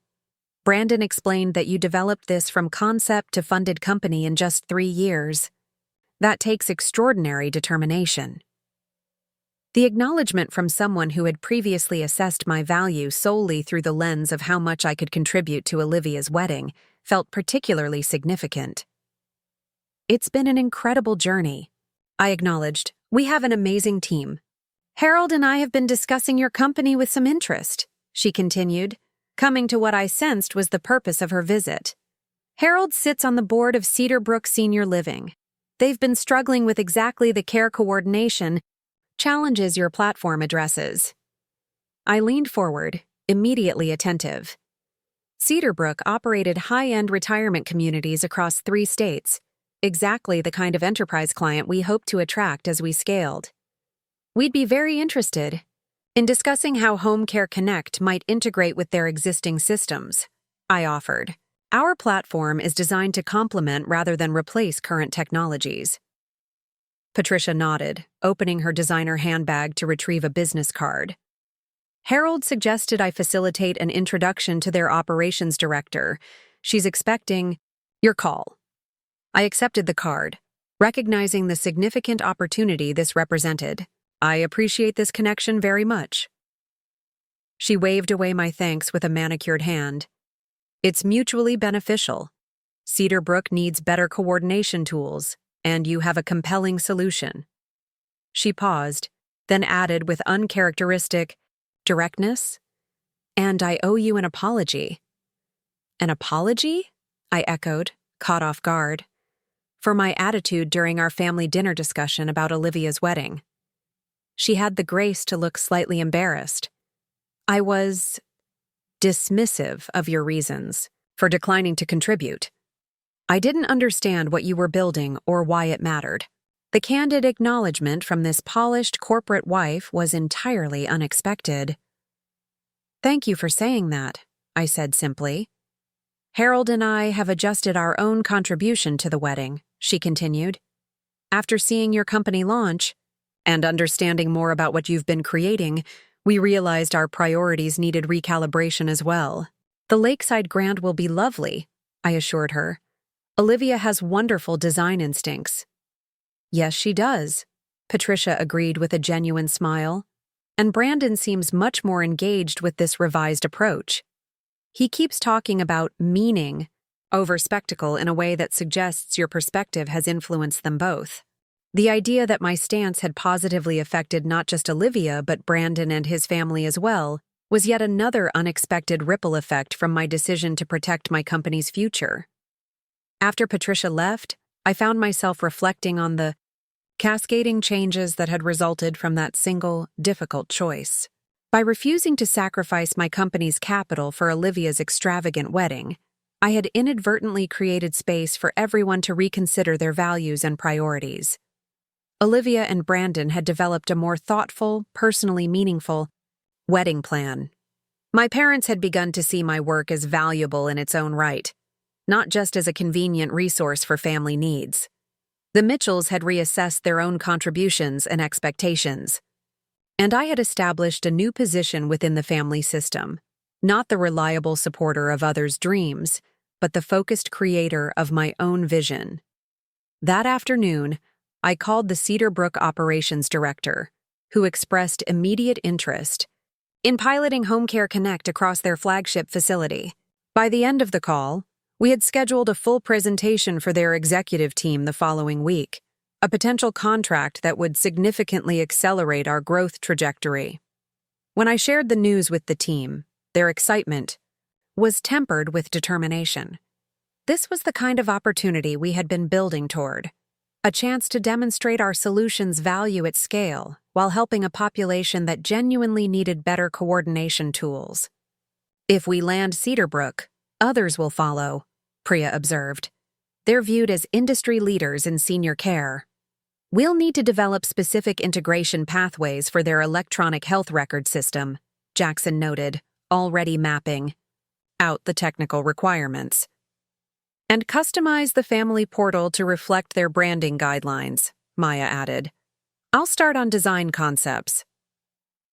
A: Brandon explained that you developed this from concept to funded company in just 3 years. That takes extraordinary determination." The acknowledgement from someone who had previously assessed my value solely through the lens of how much I could contribute to Olivia's wedding felt particularly significant. "It's been an incredible journey," I acknowledged. "We have an amazing team. Harold and I have been discussing your company with some interest," she continued, coming to what I sensed was the purpose of her visit. "Harold sits on the board of Cedarbrook Senior Living. They've been struggling with exactly the care coordination challenges your platform addresses." I leaned forward, immediately attentive. Cedarbrook operated high-end retirement communities across 3 states, exactly the kind of enterprise client we hoped to attract as we scaled. "We'd be very interested in discussing how Home Care Connect might integrate with their existing systems," I offered. "Our platform is designed to complement rather than replace current technologies." Patricia nodded, opening her designer handbag to retrieve a business card. Harold suggested I facilitate an introduction to their operations director. She's expecting your call. I accepted the card, recognizing the significant opportunity this represented. I appreciate this connection very much. She waved away my thanks with a manicured hand. It's mutually beneficial. Cedar Brook needs better coordination tools, and you have a compelling solution. She paused, then added with uncharacteristic directness, and I owe you an apology. An apology? I echoed, caught off guard, for my attitude during our family dinner discussion about Olivia's wedding. She had the grace to look slightly embarrassed. I was dismissive of your reasons for declining to contribute. I didn't understand what you were building or why it mattered. The candid acknowledgement from this polished corporate wife was entirely unexpected. Thank you for saying that, I said simply. Harold and I have adjusted our own contribution to the wedding, she continued. After seeing your company launch and understanding more about what you've been creating, we realized our priorities needed recalibration as well. The lakeside grant will be lovely, I assured her. Olivia has wonderful design instincts. Yes, she does, Patricia agreed with a genuine smile. And Brandon seems much more engaged with this revised approach. He keeps talking about meaning over spectacle in a way that suggests your perspective has influenced them both. The idea that my stance had positively affected not just Olivia but Brandon and his family as well was yet another unexpected ripple effect from my decision to protect my company's future. After Patricia left, I found myself reflecting on the cascading changes that had resulted from that single, difficult choice. By refusing to sacrifice my company's capital for Olivia's extravagant wedding, I had inadvertently created space for everyone to reconsider their values and priorities. Olivia and Brandon had developed a more thoughtful, personally meaningful wedding plan. My parents had begun to see my work as valuable in its own right, not just as a convenient resource for family needs. The Mitchells had reassessed their own contributions and expectations, and I had established a new position within the family system, not the reliable supporter of others' dreams, but the focused creator of my own vision. That afternoon, I called the Cedar Brook operations director, who expressed immediate interest in piloting Home Care Connect across their flagship facility. By the end of the call, we had scheduled a full presentation for their executive team the following week, a potential contract that would significantly accelerate our growth trajectory. When I shared the news with the team, their excitement was tempered with determination. This was the kind of opportunity we had been building toward, a chance to demonstrate our solution's value at scale while helping a population that genuinely needed better coordination tools. If we land Cedar Brook, others will follow, Priya observed. They're viewed as industry leaders in senior care. We'll need to develop specific integration pathways for their electronic health record system, Jackson noted, already mapping out the technical requirements. And customize the family portal to reflect their branding guidelines, Maya added. I'll start on design concepts.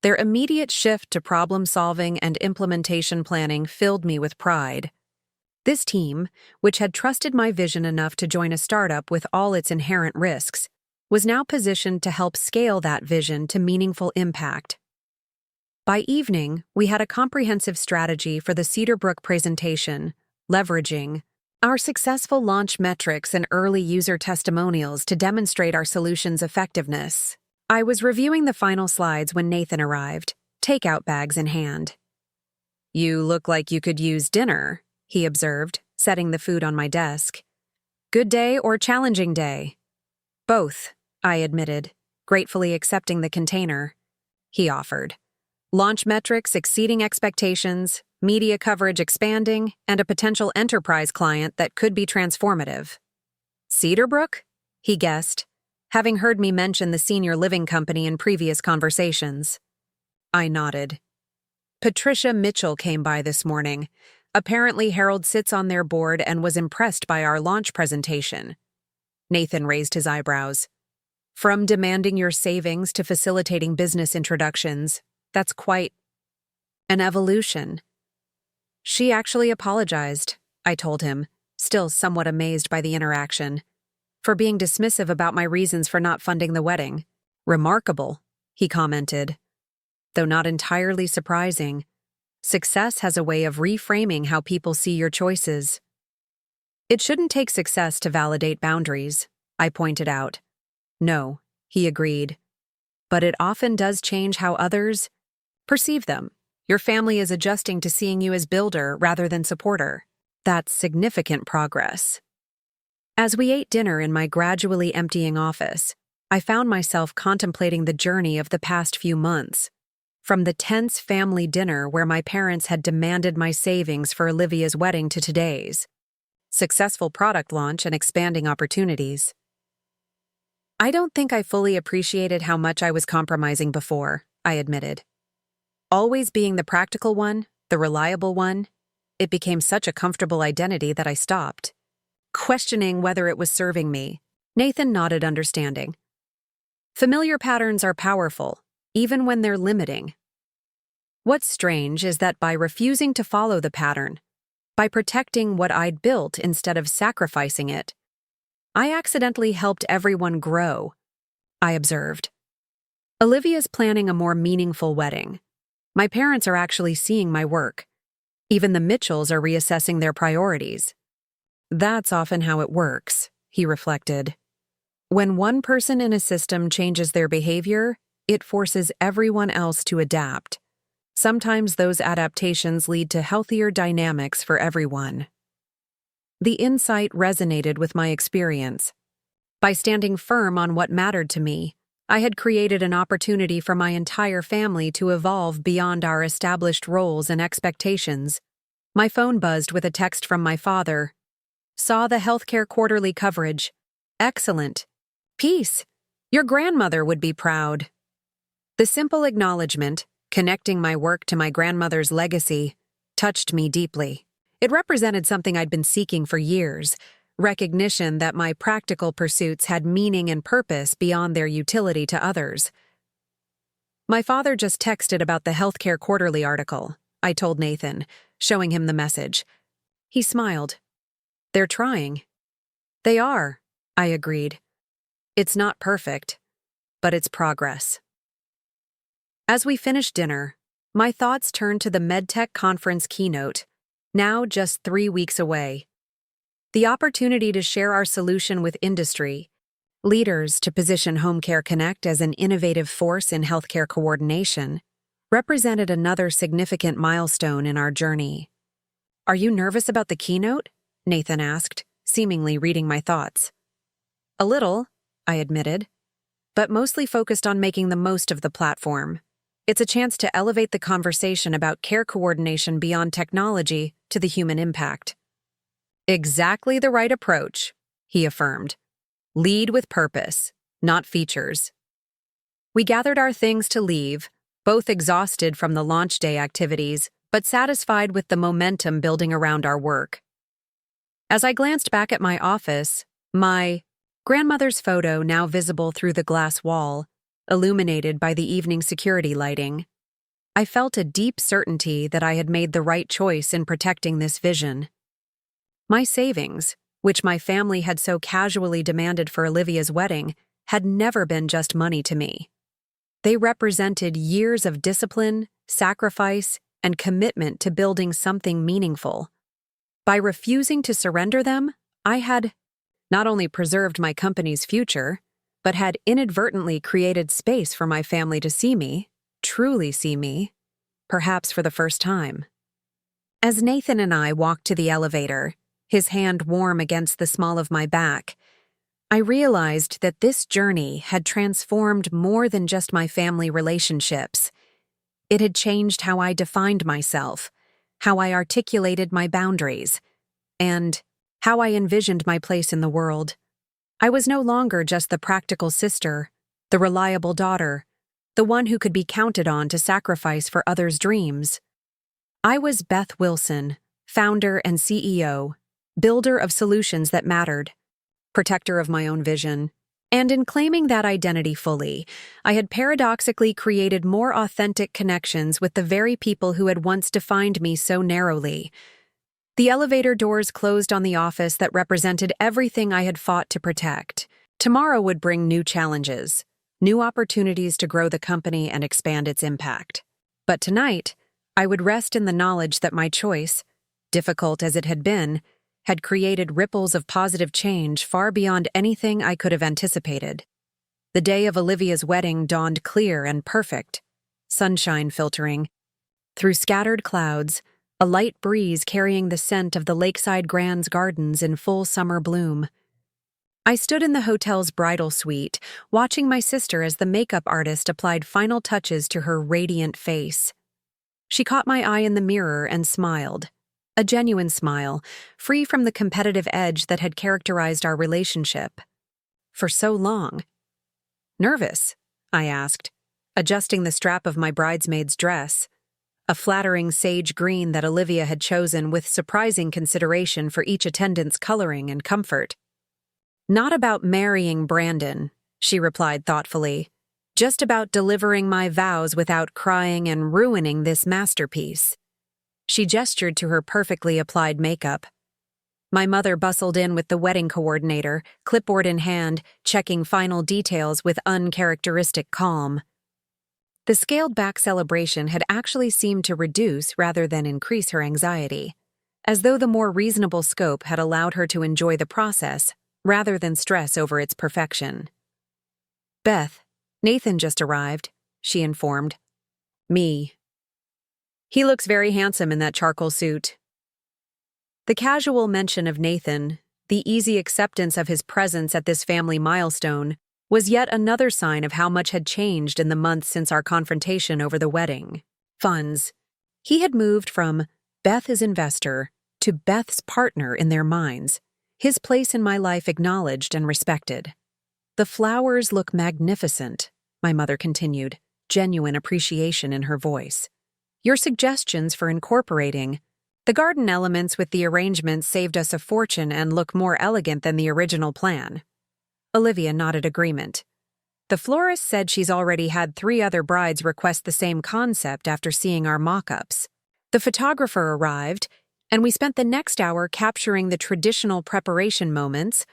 A: Their immediate shift to problem-solving and implementation planning filled me with pride. This team, which had trusted my vision enough to join a startup with all its inherent risks, was now positioned to help scale that vision to meaningful impact. By evening, we had a comprehensive strategy for the Cedar Brook presentation, leveraging our successful launch metrics and early user testimonials to demonstrate our solution's effectiveness. I was reviewing the final slides when Nathan arrived, takeout bags in hand. You look like you could use dinner, he observed, setting the food on my desk. Good day or challenging day? Both, I admitted, gratefully accepting the container. He offered. Launch metrics exceeding expectations, media coverage expanding, and a potential enterprise client that could be transformative. Cedar Brook? He guessed, having heard me mention the senior living company in previous conversations. I nodded. Patricia Mitchell came by this morning. Apparently, Harold sits on their board and was impressed by our launch presentation. Nathan raised his eyebrows. From demanding your savings to facilitating business introductions, that's quite An evolution. She actually apologized, I told him, still somewhat amazed by the interaction, for being dismissive about my reasons for not funding the wedding. Remarkable, he commented. Though not entirely surprising, success has a way of reframing how people see your choices. It shouldn't take success to validate boundaries, I pointed out. No, he agreed. But it often does change how others perceive them. Your family is adjusting to seeing you as builder rather than supporter. That's significant progress. As we ate dinner in my gradually emptying office, I found myself contemplating the journey of the past few months. From the tense family dinner where my parents had demanded my savings for Olivia's wedding to today's successful product launch and expanding opportunities. I don't think I fully appreciated how much I was compromising before, I admitted. Always being the practical one, the reliable one, it became such a comfortable identity that I stopped. Questioning whether it was serving me, Nathan nodded understanding. Familiar patterns are powerful, even when they're limiting. What's strange is that by refusing to follow the pattern, by protecting what I'd built instead of sacrificing it, I accidentally helped everyone grow, I observed. Olivia's planning a more meaningful wedding. My parents are actually seeing my work. Even the Mitchells are reassessing their priorities. That's often how it works, he reflected. When one person in a system changes their behavior, it forces everyone else to adapt. Sometimes those adaptations lead to healthier dynamics for everyone. The insight resonated with my experience. By standing firm on what mattered to me, I had created an opportunity for my entire family to evolve beyond our established roles and expectations. My phone buzzed with a text from my father. Saw the healthcare quarterly coverage. Excellent. Peace. Your grandmother would be proud. The simple acknowledgement, connecting my work to my grandmother's legacy, touched me deeply. It represented something I'd been seeking for years, recognition that my practical pursuits had meaning and purpose beyond their utility to others. My father just texted about the Healthcare Quarterly article, I told Nathan, showing him the message. He smiled. They're trying. They are, I agreed. It's not perfect, but it's progress. As we finished dinner, my thoughts turned to the MedTech conference keynote, now just 3 weeks away. The opportunity to share our solution with industry, leaders to position Home Care Connect as an innovative force in healthcare coordination, represented another significant milestone in our journey. Are you nervous about the keynote? Nathan asked, seemingly reading my thoughts. A little, I admitted, but mostly focused on making the most of the platform. It's a chance to elevate the conversation about care coordination beyond technology to the human impact. Exactly the right approach, he affirmed. Lead with purpose, not features. We gathered our things to leave, both exhausted from the launch day activities, but satisfied with the momentum building around our work. As I glanced back at my office, my grandmother's photo now visible through the glass wall, illuminated by the evening security lighting, I felt a deep certainty that I had made the right choice in protecting this vision. My savings, which my family had so casually demanded for Olivia's wedding, had never been just money to me. They represented years of discipline, sacrifice, and commitment to building something meaningful. By refusing to surrender them, I had not only preserved my company's future, but had inadvertently created space for my family to see me, truly see me, perhaps for the first time. As Nathan and I walked to the elevator, his hand warm against the small of my back, I realized that this journey had transformed more than just my family relationships. It had changed how I defined myself, how I articulated my boundaries, and how I envisioned my place in the world. I was no longer just the practical sister, the reliable daughter, the one who could be counted on to sacrifice for others' dreams. I was Beth Wilson, founder and CEO, builder of solutions that mattered, protector of my own vision, And in claiming that identity fully, I had paradoxically created more authentic connections with the very people who had once defined me so narrowly. The elevator doors closed on the office that represented everything I had fought to protect. Tomorrow would bring new challenges, new opportunities to grow the company and expand its impact. But tonight, I would rest in the knowledge that my choice, difficult as it had been, had created ripples of positive change far beyond anything I could have anticipated. The day of Olivia's wedding dawned clear and perfect, sunshine filtering through scattered clouds, a light breeze carrying the scent of the Lakeside Grands gardens in full summer bloom. I stood in the hotel's bridal suite, watching my sister as the makeup artist applied final touches to her radiant face. She caught my eye in the mirror and smiled. A genuine smile, free from the competitive edge that had characterized our relationship. For so long. "Nervous?" I asked, adjusting the strap of my bridesmaid's dress, a flattering sage green that Olivia had chosen with surprising consideration for each attendant's coloring and comfort. "Not about marrying Brandon," she replied thoughtfully. "Just about delivering my vows without crying and ruining this masterpiece." She gestured to her perfectly applied makeup. My mother bustled in with the wedding coordinator, clipboard in hand, checking final details with uncharacteristic calm. The scaled-back celebration had actually seemed to reduce rather than increase her anxiety, as though the more reasonable scope had allowed her to enjoy the process rather than stress over its perfection. "Beth, Nathan just arrived," she informed. Me. "He looks very handsome in that charcoal suit." The casual mention of Nathan, the easy acceptance of his presence at this family milestone, was yet another sign of how much had changed in the months since our confrontation over the wedding funds. He had moved from Beth as investor to Beth's partner in their minds, his place in my life acknowledged and respected. "The flowers look magnificent," my mother continued, genuine appreciation in her voice. "Your suggestions for incorporating the garden elements with the arrangements saved us a fortune and look more elegant than the original plan." Olivia nodded agreement. "The florist said she's already had 3 other brides request the same concept after seeing our mock-ups. The photographer arrived, and we spent the next hour capturing the traditional preparation moments,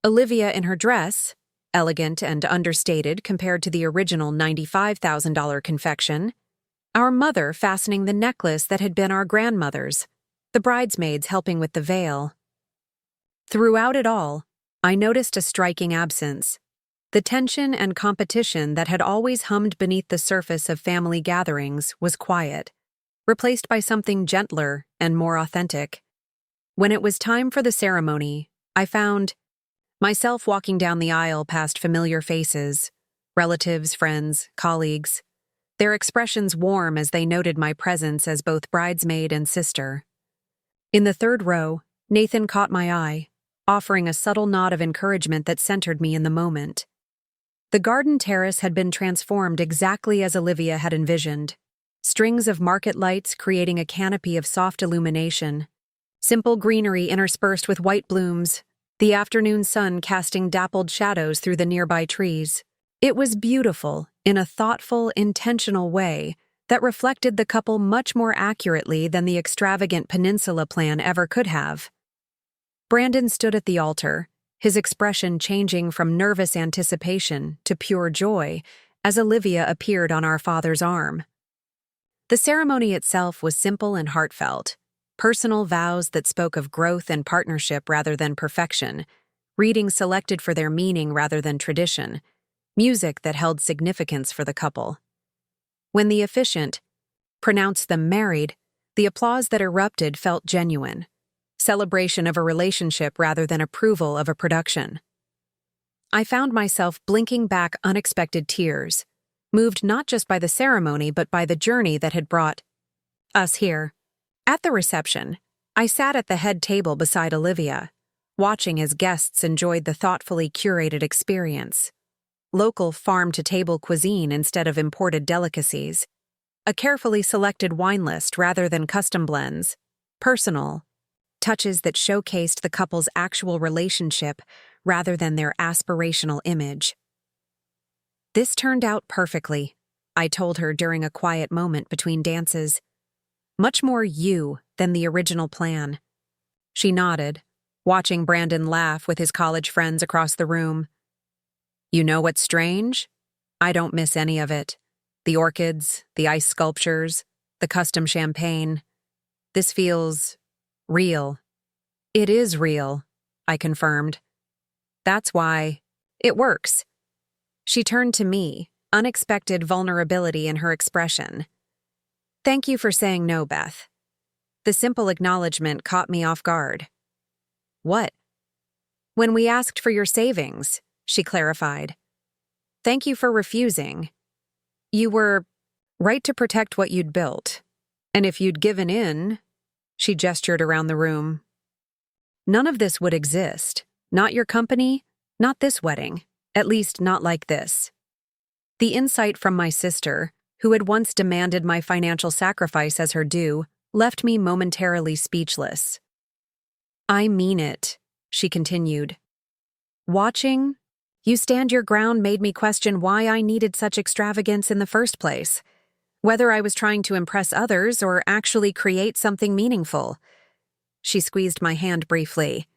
A: Olivia in her dress, elegant and understated compared to the original $95,000 confection, our mother fastening the necklace that had been our grandmother's, the bridesmaids helping with the veil. Throughout it all, I noticed a striking absence. The tension and competition that had always hummed beneath the surface of family gatherings was quiet, replaced by something gentler and more authentic. When it was time for the ceremony, I found myself walking down the aisle past familiar faces, relatives, friends, colleagues, their expressions warm as they noted my presence as both bridesmaid and sister. In the 3rd row, Nathan caught my eye, offering a subtle nod of encouragement that centered me in the moment. The garden terrace had been transformed exactly as Olivia had envisioned, strings of market lights creating a canopy of soft illumination, simple greenery interspersed with white blooms, the afternoon sun casting dappled shadows through the nearby trees. It was beautiful, in a thoughtful, intentional way that reflected the couple much more accurately than the extravagant peninsula plan ever could have. Brandon stood at the altar, his expression changing from nervous anticipation to pure joy as Olivia appeared on our father's arm. The ceremony itself was simple and heartfelt, personal vows that spoke of growth and partnership rather than perfection, readings selected for their meaning rather than tradition, music that held significance for the couple. When the officiant pronounced them married, the applause that erupted felt genuine, celebration of a relationship rather than approval of a production. I found myself blinking back unexpected tears, moved not just by the ceremony but by the journey that had brought us here. At the reception, I sat at the head table beside Olivia, watching as guests enjoyed the thoughtfully curated experience. Local farm-to-table cuisine instead of imported delicacies, a carefully selected wine list rather than custom blends, personal touches that showcased the couple's actual relationship rather than their aspirational image. This turned out perfectly, I told her during a quiet moment between dances. Much more you than the original plan. She nodded, watching Brandon laugh with his college friends across the room. You know what's strange? I don't miss any of it. The orchids, the ice sculptures, the custom champagne. This feels real. It is real, I confirmed. That's why it works. She turned to me, unexpected vulnerability in her expression. Thank you for saying no, Beth. The simple acknowledgement caught me off guard. What? When we asked for your savings, she clarified. Thank you for refusing. You were right to protect what you'd built. And if you'd given in, she gestured around the room. None of this would exist. Not your company, not this wedding. At least not like this. The insight from my sister, who had once demanded my financial sacrifice as her due, left me momentarily speechless. I mean it, she continued. Watching you stand your ground made me question why I needed such extravagance in the first place, whether I was trying to impress others or actually create something meaningful. She squeezed my hand briefly.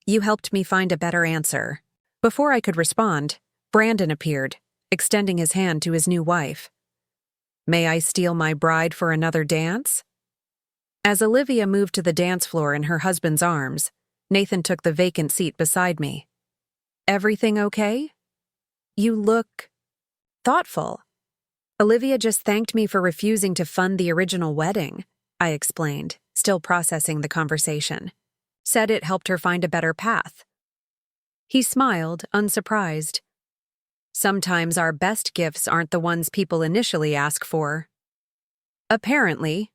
A: You helped me find a better answer. Before I could respond, Brandon appeared, extending his hand to his new wife. May I steal my bride for another dance? As Olivia moved to the dance floor in her husband's arms, Nathan took the vacant seat beside me. Everything okay? You look thoughtful. Olivia just thanked me for refusing to fund the original wedding, I explained, still processing the conversation. Said it helped her find a better path. He smiled, unsurprised. Sometimes our best gifts aren't the ones people initially ask for. Apparently.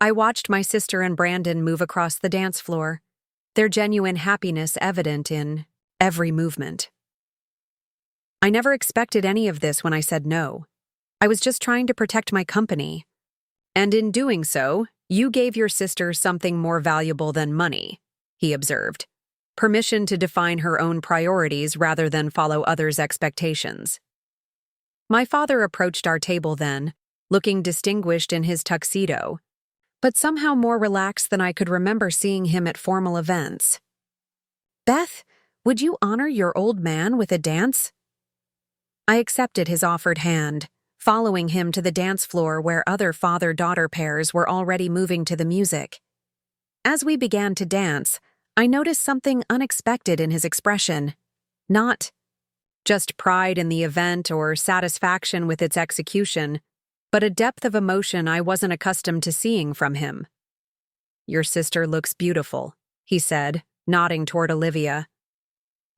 A: I watched my sister and Brandon move across the dance floor, their genuine happiness evident in every movement. I never expected any of this when I said no. I was just trying to protect my company. And in doing so, you gave your sister something more valuable than money, he observed. Permission to define her own priorities rather than follow others' expectations. My father approached our table then, looking distinguished in his tuxedo, but somehow more relaxed than I could remember seeing him at formal events. Beth, would you honor your old man with a dance? I accepted his offered hand, following him to the dance floor where other father-daughter pairs were already moving to the music. As we began to dance, I noticed something unexpected in his expression. Not just pride in the event or satisfaction with its execution, but a depth of emotion I wasn't accustomed to seeing from him. Your sister looks beautiful, he said, nodding toward Olivia.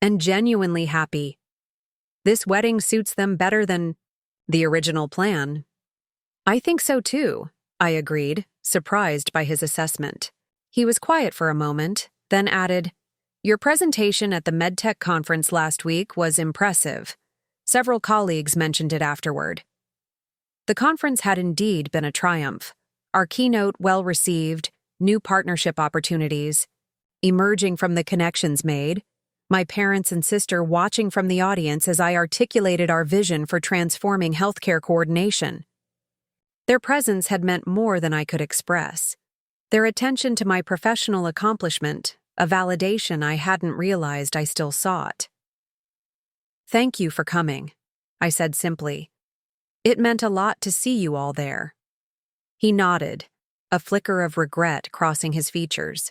A: And genuinely happy. This wedding suits them better than the original plan. I think so too, I agreed, surprised by his assessment. He was quiet for a moment, then added, Your presentation at the MedTech conference last week was impressive. Several colleagues mentioned it afterward. The conference had indeed been a triumph. Our keynote well received, new partnership opportunities, emerging from the connections made, my parents and sister watching from the audience as I articulated our vision for transforming healthcare coordination. Their presence had meant more than I could express. Their attention to my professional accomplishment, a validation I hadn't realized I still sought. Thank you for coming, I said simply. It meant a lot to see you all there. He nodded, a flicker of regret crossing his features.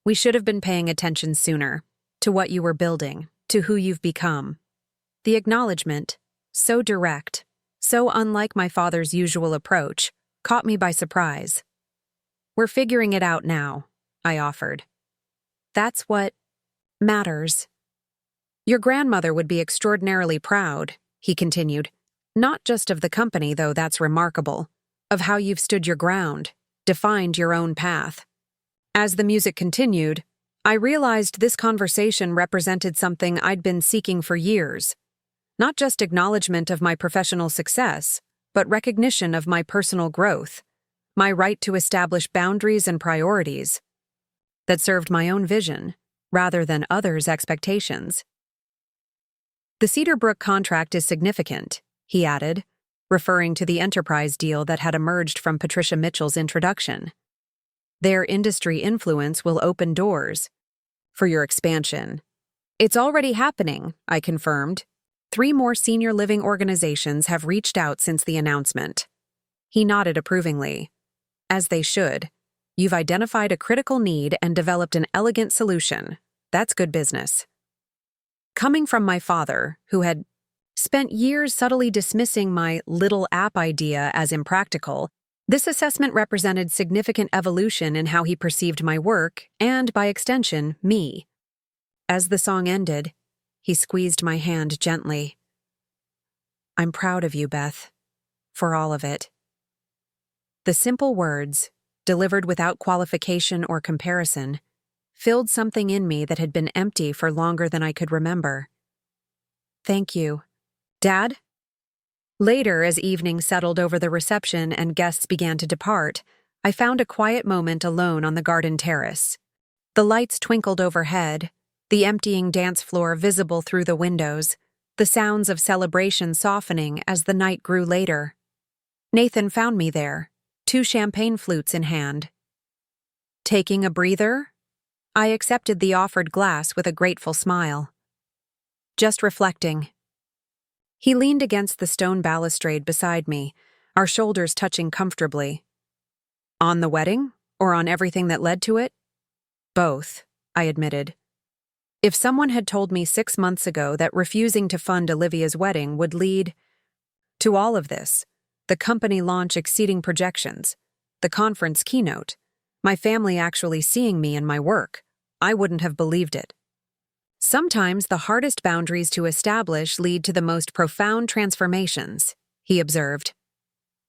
A: We should have been paying attention sooner, to what you were building, to who you've become. The acknowledgement, so direct, so unlike my father's usual approach, caught me by surprise. We're figuring it out now, I offered. That's what matters. Your grandmother would be extraordinarily proud, he continued. Not just of the company, though that's remarkable, of how you've stood your ground, defined your own path. As the music continued, I realized this conversation represented something I'd been seeking for years. Not just acknowledgement of my professional success, but recognition of my personal growth, my right to establish boundaries and priorities that served my own vision, rather than others' expectations. The Cedarbrook contract is significant, he added, referring to the enterprise deal that had emerged from Patricia Mitchell's introduction. Their industry influence will open doors for your expansion. It's already happening, I confirmed. 3 more senior living organizations have reached out since the announcement. He nodded approvingly. As they should. You've identified a critical need and developed an elegant solution. That's good business. Coming from my father, who had spent years subtly dismissing my little app idea as impractical, this assessment represented significant evolution in how he perceived my work and, by extension, me. As the song ended, he squeezed my hand gently. I'm proud of you, Beth, for all of it. The simple words, delivered without qualification or comparison, filled something in me that had been empty for longer than I could remember. Thank you. Dad? Later, as evening settled over the reception and guests began to depart, I found a quiet moment alone on the garden terrace. The lights twinkled overhead, the emptying dance floor visible through the windows, the sounds of celebration softening as the night grew later. Nathan found me there, 2 champagne flutes in hand. Taking a breather? I accepted the offered glass with a grateful smile. Just reflecting. He leaned against the stone balustrade beside me, our shoulders touching comfortably. On the wedding, or on everything that led to it? Both, I admitted. If someone had told me 6 months ago that refusing to fund Olivia's wedding would lead to all of this, the company launch exceeding projections, the conference keynote, my family actually seeing me and my work, I wouldn't have believed it. Sometimes the hardest boundaries to establish lead to the most profound transformations, he observed.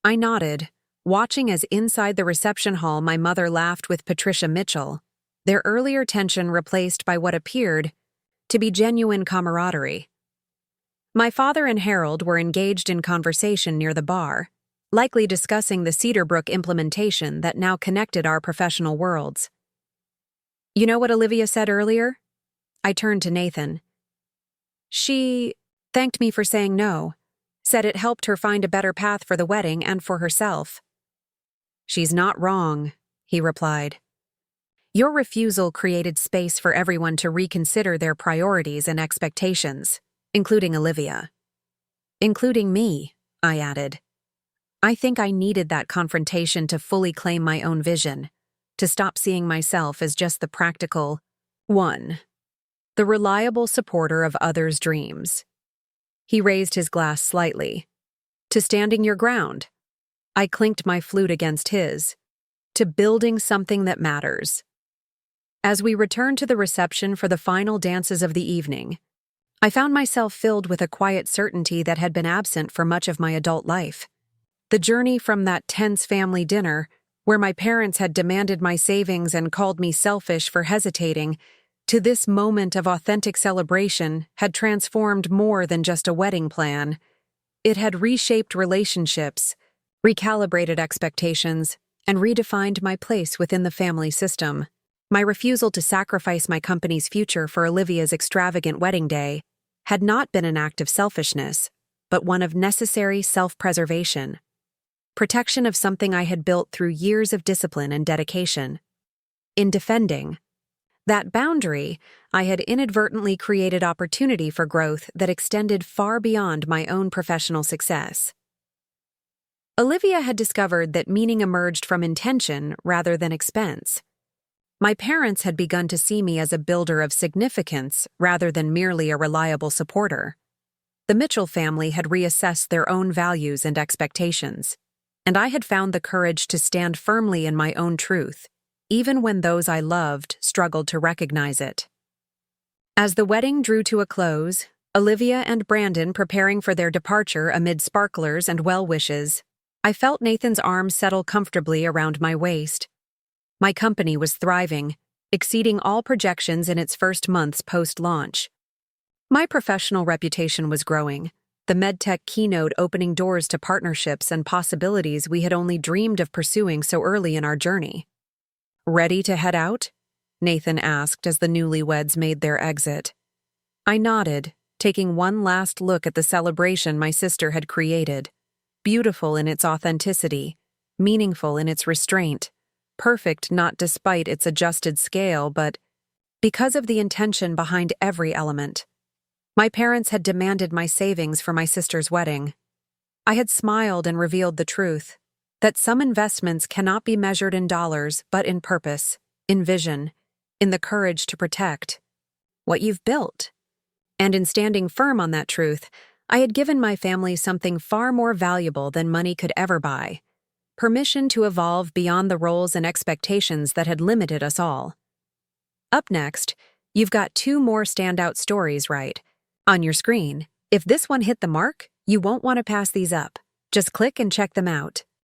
A: I nodded, watching as inside the reception hall my mother laughed with Patricia Mitchell, their earlier tension replaced by what appeared to be genuine camaraderie. My father and Harold were engaged in conversation near the bar, likely discussing the Cedarbrook implementation that now connected our professional worlds. You know what Olivia said earlier? I turned to Nathan. She thanked me for saying no, said it helped her find a better path for the wedding and for herself. She's not wrong, he replied. Your refusal created space for everyone to reconsider their priorities and expectations, including Olivia. Including me, I added. I think I needed that confrontation to fully claim my own vision, to stop seeing myself as just the practical one, the reliable supporter of others' dreams. He raised his glass slightly. To standing your ground. I clinked my flute against his. To building something that matters. As we returned to the reception for the final dances of the evening, I found myself filled with a quiet certainty that had been absent for much of my adult life. The journey from that tense family dinner, where my parents had demanded my savings and called me selfish for hesitating, to this moment of authentic celebration had transformed more than just a wedding plan. It had reshaped relationships, recalibrated expectations, and redefined my place within the family system. My refusal to sacrifice my company's future for Olivia's extravagant wedding day had not been an act of selfishness, but one of necessary self-preservation. Protection of something I had built through years of discipline and dedication. In defending that boundary, I had inadvertently created opportunity for growth that extended far beyond my own professional success. Olivia had discovered that meaning emerged from intention rather than expense. My parents had begun to see me as a builder of significance rather than merely a reliable supporter. The Mitchell family had reassessed their own values and expectations, and I had found the courage to stand firmly in my own truth, even when those I loved struggled to recognize it. As the wedding drew to a close, Olivia and Brandon preparing for their departure amid sparklers and well-wishes, I felt Nathan's arms settle comfortably around my waist. My company was thriving, exceeding all projections in its first months post-launch. My professional reputation was growing, the MedTech keynote opening doors to partnerships and possibilities we had only dreamed of pursuing so early in our journey. Ready to head out? Nathan asked as the newlyweds made their exit. I nodded, taking one last look at the celebration my sister had created. Beautiful in its authenticity, meaningful in its restraint, perfect not despite its adjusted scale, but because of the intention behind every element. My parents had demanded my savings for my sister's wedding. I had smiled and revealed the truth, that some investments cannot be measured in dollars, but in purpose, in vision, in the courage to protect what you've built. And in standing firm on that truth, I had given my family something far more valuable than money could ever buy: permission to evolve beyond the roles and expectations that had limited us all. Up next, you've got two more standout stories right on your screen. If this one hit the mark, you won't want to pass these up. Just click and check them out.